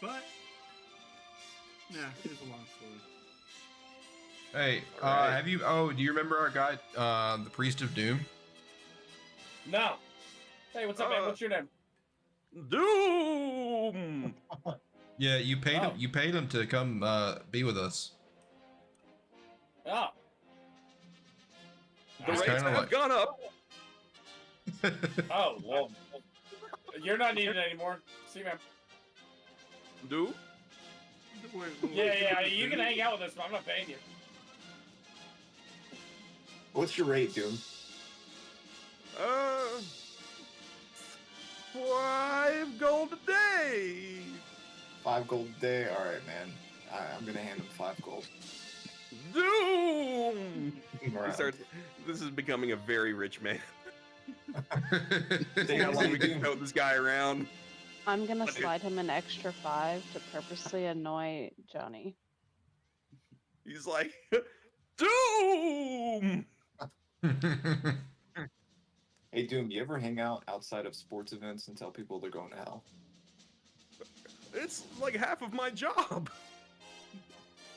But, nah, it's a long story. Hey, Alright. have you? Oh, do you remember our guy, the Priest of Doom? No. Hey, what's up, man? What's your name? Doom. Yeah, you paid Oh. him. You paid him to come be with us. Oh. The It's rates kinda have like- gone up. Oh, well, you're not needed anymore. See you, man. Do? Yeah, you can hang out with us, but I'm not paying you. What's your rate, Doom? 5 gold a day. 5 gold a day. All right, man. I'm gonna hand him 5 gold. Doom. He Around. starts, this is becoming a very rich man. Say How long we Doom. can tote this guy around? I'm gonna Okay. slide him an extra 5 to purposely annoy Johnny. He's like, Doom. Hey, Doom, you ever hang out outside of sports events and tell people they're going to hell? It's like half of my job.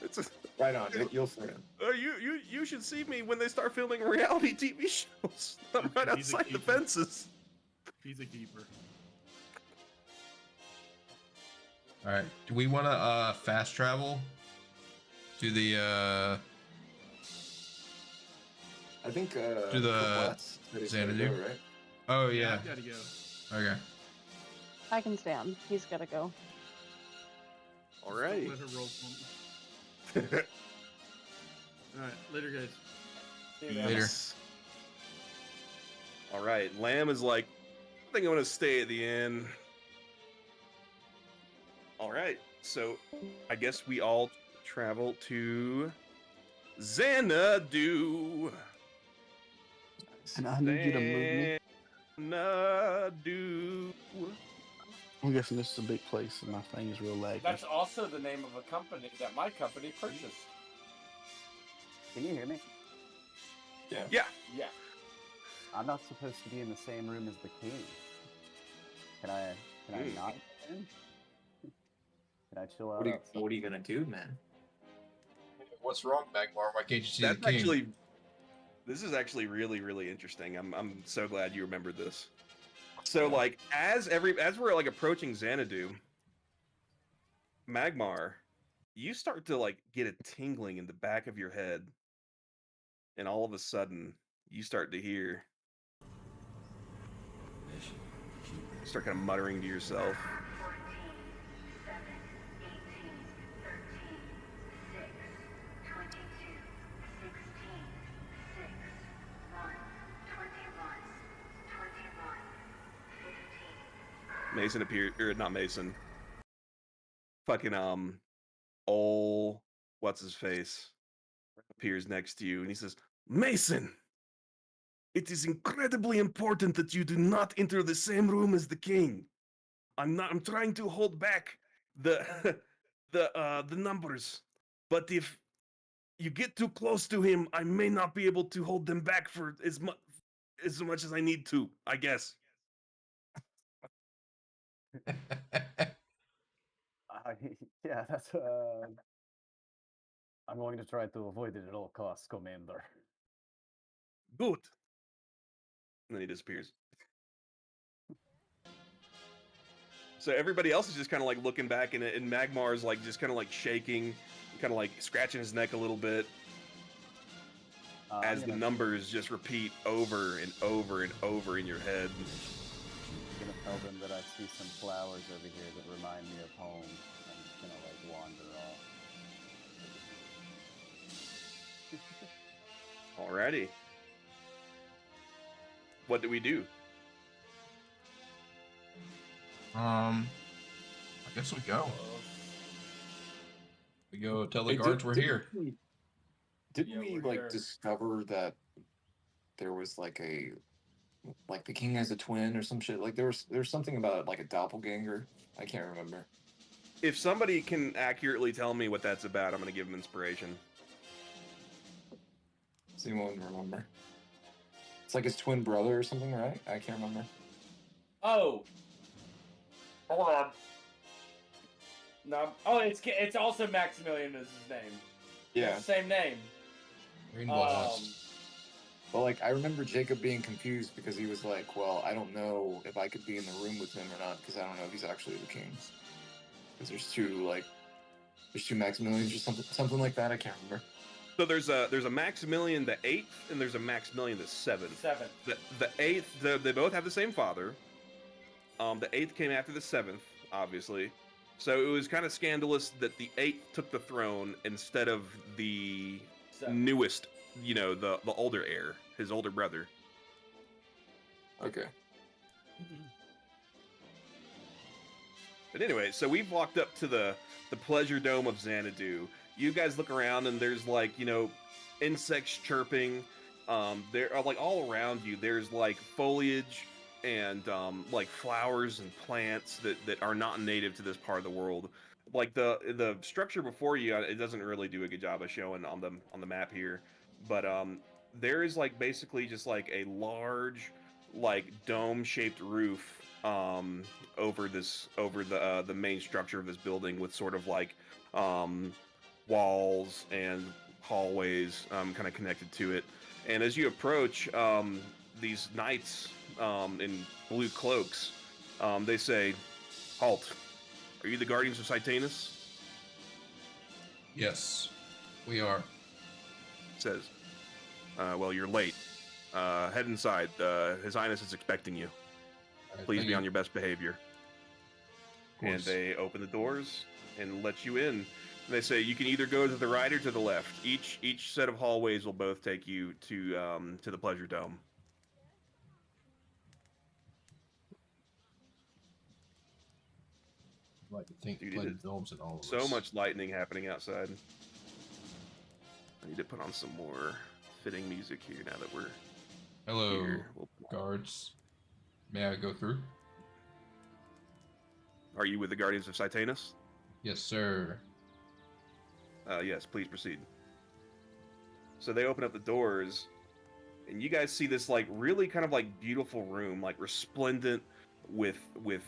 It's Right on, Nick. You'll fit in. you should see me when they start filming reality TV shows. I'm right He's a outside the keeper. fences. He's a keeper. All right. Do we want to fast travel to the? I think To the Platts said he's gonna Xanadu? go, right? Oh yeah. I've got to go. Okay. I can stay on. He's gotta go. All Just right. don't let her roll for me. All right, later, guys. See you, man. Later. All right. Lamb is like, I think I'm gonna stay at the inn. All right. So I guess we all travel to Xanadu. And I need you to move me. Xanadu. I'm guessing this is a big place and my thing is real laggy. That's also the name of a company that my company purchased. Can you hear me? Yeah. Yeah. Yeah. I'm not supposed to be in the same room as the king. Can I not get in? Can I chill out What are outside? you gonna do, man? What's wrong, Magmar? Why can't you see That's the king? actually. This is actually really, really interesting. I'm so glad you remembered this. So like as we're like approaching Xanadu, Magmar, you start to like get a tingling in the back of your head, and all of a sudden you start to hear, start kind of muttering to yourself. 15. Mason appeared, or not Mason. Fucking old what's his face appears next to you, and he says, "Mason, it is incredibly important that you do not enter the same room as the king. I'm trying to hold back the the numbers, but if you get too close to him, I may not be able to hold them back for as much as I need to, I guess." Yeah, that's I'm going to try to avoid it at all costs, Commander. Good. And then he disappears. So everybody else is just kind of like looking back, and Magmar's like just kind of like shaking, kind of like scratching his neck a little bit as the numbers just repeat over and over and over in your head. I'm gonna tell them that I see some flowers over here that remind me of home. I'm just gonna like wander off. Alrighty. What do we do? I guess we go. We go tell the Hey, guards we're here. Didn't Yeah, we we're like here. discover that there was like the king has a twin or some shit? Like there's something about like a doppelganger. I can't remember. If somebody can accurately tell me what that's about, I'm going to give them inspiration. Does anyone remember? It's like his twin brother or something, right? I can't remember. Oh. Hold on. No. Oh, it's also Maximilian is his name. Yeah. Same name. Green blast. But like I remember Jacob being confused because he was like, "Well, I don't know if I could be in the room with him or not because I don't know if he's actually the king." Because there's two Maximilians or something like that. I can't remember. So there's a Maximilian the 8th and there's a Maximilian the 7th. The 8th, they both have the same father. The 8th came after the 7th, obviously. So it was kind of scandalous that the 8th took the throne instead of the newest, the older heir, his older brother. Okay. But anyway, so we've walked up to the pleasure dome of Xanadu. You guys look around and there's like, insects chirping. There are like all around you. There's like foliage and like flowers and plants that are not native to this part of the world. Like the structure before you, it doesn't really do a good job of showing on the map here. But there is like basically just like a large like dome-shaped roof over the main structure of this building with sort of like walls and hallways kind of connected to it. And as you approach, these knights in blue cloaks, they say, "Halt! Are you the guardians of Titanus?" Yes, we are. Says, "Well, you're late. Head inside. His Highness is expecting you. Right, Please thank be you. on your best behavior." And course. they open the doors and let you in. And they say you can either go to the right or to the left. Each set of hallways will both take you to the pleasure dome. I'd like to think Dude, play it the is films and all of so us. much lightning happening outside. I need to put on some more fitting music here now that we're Hello, here. guards. May I go through? Are you with the Guardians of Titanus? Yes, sir. Yes, please proceed. So they open up the doors, and you guys see this like really kind of like beautiful room, like resplendent with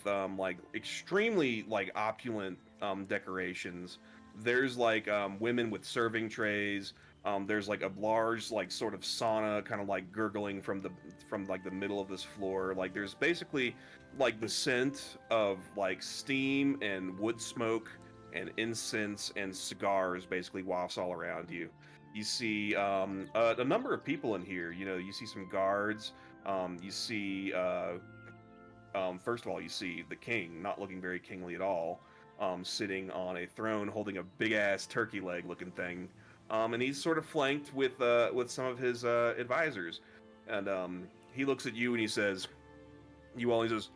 like extremely like opulent decorations. There's like women with serving trays. There's like a large like sort of sauna kind of like gurgling from like the middle of this floor. Like there's basically like the scent of like steam and wood smoke and incense and cigars basically wafts all around you. You see a number of people in here. You know, you see some guards. You see, first of all, you see the king, not looking very kingly at all, sitting on a throne holding a big ass turkey leg looking thing. And he's sort of flanked with some of his advisors. And he looks at you and he says, he says,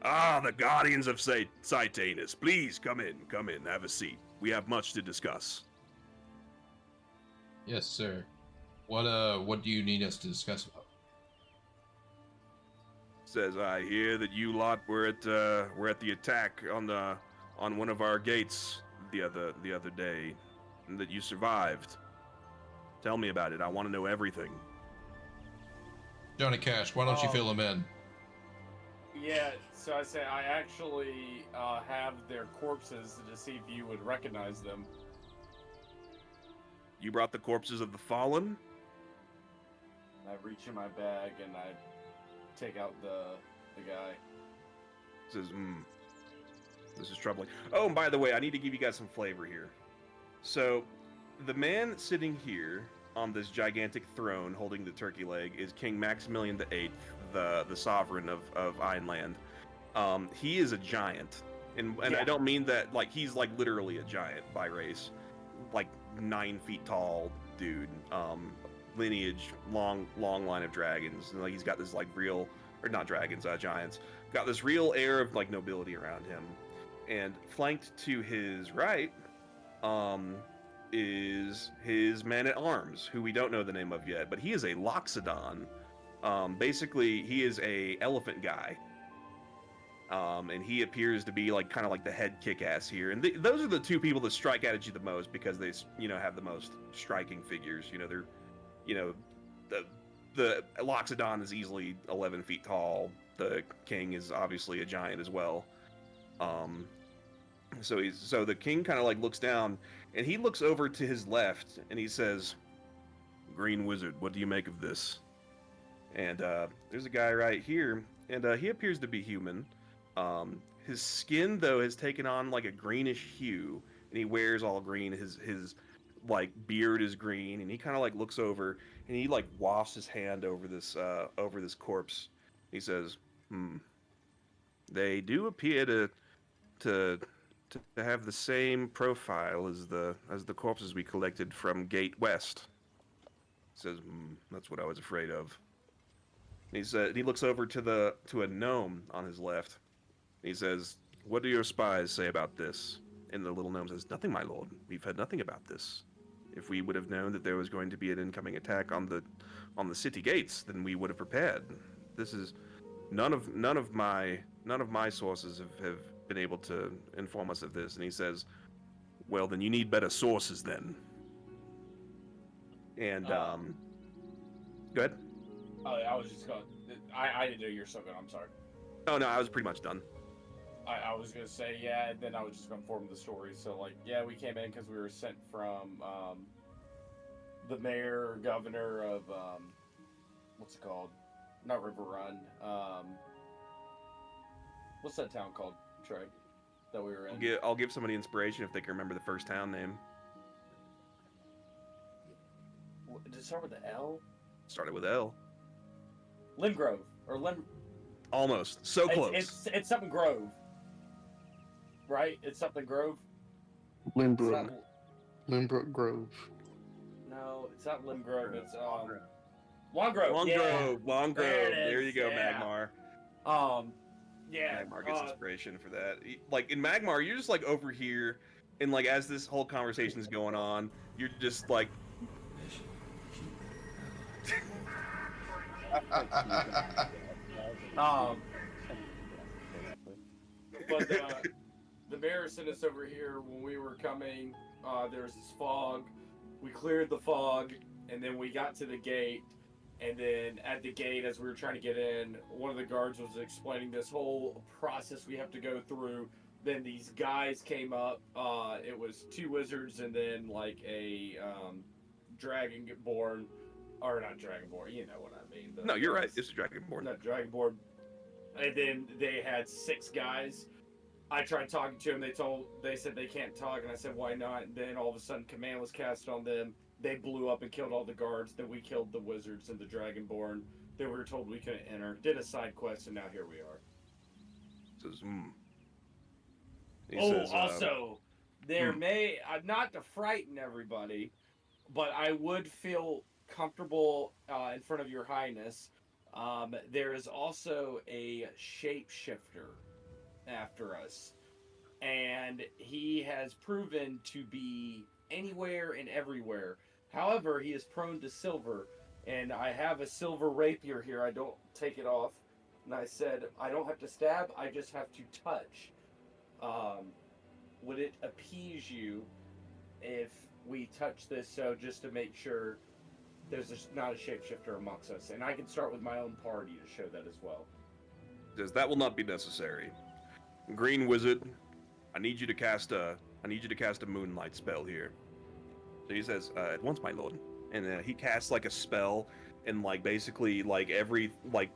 "Ah, the Guardians of Titanus, please come in, have a seat. We have much to discuss." Yes, sir. What do you need us to discuss about? Says, "I hear that you lot were at the attack on one of our gates the other day, and that you survived. Tell me about it. I want to know everything." Johnny Cash, why don't you fill him in? Yeah, so I say I actually have their corpses to see if you would recognize them. You brought the corpses of the fallen? I reach in my bag and I take out the guy. Says, this is troubling. Oh, and by the way, I need to give you guys some flavor here. So, the man sitting here on this gigantic throne holding the turkey leg is King Maximilian VIII, the sovereign of Ironland. He is a giant. And I don't mean that, like, he's, like, literally a giant by race. Like, 9 feet tall dude. Lineage, long line of dragons. And, like, he's got this, like, real... Or not dragons, giants. Got this real air of, like, nobility around him. And flanked to his right, is his man-at-arms, who we don't know the name of yet, but he is a Loxodon. Basically, he is a elephant guy. And he appears to be like kind of like the head kick-ass here. And those are the two people that strike out at you the most because they, have the most striking figures. They're, the Loxodon is easily 11 feet tall. The king is obviously a giant as well. So the king kind of like looks down, and he looks over to his left, and he says, "Green Wizard, what do you make of this?" And there's a guy right here, and he appears to be human. His skin though has taken on like a greenish hue, and he wears all green. His like beard is green, and he kind of like looks over, and he like wafts his hand over this corpse. He says, "They do appear to have the same profile as the corpses we collected from Gate West." Says, "That's what I was afraid of." He looks over to a gnome on his left. He says, "What do your spies say about this?" And the little gnome says, "Nothing, my lord. We've heard nothing about this. If we would have known that there was going to be an incoming attack on the city gates, then we would have prepared. This is none of my sources have been able to inform us of this." And he says, "Well, then you need better sources then." And go ahead. Oh, I was just going. I didn't know you were so good. I'm sorry. Oh no, I was pretty much done. I was gonna say yeah, and then I was just gonna form the story. So like, yeah, we came in because we were sent from the mayor or governor of what's it called? Not River Run. What's that town called, Trey? That we were in. I'll give somebody inspiration if they can remember the first town name. Did it start with the L? Started with L. Limgrove or Lim. Almost. So close. It's something Grove. Right? It's something Grove. Limbrook. Limbrook Grove. No, it's not Limgrove. It's Longgrove. Longgrove. There you go, yeah. Magmar. Yeah. Magmar gets inspiration for that. Like in Magmar, you're just like over here, and like as this whole conversation is going on, you're just like Like, yeah, Um, basically. but the mayor sent us over here when we were coming. There was this fog. We cleared the fog, and then we got to the gate. And then at the gate, as we were trying to get in, one of the guards was explaining this whole process we have to go through. Then these guys came up. It was 2 wizards and then like a dragonborn, or not dragonborn. You know what I mean? No, you're right. It's a dragonborn. Not dragonborn. And then they had 6 guys. I tried talking to them. They said they can't talk, and I said why not? And then all of a sudden, command was cast on them. They blew up and killed all the guards. Then we killed the wizards and the dragonborn. Then we were told we couldn't enter. Did a side quest, and now here we are. Says, Also, there may not to frighten everybody, but I would feel comfortable in front of your highness. There is also a shapeshifter after us, and he has proven to be anywhere and everywhere. However, he is prone to silver, and I have a silver rapier here. I don't take it off, and I said I don't have to stab, I just have to touch. Would it appease you if we touch this, so just to make sure there's not a shapeshifter amongst us? And I can start with my own party to show that as well. Says that will not be necessary. Green wizard, I need you to cast a moonlight spell here. So he says, at once, my lord. And he casts like a spell, and like basically like every like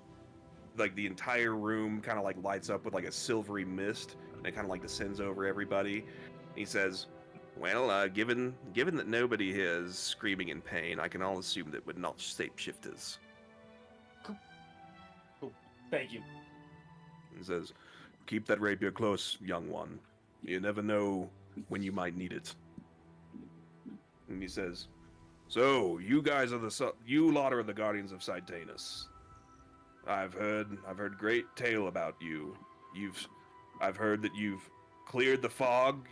the entire room kind of like lights up with like a silvery mist, and it kind of like descends over everybody. And he says, well, given that nobody here is screaming in pain, I can all assume that we're not shapeshifters. Cool. Thank you. He says, keep that rapier close, young one. You never know when you might need it. And he says, so you guys are you lot are the guardians of Sitanus. I've heard great tale about you. I've heard that you've cleared the fog,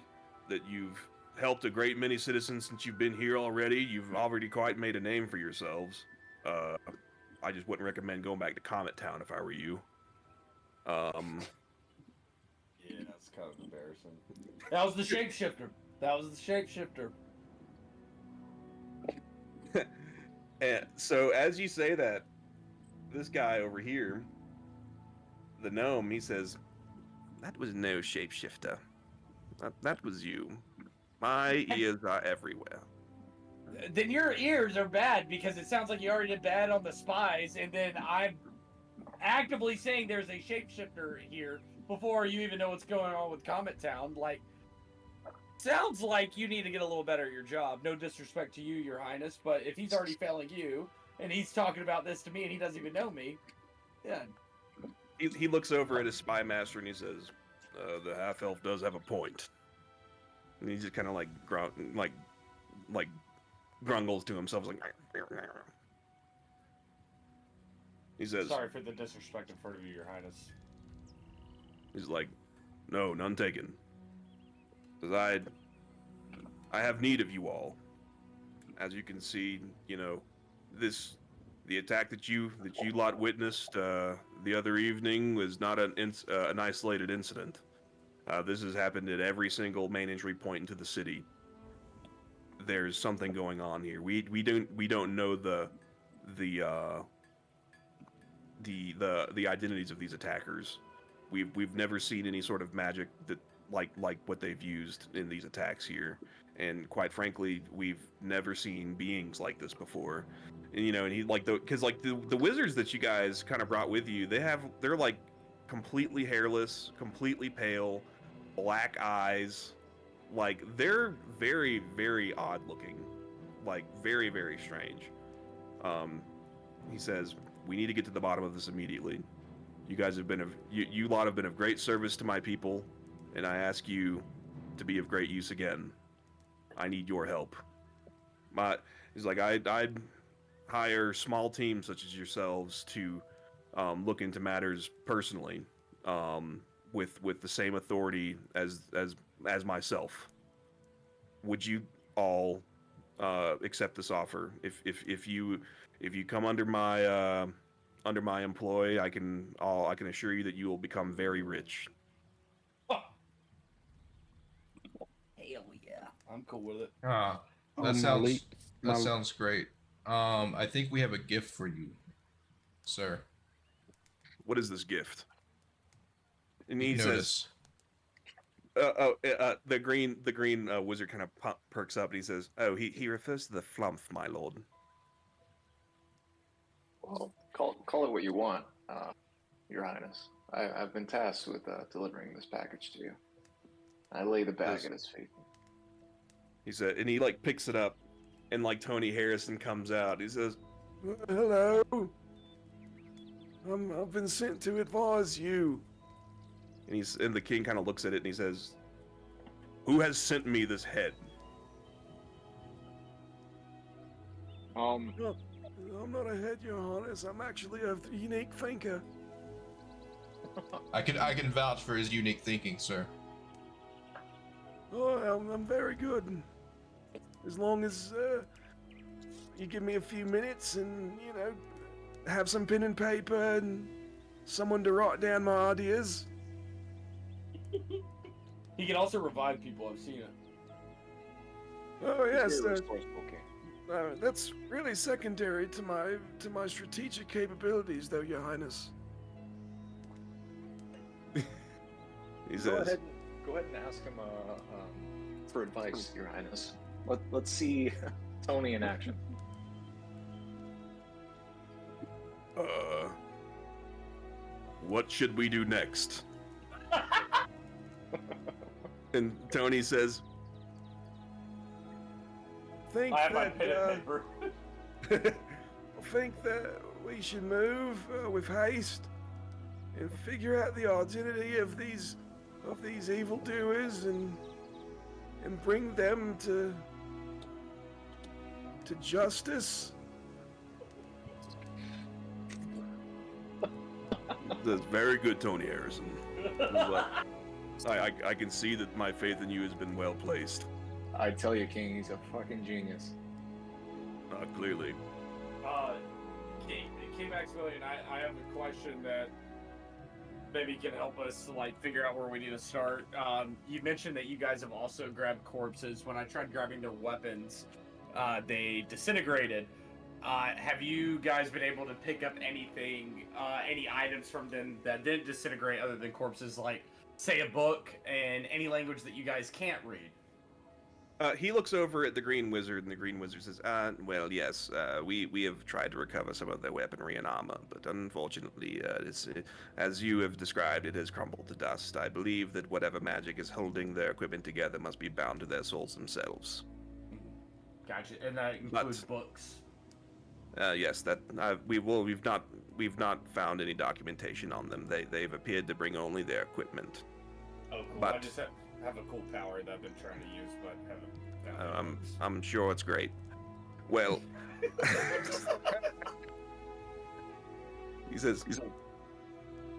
that you've helped a great many citizens since you've been here already. You've already quite made a name for yourselves. I just wouldn't recommend going back to Comet Town if I were you. Yeah, that's kind of embarrassing. That was the shapeshifter. And so as you say that, this guy over here, the gnome, he says, that was no shapeshifter. That was you. My ears are everywhere. Then your ears are bad, because it sounds like you already did bad on the spies, and then I'm actively saying there's a shapeshifter here before you even know what's going on with Comet Town. Like, sounds like you need to get a little better at your job. No disrespect to you, your highness, but if he's already failing you, and he's talking about this to me, and he doesn't even know me, yeah. He looks over at his spy master and he says, the half elf does have a point. And he just kind of like grungles to himself, like. He says, sorry for the disrespect in front of you, your highness. He's like, no, none taken. Says, I have need of you all. As you can see, you know, the attack that you lot witnessed the other evening was not an isolated incident. This has happened at every single main entry point into the city. There's something going on here. We don't know the identities of these attackers. We've never seen any sort of magic that like what they've used in these attacks here, and quite frankly, we've never seen beings like this before. And, you know, and he the wizards that you guys kind of brought with you, they're like completely hairless, completely pale, black eyes, like they're very, very odd looking, like very, very strange. He says, we need to get to the bottom of this immediately. You guys have been you lot have been of great service to my people, and I ask you to be of great use again. I need your help. He's like, I'd hire small teams such as yourselves to look into matters personally, with the same authority as myself. Would you all accept this offer? If you come under my under my employ, I can assure you that you will become very rich. Oh. Hell yeah, I'm cool with it. Ah, Oh, that sounds my great. I think we have a gift for you, sir. What is this gift? And he Notice. says, the green wizard kind of perks up and he says, "Oh, he refers to the flump, my lord." Well, call it what you want, Your Highness. I've been tasked with delivering this package to you. I lay the bag Yes. at his feet. He said, and he like picks it up, and like Tony Harrison comes out. He says, "Hello, I've been sent to advise you." And the king kind of looks at it and he says, "Who has sent me this head?" Um, I'm not a head, Your Highness. I'm actually a unique thinker. I can vouch for his unique thinking, sir. Oh, I'm very good. As long as you give me a few minutes and, you know, have some pen and paper and someone to write down my ideas. He can also revive people. I've seen it. Oh yes, you're a resourceful king. that's really secondary to my strategic capabilities, though, Your Highness. He Go says, ahead and ask him for advice, Your Highness. Let's see Tony in action. "What should we do next?" And Tony says, "Think I have my that pen and paper. I think that we should move with haste and figure out the identity of these evildoers and bring them to justice." That's very good, Tony Harrison. I can see that my faith in you has been well placed. I tell you, King, he's a fucking genius. Clearly. King Maximilian, I have a question that maybe can help us like figure out where we need to start. You mentioned that you guys have also grabbed corpses. When I tried grabbing their weapons, they disintegrated. Have you guys been able to pick up anything, any items from them that didn't disintegrate other than corpses, like, say, a book and any language that you guys can't read? He looks over at the Green Wizard, and the Green Wizard says, well, yes, we have tried to recover some of their weaponry and armor, but unfortunately, as you have described, it has crumbled to dust. I believe that whatever magic is holding their equipment together must be bound to their souls themselves." Gotcha, and that includes books. Yes, that we've not found any documentation on them. They've appeared to bring only their equipment. Oh, cool. But I just have a cool power that I've been trying to use, but haven't found it. I'm sure it's great. Well, he says,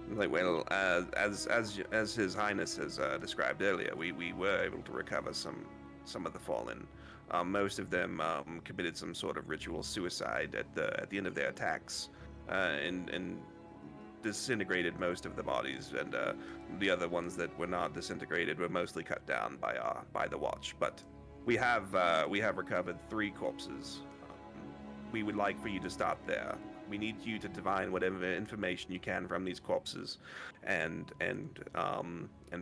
like, well, as His Highness has described earlier, we were able to recover some of the fallen. Most of them committed some sort of ritual suicide at the end of their attacks, and disintegrated most of the bodies, and the other ones that were not disintegrated were mostly cut down by the Watch. But we have recovered 3 corpses. We would like for you to start there. We need you to divine whatever information you can from these corpses, and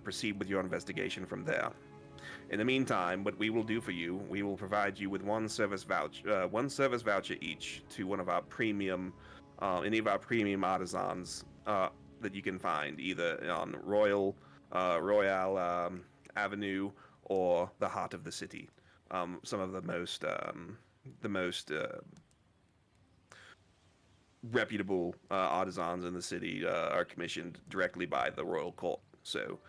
proceed with your investigation from there. In the meantime, what we will do for you, we will provide you with one service voucher each to one of our premium, any of our premium artisans that you can find, either on Royale Avenue or the heart of the city. Some of the most reputable artisans in the city are commissioned directly by the royal court. So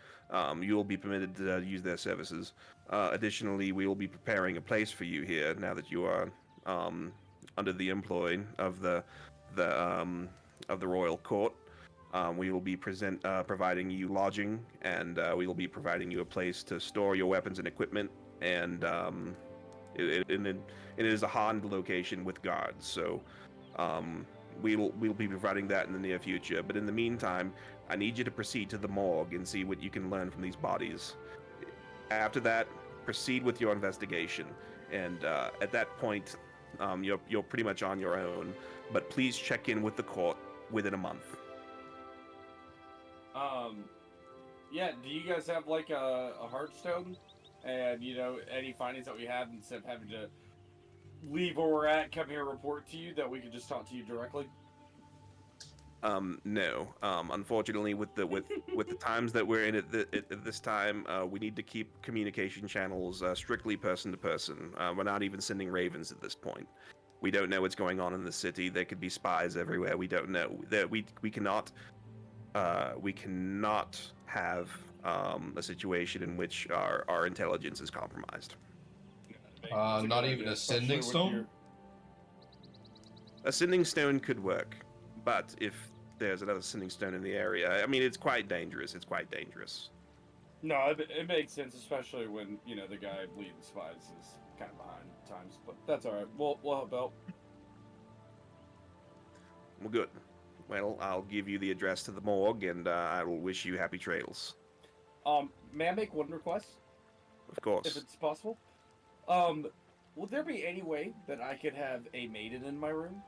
you will be permitted to use their services. Additionally, we will be preparing a place for you here now that you are under the employ of the royal court. We will be providing you lodging, and we will be providing you a place to store your weapons and equipment. And it is a hardened location with guards, so we'll be providing that in the near future. But in the meantime, I need you to proceed to the morgue and see what you can learn from these bodies. After that, proceed with your investigation, and at that point, you're pretty much on your own. But please check in with the court within a month. Yeah. Do you guys have like a Hearthstone, and any findings that we have instead of having to leave where we're at, come here, and report to you, that we could just talk to you directly? No. Unfortunately, with the times that we're in at this time, we need to keep communication channels strictly person to person. We're not even sending ravens at this point. We don't know what's going on in the city. There could be spies everywhere. We don't know. That we cannot have a situation in which our intelligence is compromised. Not even a sending stone? A sending stone could work, but if there's another sending stone in the area, I mean, it's quite dangerous. It's quite dangerous. No, it makes sense, especially when the guy leading spies is kind of behind times. But that's all right. We'll help out. Well, good. Well, I'll give you the address to the morgue, and I will wish you happy trails. May I make one request? Of course. If it's possible. Would there be any way that I could have a maiden in my room?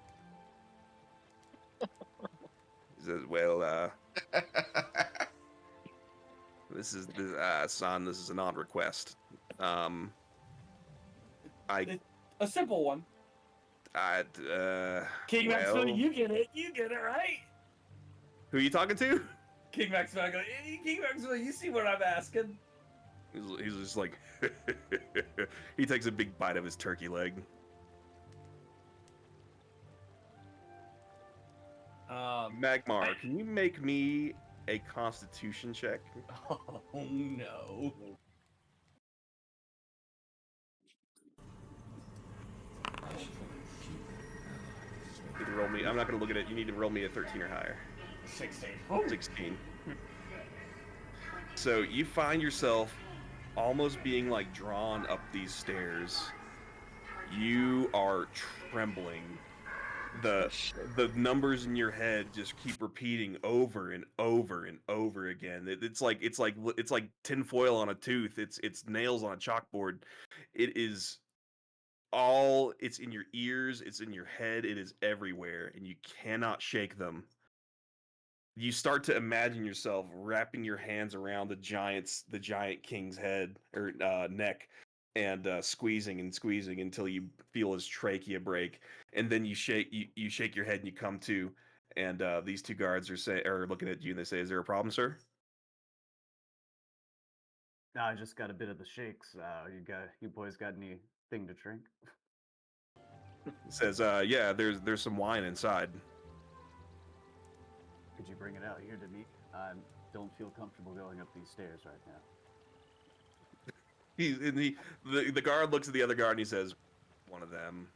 Well, this is son. This is an odd request. A simple one. King Maxwell, you get it. You get it, right? Who are you talking to? King Maxwell, King Maxwell, you see what I'm asking? He's just like, he takes a big bite of his turkey leg. Magmar, can you make me a Constitution check? Oh no. You need to roll me. I'm not going to look at it. You need to roll me a 13 or higher. 16. 16. So you find yourself almost being like drawn up these stairs. You are trembling. The numbers in your head just keep repeating over and over and over again. It's like tinfoil on a tooth. It's nails on a chalkboard. It's in your ears, it's in your head, it is everywhere, and you cannot shake them. You start to imagine yourself wrapping your hands around the giant king's head or neck, and squeezing and squeezing until you feel his trachea break, and then you shake your head and you come to, and these two guards are looking at you and they say, "Is there a problem, sir?" No, I just got a bit of the shakes. You boys got anything to drink? He says, "Yeah, there's some wine inside." Could you bring it out here to me? I don't feel comfortable going up these stairs right now. The guard looks at the other guard and he says, "One of them."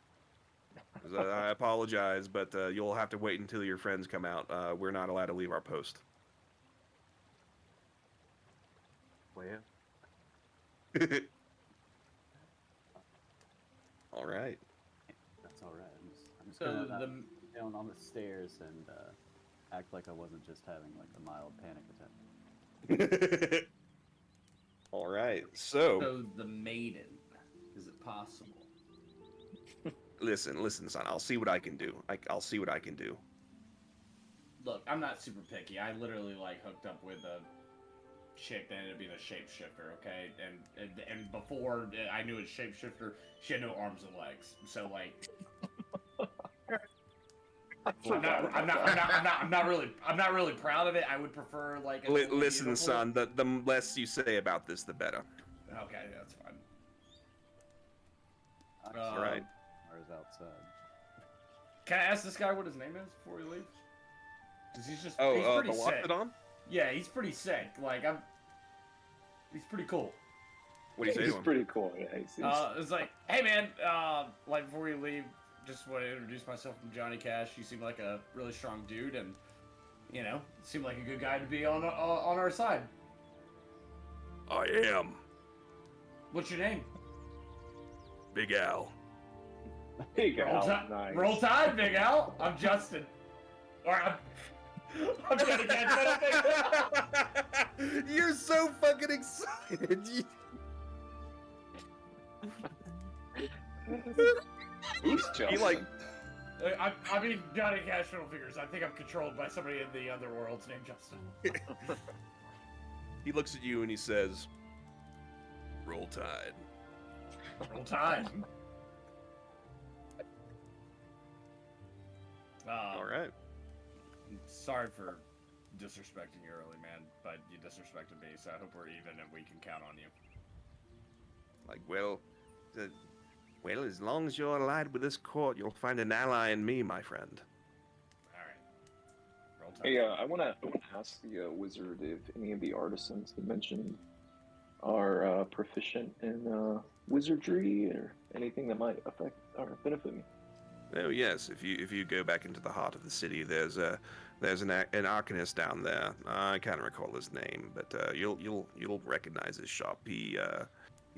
He says, "I apologize, but you'll have to wait until your friends come out. We're not allowed to leave our post." Well, All right. that's all right. I'm just gonna down on the stairs and act like I wasn't just having like a mild panic attack. All right. So the maiden, is it possible? listen, son. I'll see what I can do. I'll see what I can do. Look, I'm not super picky. I literally hooked up with a chick that ended up being a shapeshifter, okay? And before I knew it was shapeshifter, she had no arms and legs. So I'm not really proud of it. I would prefer Listen, son. The less you say about this, the better. Okay, that's fine. All right. Ours outside. Can I ask this guy what his name is before he leaves? Because he's just the he's pretty sick. Lockdon? Yeah, he's pretty sick. He's pretty cool. What do you say to He's him? pretty cool. Yeah, It's like, hey man, before you leave, just want to introduce myself. I'm Johnny Cash. You seem like a really strong dude, and seem like a good guy to be on our side. I am What's your name? Big Al. Big Roll, Al, nice. roll Tide, Big Al. I'm Justin. Or I'm gonna get Big Al. You're so fucking excited. He's Justin. He like I mean, Johnny Cash Middle Fingers. I think I'm controlled by somebody in the underworlds named Justin. he looks at you and he says, "Roll Tide." Roll Tide. All right. Sorry for disrespecting you early, man, but you disrespected me, so I hope we're even and we can count on you. Like, well, as long as you're allied with this court, you'll find an ally in me, my friend. Alright. Roll Tide. Hey, I want to ask the wizard if any of the artisans he mentioned are proficient in wizardry or anything that might affect or benefit me. Oh yes, if you go back into the heart of the city, there's an arcanist down there. I can't recall his name, but you'll recognize his shop. He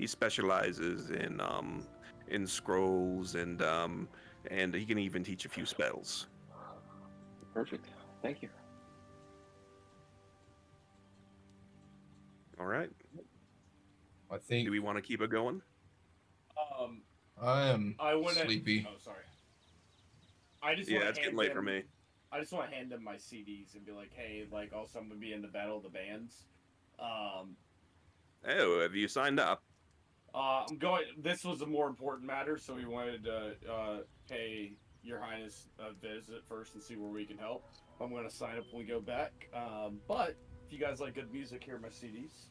specializes in scrolls and he can even teach a few spells. Perfect. Thank you. All right. I think Do we want to keep it going? I am I wanna, sleepy. Oh, sorry. I just Yeah, wanna it's getting hand late him, for me. I just want to hand them my CDs and be like, hey, like, also I'm gonna be in the Battle of the Bands. Oh, have you signed up? I'm going. This was a more important matter, so we wanted to pay Your Highness a visit first and see where we can help. I'm going to sign up when we go back. But if you guys like good music, here are my CDs.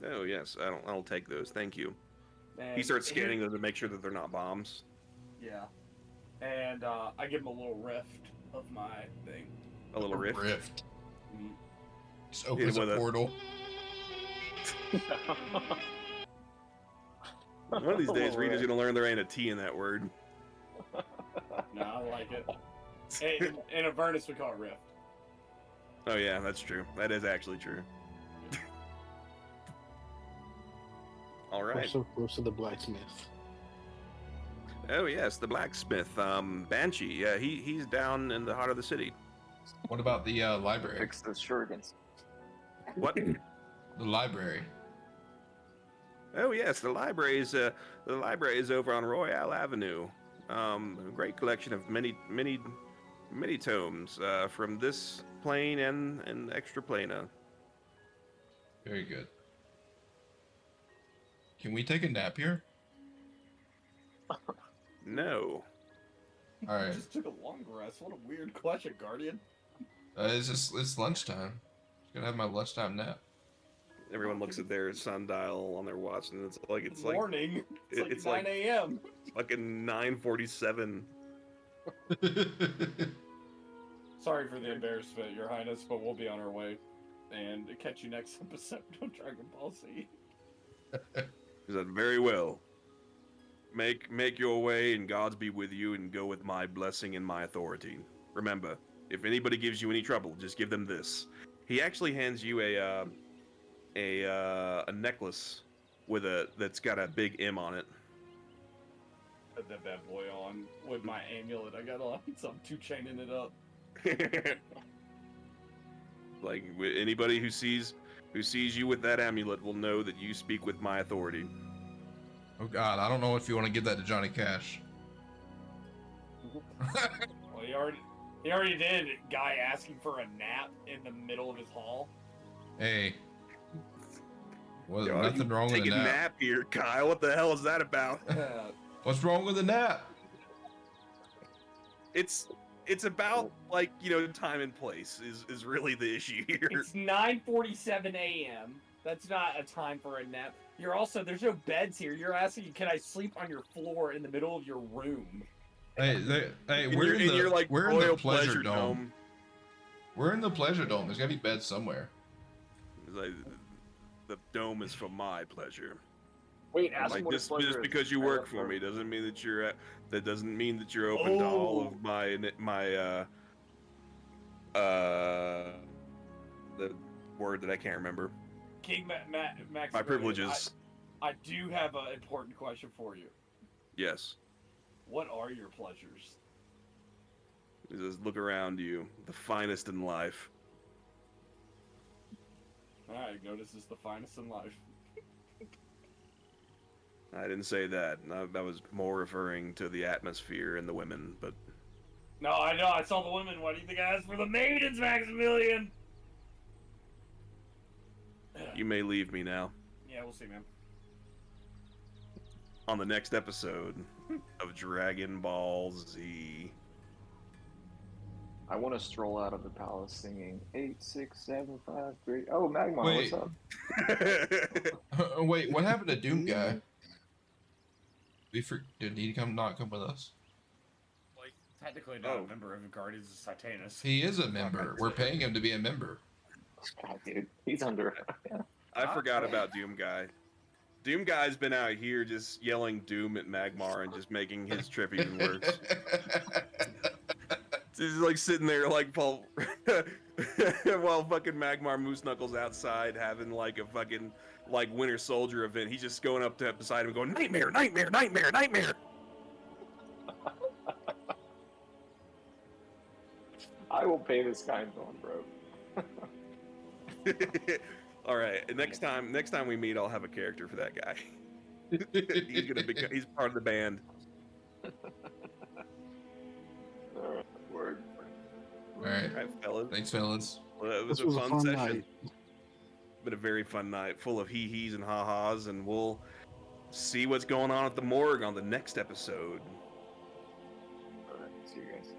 Oh yes, I'll take those. Thank you. And He starts scanning them to make sure that they're not bombs. Yeah, and I give him a little rift of my thing. A little rift. Mm. Just opens with a a- portal. One of these days, Rita's gonna learn there ain't a T in that word. No, I like it. In Avernus, we call it rift. Oh yeah, that's true. That is actually true. All We're right. so close to the blacksmith. Oh yes, the blacksmith, Banshee. Yeah, he's down in the heart of the city. What about the library? Fix the shurikens. What? The library. Oh yes, the library is over on Royale Avenue. A great collection of many tomes from this plane and extra plana. Very good. Can we take a nap here? No. All right. Just took a long rest. What a weird question, Guardian. It's lunchtime. Just gonna have my lunchtime nap. Everyone looks at their sundial on their watch, and it's like Morning. It's like 9 a.m. fucking 9:47. Sorry for the embarrassment, Your Highness, but we'll be on our way. And catch you next episode of Dragon Ball Z. He said, "Very well. Make your way, and Gods be with you, and go with my blessing and my authority. Remember, if anybody gives you any trouble, just give them this." He actually hands you a necklace that's got a big M on it. Put that bad boy on with my amulet I got on, so I'm two-chaining it up. Like anybody who sees you with that amulet will know that you speak with my authority. Oh God, I don't know if you want to give that to Johnny Cash. Well, he already did. Guy asking for a nap in the middle of his hall. Hey, well, Yo, nothing wrong with a taking nap. here, Kyle. What the hell is that about? What's wrong with a nap? It's about time and place is really the issue here. It's 9:47 a.m. That's not a time for a nap. There's no beds here. You're asking, can I sleep on your floor in the middle of your room? Hey, we're in the pleasure dome. We're in the pleasure dome. There's gotta be beds somewhere. It's like, the dome is for my pleasure. Wait, ask him Like what just his pleasure is. because you work for me doesn't mean that that doesn't mean that you're open to all of my the word that I can't remember. King Max. My privileges. I do have an important question for you. Yes. What are your pleasures? He says, look around you. The finest in life. Alright, notice is the finest in life. I didn't say that. I was more referring to the atmosphere and the women, but... No, I know, I saw the women. Why do you think I asked for the maidens, Maximilian? You may leave me now. Yeah, we'll see, man. On the next episode of Dragon Ball Z. I want to stroll out of the palace singing 8, 6, 7, 5, 3. Oh, Magmar, Wait. what's up? Wait, what happened to Doom Guy? Did he not come with us? Like, technically not a member of the Guardians of Titanus. He is a member. We're paying him to be a member. God, dude, he's under. I forgot about Doom Guy. Doom Guy's been out here just yelling Doom at Magmar and just making his trip even worse. He's like sitting there like while fucking Magmar Moose Knuckles outside having like a fucking like Winter Soldier event. He's just going up to beside him going, nightmare, nightmare, nightmare, nightmare. I will pay this guy going broke. All right, next time we meet, I'll have a character for that guy. He's part of the band. Word. All right. All right, fellas. Thanks, fellas. Well, it was This a was a fun fun session. night. Been a very fun night, full of hee-hees and ha-has, and we'll see what's going on at the morgue on the next episode. All right, see you guys.